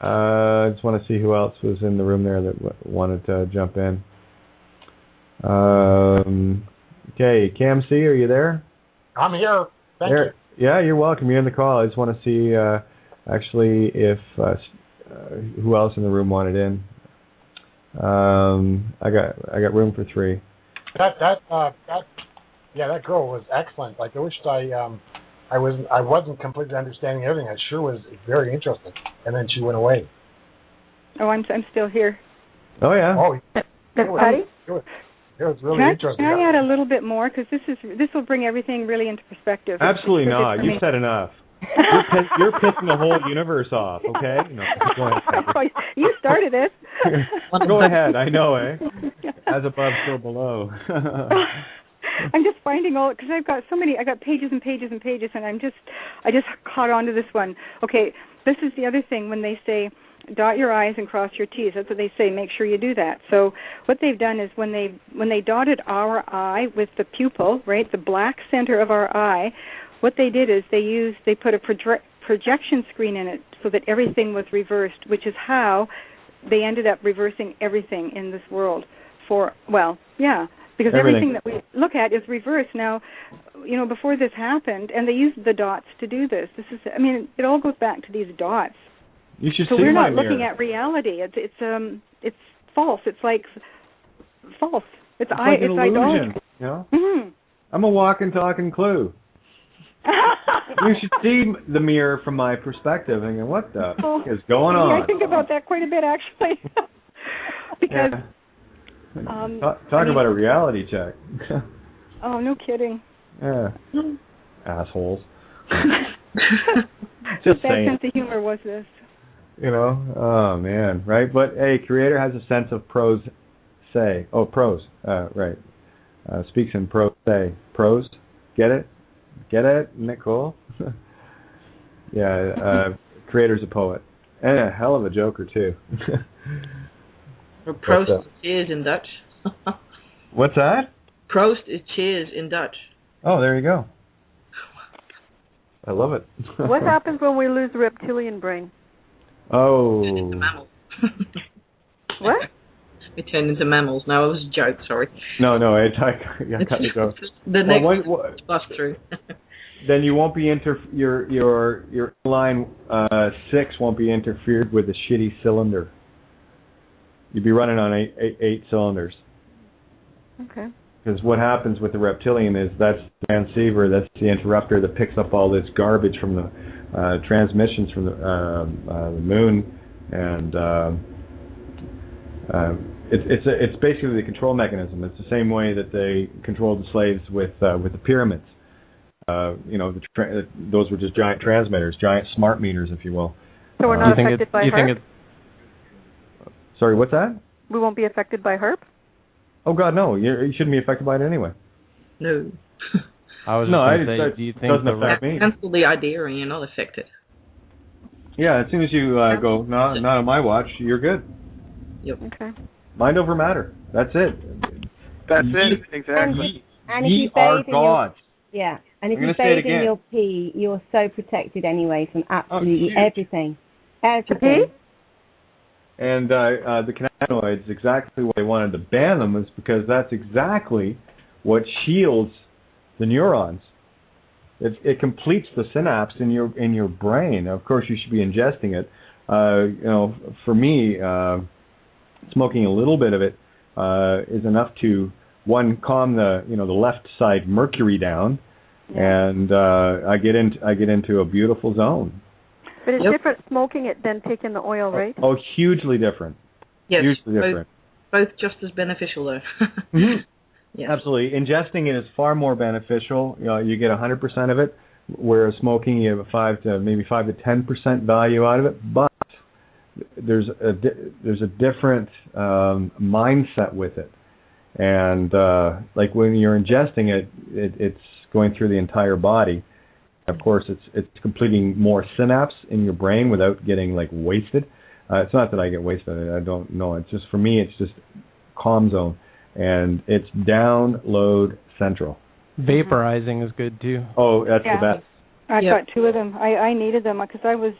I just want to see who else was in the room there that wanted to jump in. Okay, Cam C, are you there? I'm here. Thank you. Yeah, you're welcome. You're in the call. I just want to see actually if who else in the room wanted in. I got room for 3. That girl was excellent. Like I wished I wasn't completely understanding everything. I sure was very interested. And then she went away. Oh, I'm still here. Oh yeah. Oh, That's Patty? It was really interesting. Can I add a little bit more? Because this will bring everything really into perspective. Absolutely not. You said enough. You're pissing the whole universe off, okay? No, go ahead. You started it. Go ahead. I know, eh? As above, so below. I'm just finding all, because I've got so many. I got pages and pages and pages, and I just caught on to this one. Okay, this is the other thing when they say dot your I's and cross your T's. That's what they say. Make sure you do that. So what they've done is when they dotted our eye with the pupil, right, the black center of our eye, what they did is they put a projection screen in it so that everything was reversed, which is how they ended up reversing everything in this world. Because everything that we look at is reversed. Now, before this happened, and they used the dots to do this. It all goes back to these dots. You should so see we're my not looking at reality. It's false. It's like false. It's like an illusion. idolatry. You know? Mm-hmm. I'm a walking, talking clue. You should see the mirror from my perspective and go, what the fuck is going on? I think about that quite a bit, actually. Because... Yeah. Talk about a reality check. Oh, no kidding. Yeah. Assholes. Just saying. Sense of humor was this? Oh man, right? But hey, Creator has a sense of prose. Right. Speaks in prose. Prose. Get it? Isn't that cool? Yeah. Creator's a poet and a hell of a joker too. Prost is cheers in Dutch. What's that? Prost is cheers in Dutch. Oh, there you go. I love it. What happens when we lose the reptilian brain? We turn into mammals. What? We turn into mammals. No, it was a joke, sorry. No, I got to go. The next bust through. Then you won't be your line 6 won't be interfered with a shitty cylinder. You'd be running on 8 cylinders. Okay. Because what happens with the reptilian is that's the transceiver, that's the interrupter that picks up all this garbage from the transmissions from the moon, and it's basically the control mechanism. It's the same way that they controlled the slaves with the pyramids. Those were just giant transmitters, giant smart meters, if you will. So we're not affected by HERP? Sorry, what's that? We won't be affected by HERP? Oh, God, no. You shouldn't be affected by it anyway. No. I was just going to say, do you think doesn't affect me? Cancel the idea and you're not affected. Yeah, as soon as you go, no, not on my watch, you're good. Yep. Okay. Mind over matter. That's it. That's it, exactly. And if ye you bathe are gods. And if you bathe in your pee, you're so protected anyway from absolutely everything. Everything. And the cannabinoids, exactly why they wanted to ban them is because that's exactly what shields the neurons. It completes the synapse in your brain. Of course, you should be ingesting it. For me, smoking a little bit of it is enough to, one, calm the left side mercury down, and I get into a beautiful zone. But it's different smoking it than taking the oil, right? Oh, hugely different. Yes, hugely different. Both just as beneficial, though. Mm-hmm. Yes. Absolutely. Ingesting it is far more beneficial. You get 100% of it, whereas smoking, you have a 5 to 10% value out of it. But there's a different mindset with it, and like when you're ingesting it, it's going through the entire body. Of course, it's completing more synapse in your brain without getting like wasted. It's not that I get wasted. I don't know. It's just, for me, it's just calm zone. And it's download central. Vaporizing is good too. Oh, that's the best. I've got 2 of them. I needed them because I was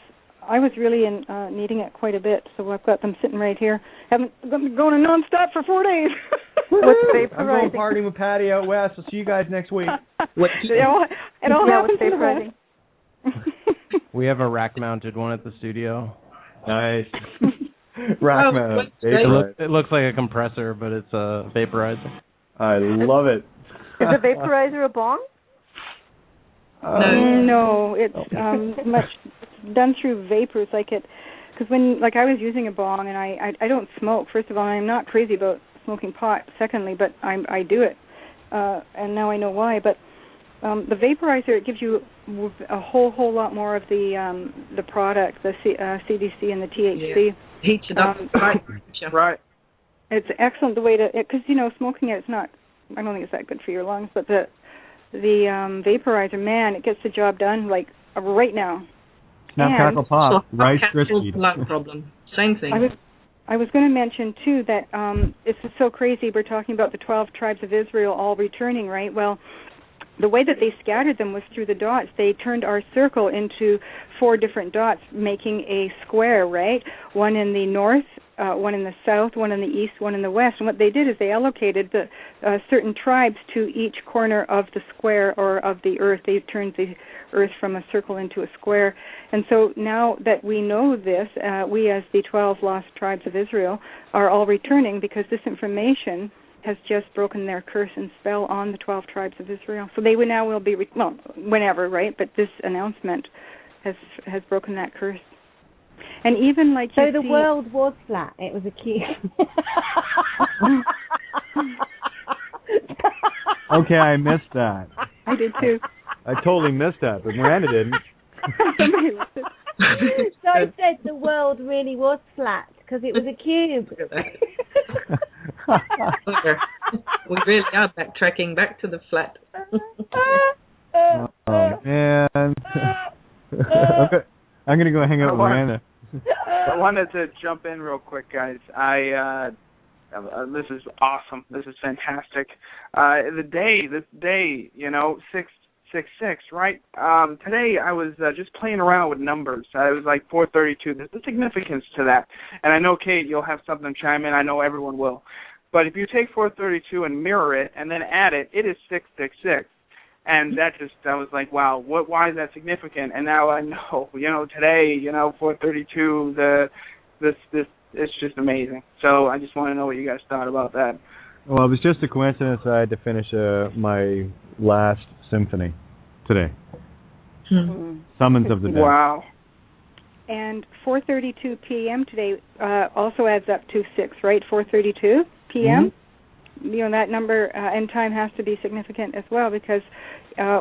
really needing it quite a bit. So I've got them sitting right here. Haven't been going nonstop for 4 days. What's vaporizing? I'm going partying with Patty out west. I'll see you guys next week. It all happens in the west. We have a rack-mounted one at the studio. Nice. Rack-mounted. It looks like a compressor, but it's a vaporizer. I love it. Is a vaporizer a bong? No, it's much done through vapors, because I was using a bong, and I don't smoke. First of all, I'm not crazy about smoking pot. Secondly, but I do it, and now I know why. But the vaporizer, it gives you a whole lot more of the product, the CDC and the THC. Yeah. Heats it up. Right. It's excellent the way to, because smoking it's not. I don't think it's that good for your lungs, but the vaporizer, man, it gets the job done like right now. Snap, crackle, pop. Rice Krispies. Lung problem. Same thing. I was going to mention too that it's so crazy. We're talking about the 12 tribes of Israel all returning, right? Well, the way that they scattered them was through the dots. They turned our circle into 4 different dots, making a square, right? One in the north, one in the south, one in the east, one in the west. And what they did is they allocated the certain tribes to each corner of the square or of the earth. They turned the earth from a circle into a square. And so now that we know this, we as the 12 lost tribes of Israel are all returning because this information has just broken their curse and spell on the 12 tribes of Israel. So they will be, whenever, right? But this announcement has broken that curse. And even like so the world was flat. It was a cube. Okay, I missed that. I did too. I totally missed that, but Miranda didn't. So I said the world really was flat because it was a cube. We really are backtracking back to the flat. Oh man. I'm gonna go hang out with Miranda. I wanted to jump in real quick, guys. This is awesome. This is fantastic. This day, 666, right? Today I was just playing around with numbers. It was like 432. There's a significance to that. And I know, Kate, you'll have something to chime in. I know everyone will. But if you take 432 and mirror it and then add it, it is 666. And I was like, wow, why is that significant? And now I know, today, 432, it's just amazing. So I just want to know what you guys thought about that. Well, it was just a coincidence that I had to finish my last symphony today. Summons of the Dead. Wow. And 4:32 p.m. today also adds up to 6, right? 4:32 p.m. Mm-hmm. That number and time has to be significant as well because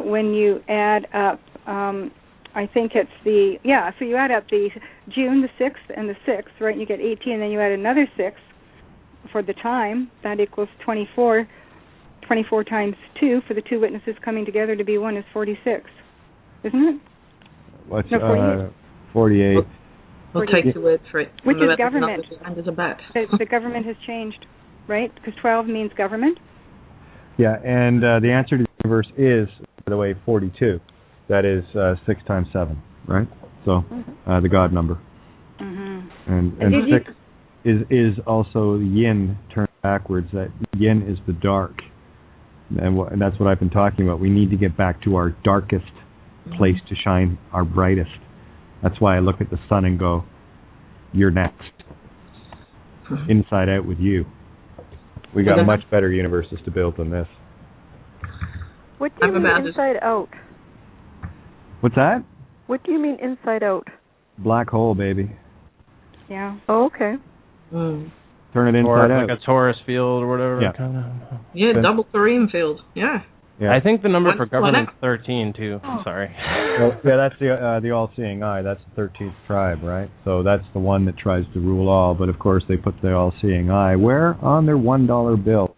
when you add up, I think it's so you add up the June the 6th and the 6th, right? And you get 18, and then you add another 6 for the time. That equals 24. 24 times 2 for the 2 witnesses coming together to be 1 is 46, isn't it? What's 48? 48. We'll take the word for it. Which is government. And as a bat. The government has changed, right? Because 12 means government. Yeah, and the answer to the universe is, by the way, 42. That is 6 times 7, right? So the God number. Mm-hmm. And 6 is also yin turned backwards. That yin is the dark. And that's what I've been talking about. We need to get back to our darkest place to shine our brightest. That's why I look at the sun and go, you're next. inside out with you. We got much better universes to build than this. What do you mean inside out? What's that? What do you mean inside out? Black hole, baby. Yeah. Oh, okay. Turn it inside out. Like a torus field or whatever. Yeah. Yeah, double Korean field. Yeah. Yeah. I think the number for government's 13 too. I'm sorry. Well, yeah, that's the all-seeing eye. That's the 13th tribe, right? So that's the one that tries to rule all. But of course, they put the all-seeing eye where? On their $1 bill,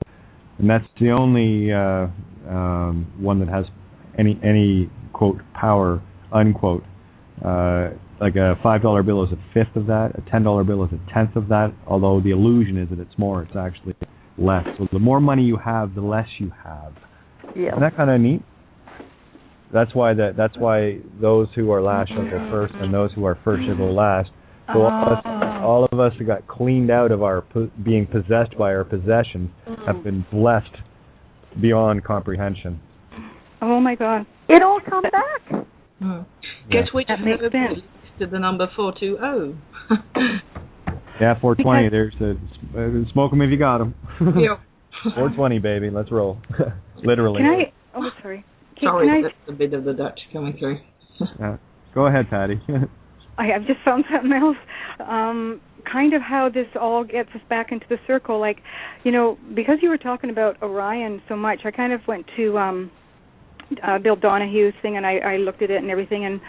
and that's the only one that has any quote power unquote. Like a $5 bill is a fifth of that. A $10 bill is a tenth of that. Although the illusion is that it's more. It's actually less. So the more money you have, the less you have. Yeah. Isn't that kind of neat? That's why those who are last shall go first, and those who are first shall go last. So all of us who got cleaned out of our being possessed by our possessions have been blessed beyond comprehension. Oh my God! It all come back. Guess which that makes sense. To the number 420. Yeah, 420. There's smoke 'em if you got 'em. Yeah. 420, baby. Let's roll. Literally. Can I? Oh, sorry. Sorry, that's a bit of the Dutch coming through. Go ahead, Patty. I've just found something else. Kind of how this all gets us back into the circle. Like, because you were talking about Orion so much, I kind of went to Bill Donahue's thing, and I looked at it and everything, and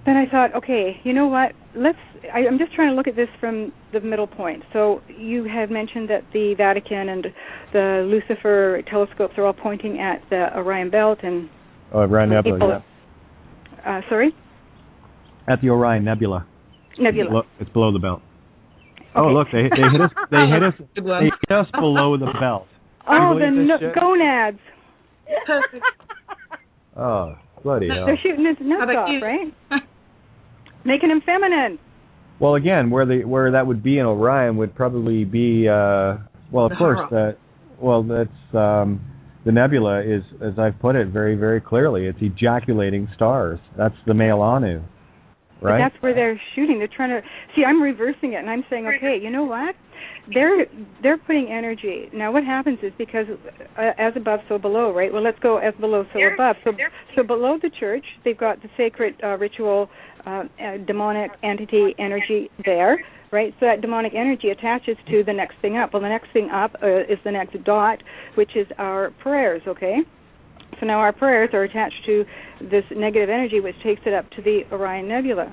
then I thought, okay, you know what? I'm just trying to look at this from the middle point. So you had mentioned that the Vatican and the Lucifer telescopes are all pointing at the Orion Belt and Orion Nebula. Yeah. Sorry? At the Orion Nebula. It's below the belt. Okay. Oh, look, they hit us. They hit us below the belt. Oh, the gonads. Perfect. Oh, bloody hell. They're shooting his nuts off, right? Making him feminine. Well, again, where that would be in Orion would probably be, that's the nebula is, as I've put it very, very clearly, it's ejaculating stars. That's the male Anu, right? But that's where they're shooting. They're trying to see. I'm reversing it, and I'm saying, okay, you know what? They're putting energy. Now, what happens is because as above, so below, right? Well, let's go as below, so above. So below the church, they've got the sacred ritual, demonic entity energy there, right? So that demonic energy attaches to the next thing up. Well, the next thing up is the next dot, which is our prayers, okay? So now our prayers are attached to this negative energy, which takes it up to the Orion Nebula.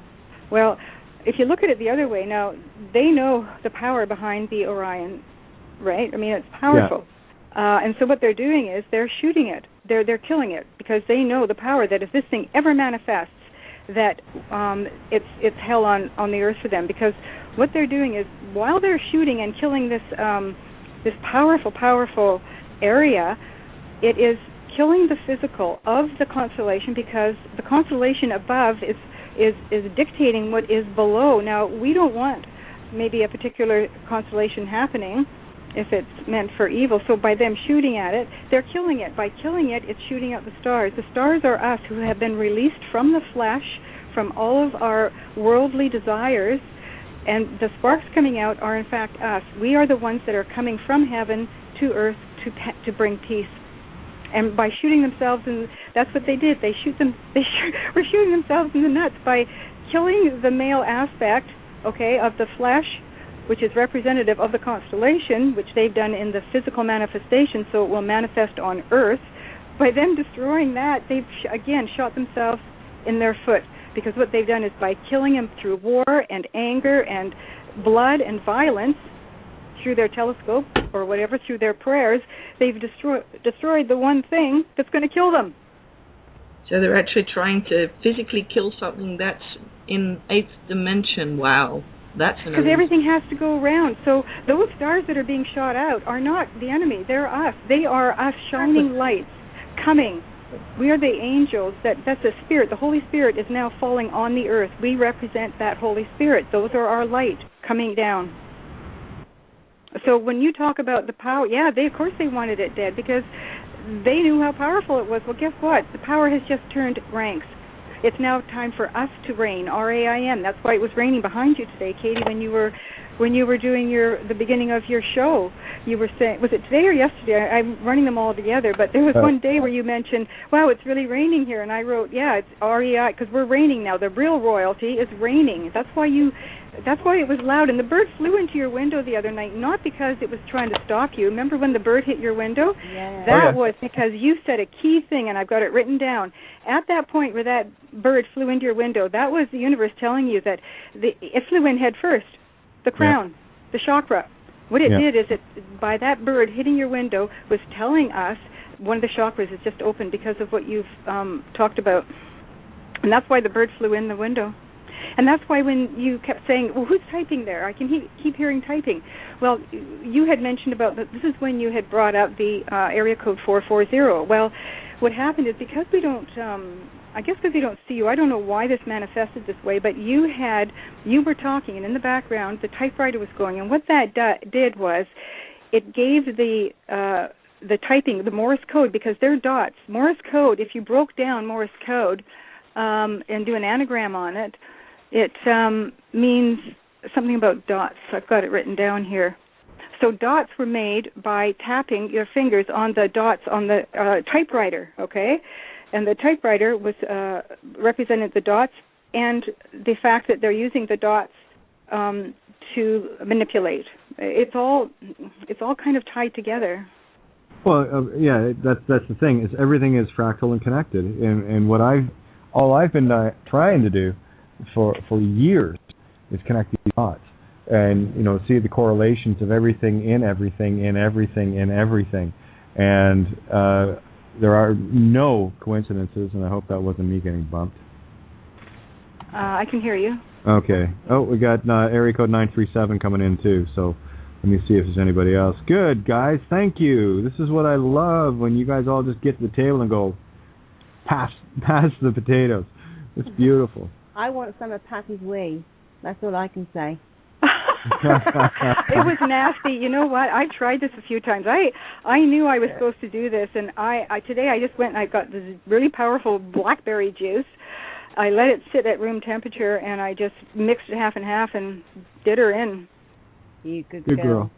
Well, if you look at it the other way, now they know the power behind the Orion, right? I mean, it's powerful. Yeah. And so what they're doing is they're shooting it. They're killing it because they know the power that if this thing ever manifests, that it's hell on the earth for them. Because what they're doing is while they're shooting and killing this powerful area, it is killing the physical of the constellation because the constellation above is dictating what is below. Now, we don't want maybe a particular constellation happening if it's meant for evil. So by them shooting at it, they're killing it. By killing it, it's shooting out the stars. The stars are us who have been released from the flesh, from all of our worldly desires, and the sparks coming out are in fact us. We are the ones that are coming from heaven to earth to bring peace. And by shooting themselves, and that's what they did. They were shooting themselves in the nuts by killing the male aspect, okay, of the flesh, which is representative of the constellation, which they've done in the physical manifestation, so it will manifest on Earth. By them destroying that, they've again shot themselves in their foot, because what they've done is by killing him through war and anger and blood and violence, through their telescope or whatever, through their prayers, they've destroyed the one thing that's going to kill them. So they're actually trying to physically kill something that's in 8th dimension. Wow. That's because everything has to go around. So those stars that are being shot out are not the enemy. They're us. They are us shining lights coming. We are the angels. That's a spirit. The Holy Spirit is now falling on the earth. We represent that Holy Spirit. Those are our light coming down. So when you talk about the power, yeah, of course they wanted it dead because they knew how powerful it was. Well, guess what? The power has just turned ranks. It's now time for us to rain, R-A-I-N. That's why it was raining behind you today, Katie, when you were doing the beginning of your show. You were saying, was it today or yesterday? I'm running them all together, but there was one day where you mentioned, wow, it's really raining here, and I wrote, yeah, it's R-E-I, because we're raining now. The real royalty is raining. That's why it was loud, and the bird flew into your window the other night, not because it was trying to stalk you. Remember when the bird hit your window? Yeah. That was because you said a key thing, and I've got it written down. At that point where that bird flew into your window, that was the universe telling you that it flew in head first. The crown, the chakra. What it did is by that bird hitting your window was telling us one of the chakras is just open because of what you've talked about. And that's why the bird flew in the window. And that's why when you kept saying, well, who's typing there? I can keep hearing typing. Well, you had mentioned about this is when you had brought up the area code 440. Well, what happened is because we don't, I guess because we don't see you, I don't know why this manifested this way, but you were talking, and in the background, the typewriter was going. And what that did was it gave the typing, the Morse code, because they're dots. Morse code, if you broke down Morse code and do an anagram on it, it means something about dots. I've got it written down here. So dots were made by tapping your fingers on the dots on the typewriter, okay? And the typewriter was represented the dots and the fact that they're using the dots to manipulate. It's all kind of tied together. Well, that's the thing. Is everything is fractal and connected, and all I've been trying to do for years is connect these dots, and see the correlations of everything in everything in everything in everything, and there are no coincidences, and I hope that wasn't me getting bumped. I can hear you. Okay. Oh, we got area code 937 coming in too, so let me see if there's anybody else. Good, guys. Thank you. This is what I love, when you guys all just get to the table and go, pass the potatoes. It's beautiful. I want some of Patty's wee. That's all I can say. It was nasty. You know what? I've tried this a few times. I knew I was supposed to do this, and today I just went and I got this really powerful blackberry juice. I let it sit at room temperature, and I just mixed it half and half and did her in. You good girl.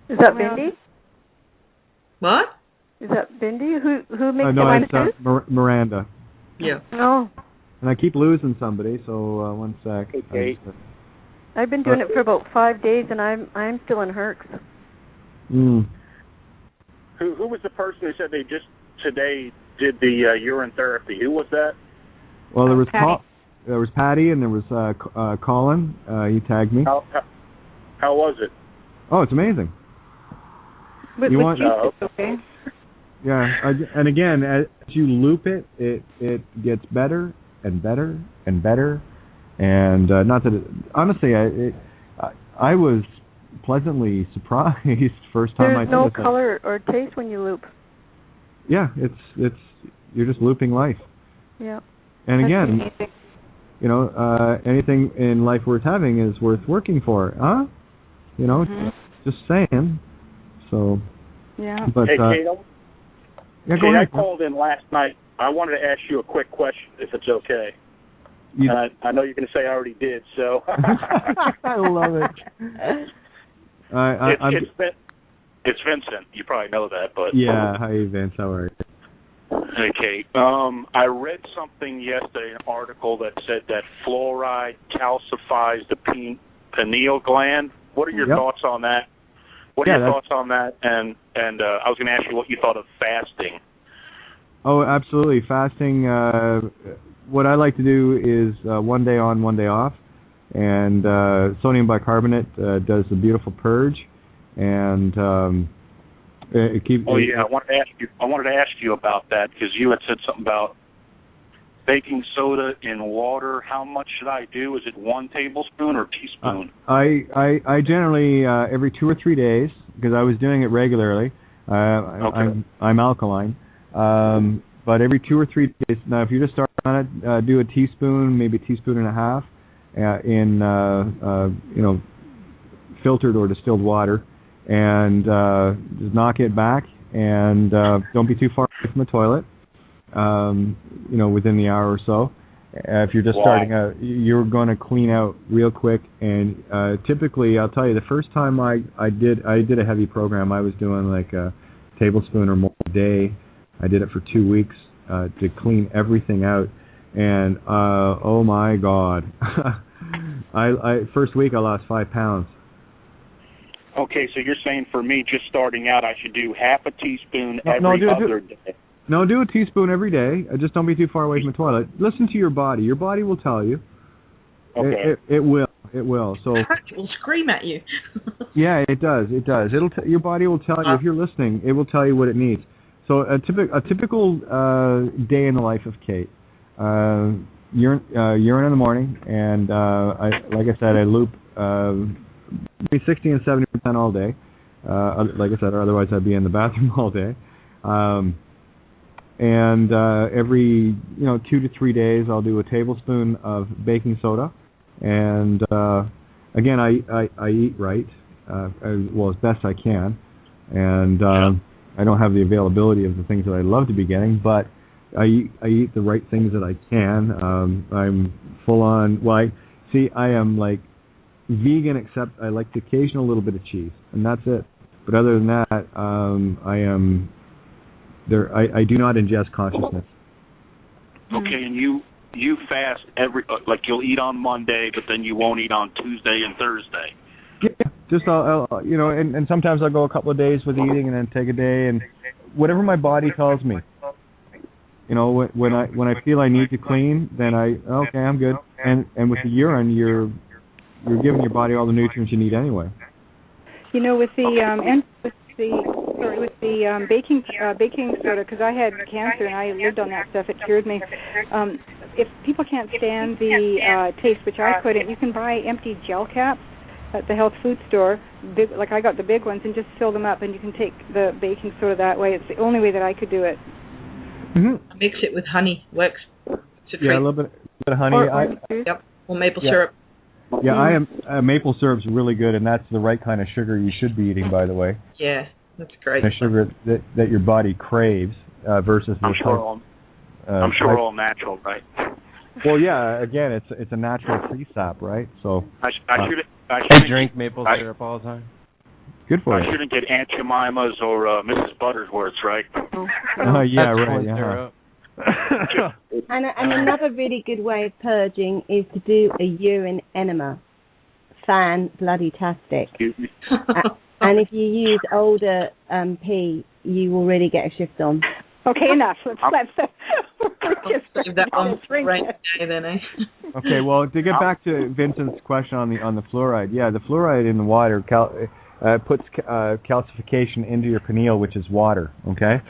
Is that Bindi? What? Is that Bindi? Who makes no, the it's Miranda. Yeah. No. And I keep losing somebody, so one sec. Okay. I've been doing it for about 5 days, and I'm still in Herx. Mm. Who was the person who said they just today did the urine therapy? Who was that? Well, there was Patty, and there was Colin. He tagged me. How was it? Oh, it's amazing. Okay. Yeah, and again, as you loop it, it gets better and better and better. And not that honestly, I was pleasantly surprised first time I did it. There's no color or taste when you loop. Yeah, it's you're just looping life. Yeah. And again, anything in life worth having is worth working for, huh? Just saying. So. Yeah. But, hey, Kate, go Kate, ahead. I called in last night. I wanted to ask you a quick question, if it's okay. I know you're going to say I already did, so. I love it. It's Vincent. You probably know that, but. Yeah. Hi, Vince. How are you? Hey, Kate. I read something yesterday, an article that said that fluoride calcifies the pineal gland. What are your thoughts on that? What are your thoughts on that? And I was going to ask you what you thought of fasting. Oh, absolutely. Fasting, what I like to do is 1 day on, 1 day off. And sodium bicarbonate does a beautiful purge. And it keeps... Oh, yeah. I wanted to ask you about that because you had said something about baking soda in water. How much should I do? Is it 1 tablespoon or teaspoon? I generally, every 2 or 3 days, because I was doing it regularly, okay. I'm alkaline, but every 2 or 3 days, now if you just start on it, do a teaspoon, maybe a teaspoon and a half in, filtered or distilled water, and just knock it back, and don't be too far away from the toilet. Within the hour or so, If you're just starting out, you're going to clean out real quick. And typically, I'll tell you, the first time I did a heavy program, I was doing like a tablespoon or more a day. I did it for 2 weeks to clean everything out. And oh my God, first week I lost 5 pounds. Okay, so you're saying for me, just starting out, I should do half a teaspoon every other day. No, do a teaspoon every day. Just don't be too far away from the toilet. Listen to your body. Your body will tell you. Okay. It will. It will. So it will scream at you. Yeah, it does. It does. Your body will tell you if you're listening. It will tell you what it needs. So a typical day in the life of Kate. Urine in the morning, and like I said, I loop between 60 and 70% all day. Like I said, otherwise I'd be in the bathroom all day. And every 2 to 3 days, I'll do a tablespoon of baking soda. And again, I eat right, well, as best I can. And I don't have the availability of the things that I love to be getting, but I eat the right things that I can. I'm full on. Well, I am like vegan, except I like the occasional little bit of cheese, and that's it. But other than that, I am. I do not ingest consciousness. Okay, and you fast like you'll eat on Monday, but then you won't eat on Tuesday and Thursday. Yeah, just I'll and sometimes I'll go a couple of days with eating, and then take a day, and whatever my body tells me. When I feel I need to clean, then okay, I'm good. And with the urine, you're giving your body all the nutrients you need anyway. With the baking soda, because I had cancer and I lived on that stuff, it cured me. If people can't stand the taste, which I couldn't, you can buy empty gel caps at the health food store. Like I got the big ones, and just fill them up, and you can take the baking soda that way. It's the only way that I could do it. Mm-hmm. Mix it with honey, works. Yeah, a little bit of honey. Or maple syrup. Yeah, maple syrup's really good, and that's the right kind of sugar you should be eating, by the way. Yeah, that's great. The sugar that your body craves versus I'm sure all natural, right? Well, yeah. Again, it's a natural free sap, right? So I drink maple syrup all the time. Good for you. I shouldn't get Aunt Jemima's or Mrs. Butterworth's, right? Yeah, right. Uh-huh. And another really good way of purging is to do a urine enema. Fan-bloody-tastic. And if you use older pee, you will really get a shift on. Okay, enough. Let's that on right then, eh? Okay, well, to get back to Vincent's question on the fluoride, yeah, the fluoride in the water puts calcification into your pineal, which is water. Okay,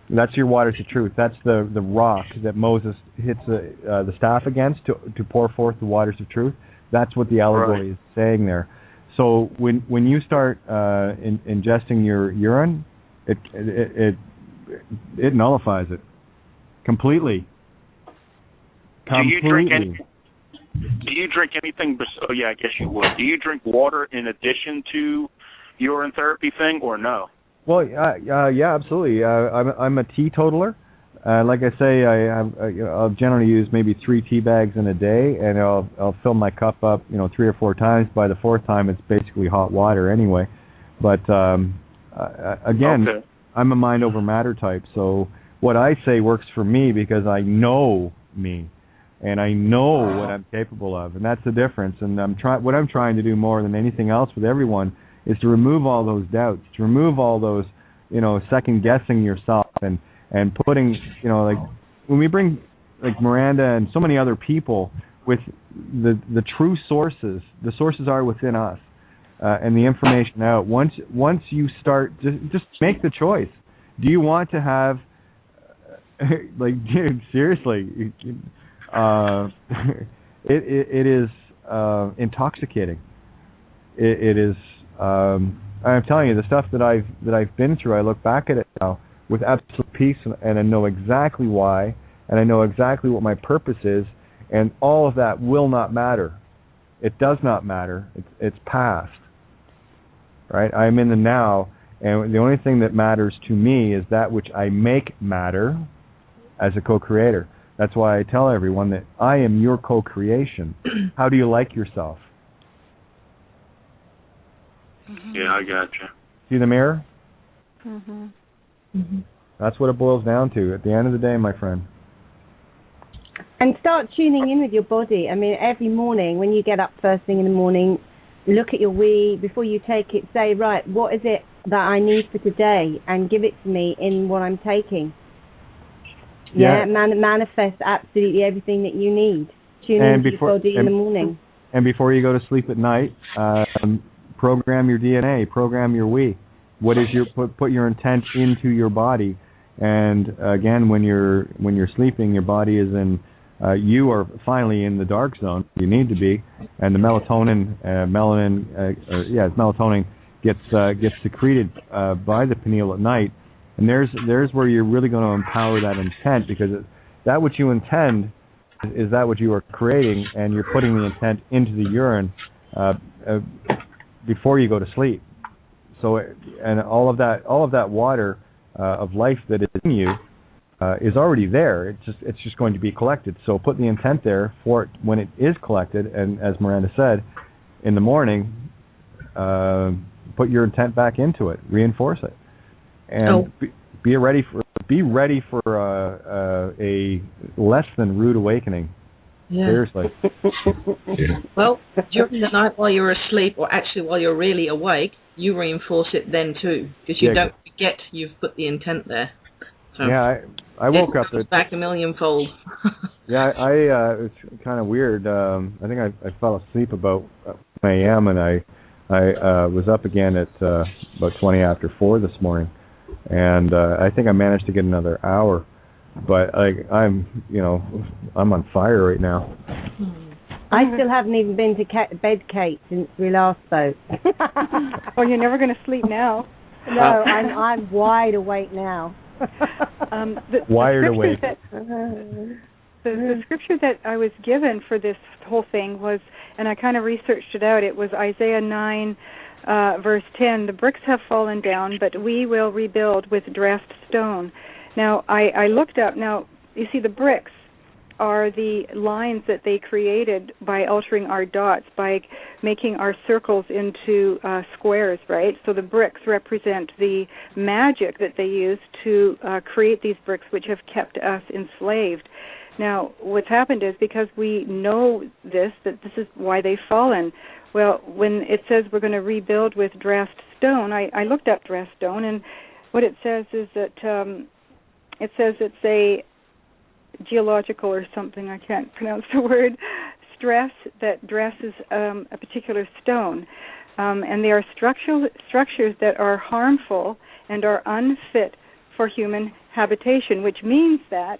that's your waters of truth. That's the rock that Moses hits the staff against to pour forth the waters of truth. That's what the allegory is saying there. So when you start ingesting your urine, it nullifies it completely. Do you drink anything? Oh yeah, I guess you would. Do you drink water in addition to urine therapy thing, or no? Well, yeah, absolutely. I'm a teetotaler. Like I say, I'll generally use maybe 3 tea bags in a day, and I'll fill my cup up, 3 or 4 times. By the 4th time, it's basically hot water anyway. But again, okay. I'm a mind over matter type, so what I say works for me because I know me, and I know what I'm capable of, and that's the difference. And what I'm trying to do more than anything else with everyone is to remove all those doubts, to remove all those, second guessing yourself, and putting, like when we bring like Miranda and so many other people with the true sources, the sources are within us, and the information out. Once you start, just make the choice. Do you want to have, like, dude, seriously, it is intoxicating. It is. I'm telling you, the stuff that I've been through, I look back at it now with absolute peace, and I know exactly why, and I know exactly what my purpose is, and all of that will not matter. It does not matter. It's past. Right? I'm in the now, and the only thing that matters to me is that which I make matter as a co-creator. That's why I tell everyone that I am your co-creation. How do you like yourself? Yeah, I gotcha. See the mirror? Mm-hmm. That's what it boils down to at the end of the day, my friend. And start tuning in with your body. I mean, every morning when you get up first thing in the morning, look at your wee. Before you take it, say, right, what is it that I need for today? And give it to me in what I'm taking. Yeah, manifest absolutely everything that you need. Tune into your body in the morning. And before you go to sleep at night, program your DNA, program your we. What is your put your intent into your body, and again, when you're sleeping, your body is in. You are finally in the dark zone. You need to be, and the melatonin gets secreted by the pineal at night, and there's where you're really going to empower that intent, because that which you intend is that what you are creating, and you're putting the intent into the urine before you go to sleep. So, and all of that water of life that is in you is already there. It's just going to be collected. So put the intent there for it when it is collected, and as Miranda said, in the morning, put your intent back into it, reinforce it, and be ready for a less than rude awakening. Yeah. Seriously. Well, during the night while you're asleep, or actually while you're really awake, you reinforce it then too, because you don't forget you've put the intent there. So yeah, I woke up back a millionfold. Yeah, it's kind of weird. I think I fell asleep about 1 a.m. and I was up again at about 20 after 4 this morning, and I think I managed to get another hour. But I'm on fire right now. I still haven't even been to bed, Kate, since we last spoke. Well, you're never going to sleep now. No, I'm wide awake now. Wired awake. The scripture that I was given for this whole thing was, and I kind of researched it out, it was Isaiah 9, verse 10. The bricks have fallen down, but we will rebuild with dressed stone. Now, I looked up, now, you see, the bricks are the lines that they created by altering our dots, by making our circles into squares, right? So the bricks represent the magic that they used to create these bricks, which have kept us enslaved. Now, what's happened is, because we know that this is why they've fallen. Well, when it says we're going to rebuild with dressed stone, I looked up dressed stone, and what it says is that it says it's a geological or something, I can't pronounce the word, stress that dresses a particular stone. And they are structures that are harmful and are unfit for human habitation, which means that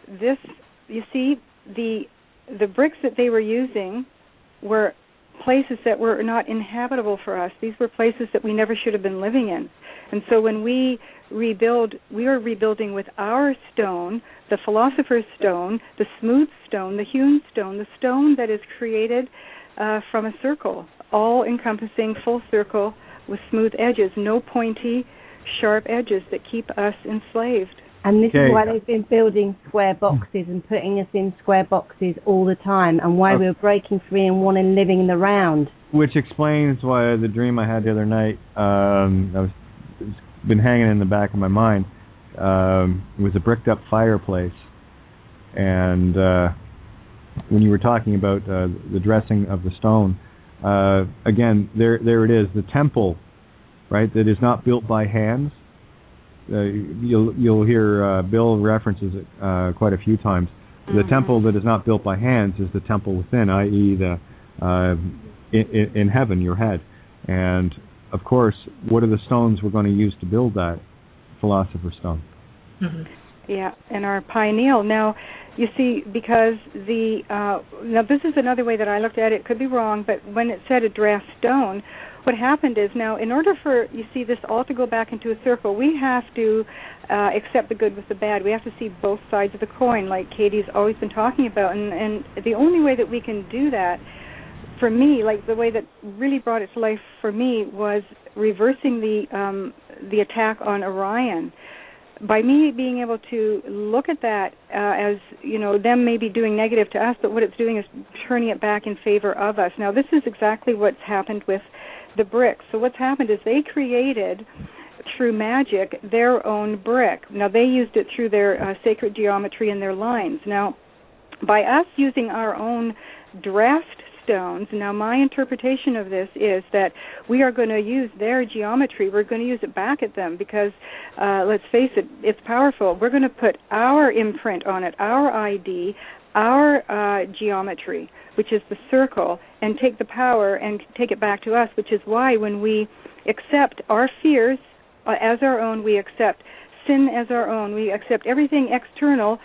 this, you see, the bricks that they were using were places that were not inhabitable for us. These were places that we never should have been living in. And so when we rebuild, we are rebuilding with our stone, the philosopher's stone, the smooth stone, the hewn stone, the stone that is created from a circle, all-encompassing full circle with smooth edges, no pointy, sharp edges that keep us enslaved. And this is why they've been building square boxes and putting us in square boxes all the time, and why we're breaking free and wanting living in the round. Which explains why the dream I had the other night, it's been hanging in the back of my mind. It was a bricked up fireplace, and when you were talking about the dressing of the stone, again, there it is, the temple, right, that is not built by hands. You'll hear Bill references it quite a few times. The temple that is not built by hands is the temple within, i.e. in heaven, your head. And of course, what are the stones we're going to use to build that? Philosopher's stone. Mm-hmm. Yeah, and our pineal. Now, you see, because now this is another way that I looked at it. Could be wrong, but when it said a dressed stone, what happened is, now in order for, you see, this all to go back into a circle, we have to accept the good with the bad. We have to see both sides of the coin, like Katie's always been talking about. And the only way that we can do that, for me, like the way that really brought it to life for me, was reversing the attack on Orion. by me being able to look at that as, them maybe doing negative to us, but what it's doing is turning it back in favor of us. Now, this is exactly what's happened with the bricks. So what's happened is they created, through magic, their own brick. Now, they used it through their sacred geometry and their lines. Now, by us using our own draft stones, now my interpretation of this is that we are going to use their geometry. We're going to use it back at them because, let's face it, it's powerful. We're going to put our imprint on it, our ID, our geometry, which is the circle, and take the power and take it back to us, which is why when we accept our fears as our own, we accept sin as our own, we accept everything external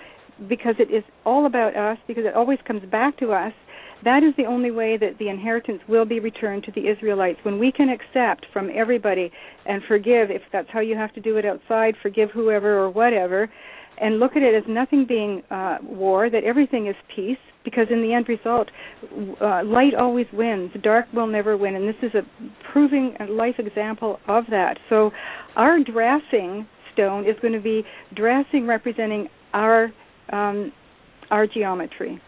because it is all about us, because it always comes back to us. That is the only way that the inheritance will be returned to the Israelites. When we can accept from everybody and forgive, if that's how you have to do it outside, forgive whoever or whatever, and look at it as nothing being war, that everything is peace, because in the end result, light always wins. Dark will never win, and this is a proving life example of that. So our dressing stone is going to be dressing representing our geometry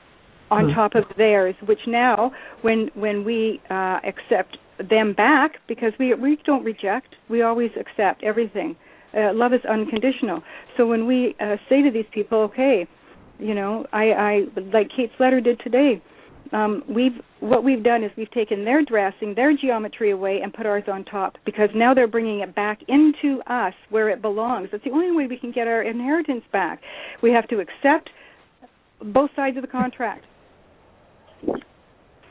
on top of theirs, which now, when we accept them back, because we don't reject, we always accept everything. Love is unconditional. So when we say to these people, okay, I like Kate's letter did today, what we've done is we've taken their dressing, their geometry away and put ours on top, because now they're bringing it back into us where it belongs. That's the only way we can get our inheritance back. We have to accept both sides of the contract,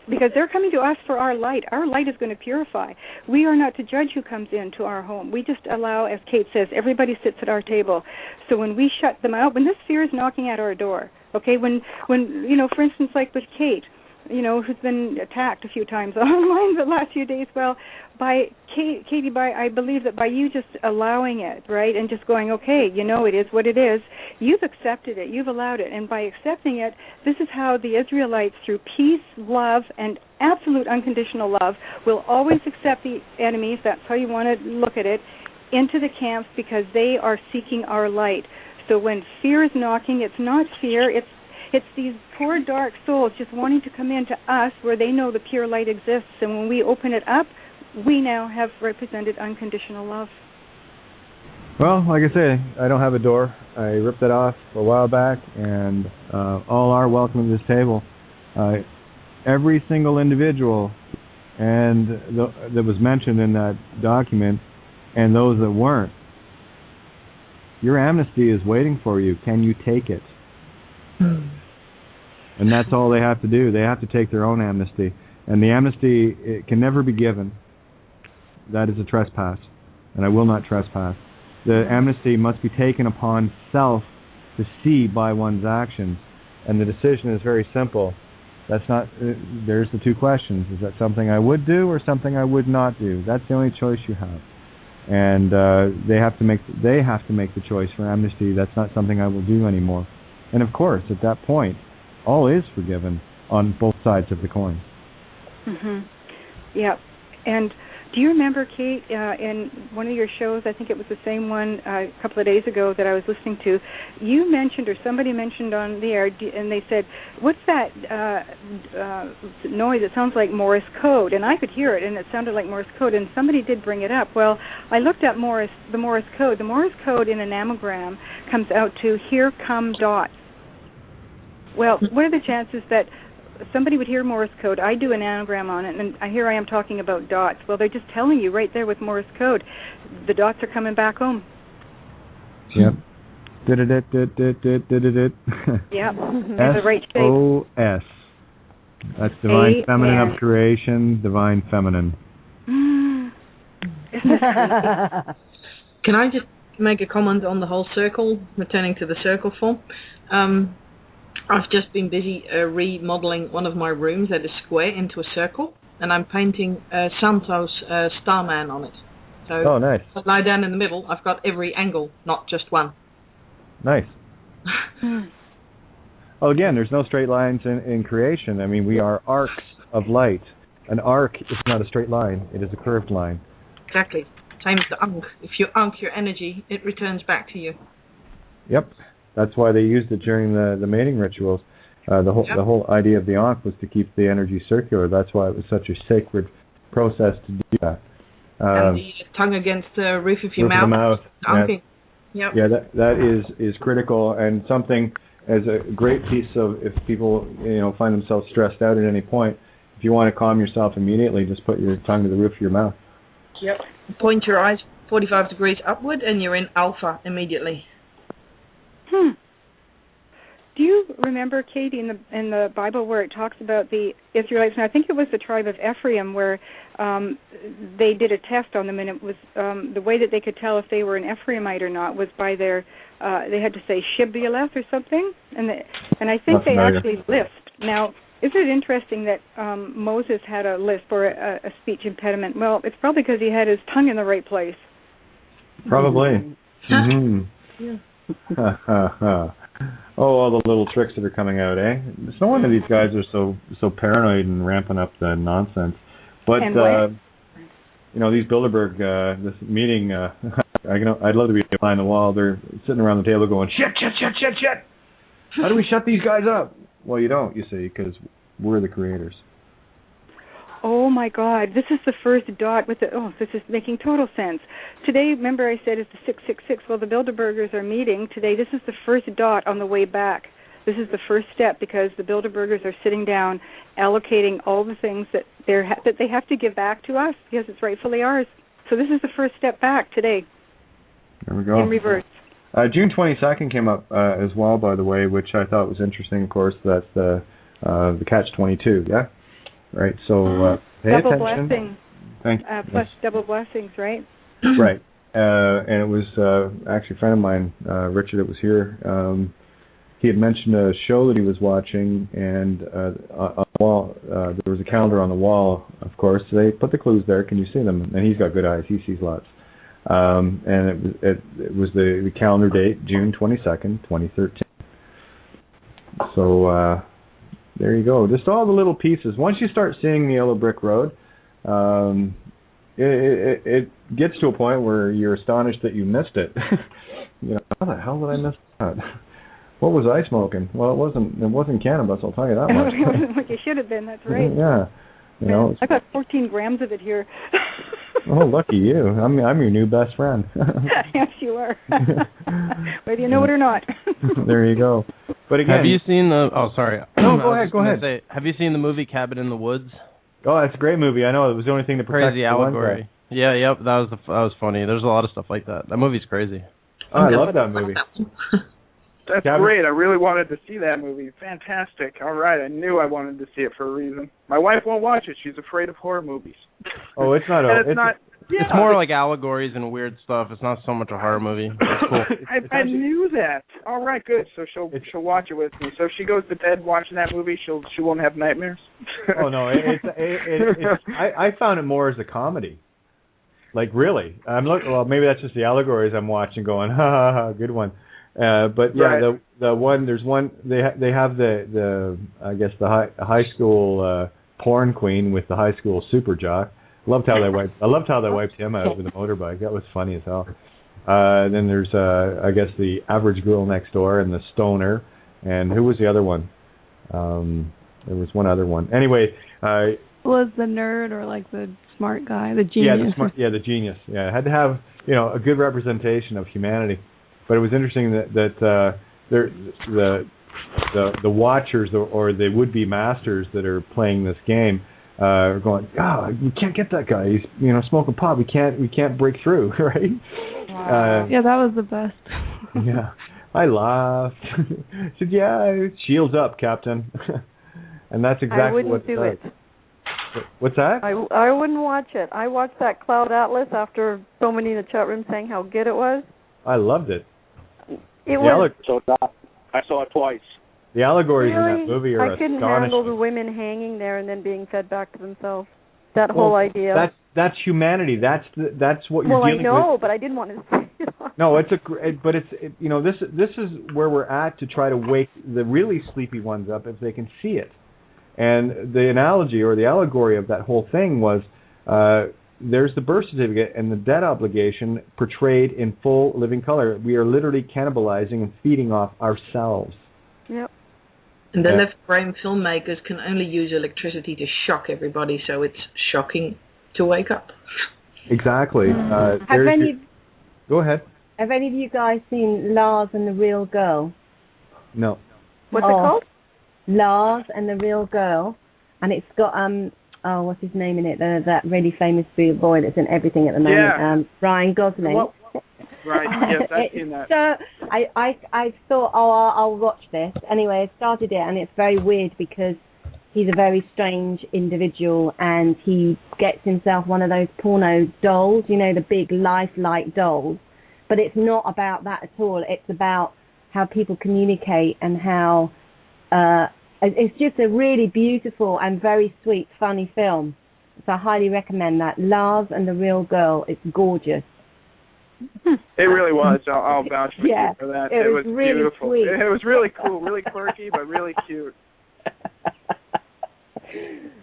because they're coming to us for our light. Our light is going to purify. We are not to judge who comes into our home. We just allow, as Kate says, everybody sits at our table. So when we shut them out, when this fear is knocking at our door, okay, when for instance, like with Kate, who's been attacked a few times online the last few days, well, by Katie, I believe that by you just allowing it, right, and just going, okay, it is what it is, you've accepted it, you've allowed it, and by accepting it, this is how the Israelites, through peace, love, and absolute unconditional love, will always accept the enemies, that's how you want to look at it, into the camps, because they are seeking our light. So when fear is knocking, it's not fear, it's these poor dark souls just wanting to come into us where they know the pure light exists. And when we open it up, we now have represented unconditional love. Well, like I say, I don't have a door. I ripped it off a while back, and all are welcome to this table. Every single individual and that was mentioned in that document, and those that weren't, your amnesty is waiting for you. Can you take it? And that's all they have to do. They have to take their own amnesty. And the amnesty, it can never be given. That is a trespass. And I will not trespass. The amnesty must be taken upon self to see by one's actions. And the decision is very simple. That's not, there's the two questions. Is that something I would do or something I would not do? That's the only choice you have. And they have to make the choice for amnesty. That's not something I will do anymore. And of course, at that point, all is forgiven on both sides of the coin. Mm-hmm. Yeah. And do you remember, Kate, in one of your shows, I think it was the same one a couple of days ago that I was listening to, you mentioned, or somebody mentioned on the air, and they said, what's that noise? It sounds like Morse code. And I could hear it, and it sounded like Morse code, and somebody did bring it up. Well, I looked up the Morse code. The Morse code in an anagram comes out to here come dots. Well, what are the chances that somebody would hear Morse code, I do an anagram on it, and here I am talking about dots. Well, they're just telling you right there with Morse code, the dots are coming back home. Yep. Did-it-did-did-did-did-did. Yep. In the right shape. S-O-S. That's divine feminine of creation, divine feminine. Can I just make a comment on the whole circle, returning to the circle form? I've just been busy remodeling one of my rooms that is square into a circle, and I'm painting Santos Starman on it. So nice. If I lie down in the middle, I've got every angle, not just one. Nice. Well, again, there's no straight lines in creation. I mean, we are arcs of light. An arc is not a straight line. It is a curved line. Exactly. Same as the Ankh. If you Ankh your energy, it returns back to you. Yep. That's why they used it during the mating rituals. The whole idea of the ankh was to keep the energy circular. That's why it was such a sacred process to do that. And the tongue against the roof of your mouth. Of the mouth. Yep. Yeah, that is critical, and something as a great piece of, if people find themselves stressed out at any point, if you want to calm yourself immediately, just put your tongue to the roof of your mouth. Yep. Point your eyes 45 degrees upward, and you're in alpha immediately. Do you remember, Katie, in the Bible where it talks about the Israelites, and I think it was the tribe of Ephraim, where they did a test on them, and it was the way that they could tell if they were an Ephraimite or not was by their, they had to say Shibboleth or something, and I think they actually lisped. Now, isn't it interesting that Moses had a lisp or a speech impediment? Well, it's probably because he had his tongue in the right place. Probably. Yeah. Oh, all the little tricks that are coming out, eh? It's no wonder these guys are so paranoid and ramping up the nonsense. But these Bilderberg, this meeting, I'd love to be behind the wall. They're sitting around the table going, shit. How do we shut these guys up? Well, you don't, you see, because we're the creators. Oh my God, this is the first dot with this is making total sense. Today, remember I said it's the 666. Well, the Bilderbergers are meeting today. This is the first dot on the way back. This is the first step because the Bilderbergers are sitting down, allocating all the things that they have to give back to us because it's rightfully ours. So this is the first step back today. There we go. In reverse. June 22nd came up as well, by the way, which I thought was interesting. Of course, that's the catch-22. Yeah. Right, so pay double attention. Blessing. Plus double blessings, right? Right. And it was actually a friend of mine, Richard, that was here. He had mentioned a show that he was watching, and on the wall, there was a calendar on the wall, of course. So they put the clues there. Can you see them? And he's got good eyes. He sees lots. And it was the calendar date, June 22nd, 2013. So... there you go. Just all the little pieces. Once you start seeing the yellow brick road, it gets to a point where you're astonished that you missed it. How the hell did I miss that? What was I smoking? Well, it wasn't cannabis. I'll tell you that much. It wasn't what you should have been. That's right. Yeah. I got 14 grams of it here. Oh, lucky you. I'm your new best friend. Yes, you are. Whether you know it or not. There you go. But again, have you seen the? Oh, sorry. No, go ahead. Have you seen the movie Cabin in the Woods? Oh, that's a great movie. I know it was the only thing to protect crazy allegory. Yeah, yep. That was funny. There's a lot of stuff like that. That movie's crazy. Oh, I love that movie. That's great. I really wanted to see that movie. Fantastic. All right. I knew I wanted to see it for a reason. My wife won't watch it. She's afraid of horror movies. Oh, it's not. It's more like allegories and weird stuff. It's not so much a horror movie. It's cool. I knew that. All right, good. So she'll watch it with me. So if she goes to bed watching that movie, she won't have nightmares. Oh no, I found it more as a comedy. Like really, well, maybe that's just the allegories I'm watching, going ha ha ha, good one. But yeah, right. There's one. They have the I guess the high school porn queen with the high school super jock. I loved how they wiped him out with a motorbike. That was funny as hell. Then there's I guess the average girl next door and the stoner, and who was the other one? There was one other one. Anyway, was the nerd or like the smart guy, the genius? The genius. Yeah, it had to have a good representation of humanity. But it was interesting that the watchers or the would-be masters that are playing this game are going, we can't get that guy. He's smoking pot. We can't break through, right? Wow. Yeah, that was the best. Yeah, I laughed. I said, "Yeah, shields up, Captain." And that's exactly what it does. I wouldn't do it. What's that? I wouldn't watch it. I watched that Cloud Atlas after so many in the chat room saying how good it was. I loved it. It was. I saw it twice. The allegories in that movie are I couldn't astonishing. handle the women hanging there and then being fed back to themselves. That whole idea. That's humanity. That's what you're dealing with. Well, I know, but I didn't want to see it. No, this is where we're at to try to wake the really sleepy ones up if they can see it. And the analogy or the allegory of that whole thing was, there's the birth certificate and the debt obligation portrayed in full living color. We are literally cannibalizing and feeding off ourselves. Yep. And the left-brain filmmakers can only use electricity to shock everybody, so it's shocking to wake up. Exactly. Go ahead. Have any of you guys seen Lars and the Real Girl? No. What's it called? Lars and the Real Girl, and it's got what's his name in it? That really famous boy that's in everything at the moment. Yeah. Ryan Gosling. Right. Yes, I've seen that. So I thought, I'll watch this. Anyway, I started it, and it's very weird because he's a very strange individual, and he gets himself one of those porno dolls, you know, the big lifelike dolls. But it's not about that at all. It's about how people communicate and how it's just a really beautiful and very sweet, funny film. So I highly recommend that. Lars and the Real Girl. It's gorgeous. It really was. I'll vouch for you for that. It was really beautiful. sweet. It was really cool, really quirky, but really cute.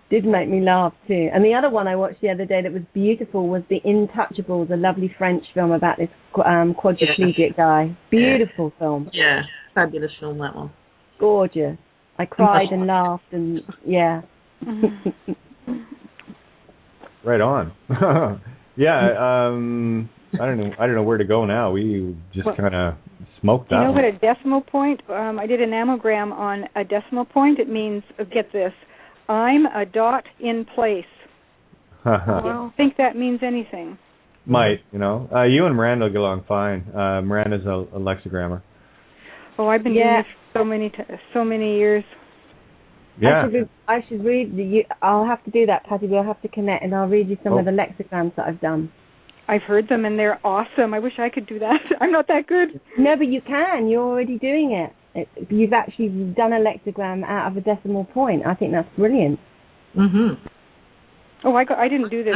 Did make me laugh too. And the other one I watched the other day that was beautiful was The Intouchables, a lovely French film about this quadriplegic guy. Beautiful film. Yeah, fabulous film, that one. Gorgeous. I cried and laughed and Right on. I don't know where to go now. We just kind of smoked that. You know what a decimal point? I did an ammogram on a decimal point. It means, get this, I'm a dot in place. I don't think that means anything. Might, you know. You and Miranda get along fine. Miranda's a lexicogrammer. Oh, I've been doing this so many years. Yeah. I should read. I'll have to do that, Patty. We'll have to connect, and I'll read you some of the lexicograms that I've done. I've heard them, and they're awesome. I wish I could do that. I'm not that good. No, but you can. You're already doing it. You've actually done a lexigram out of a decimal point. I think that's brilliant. Oh, I didn't do this.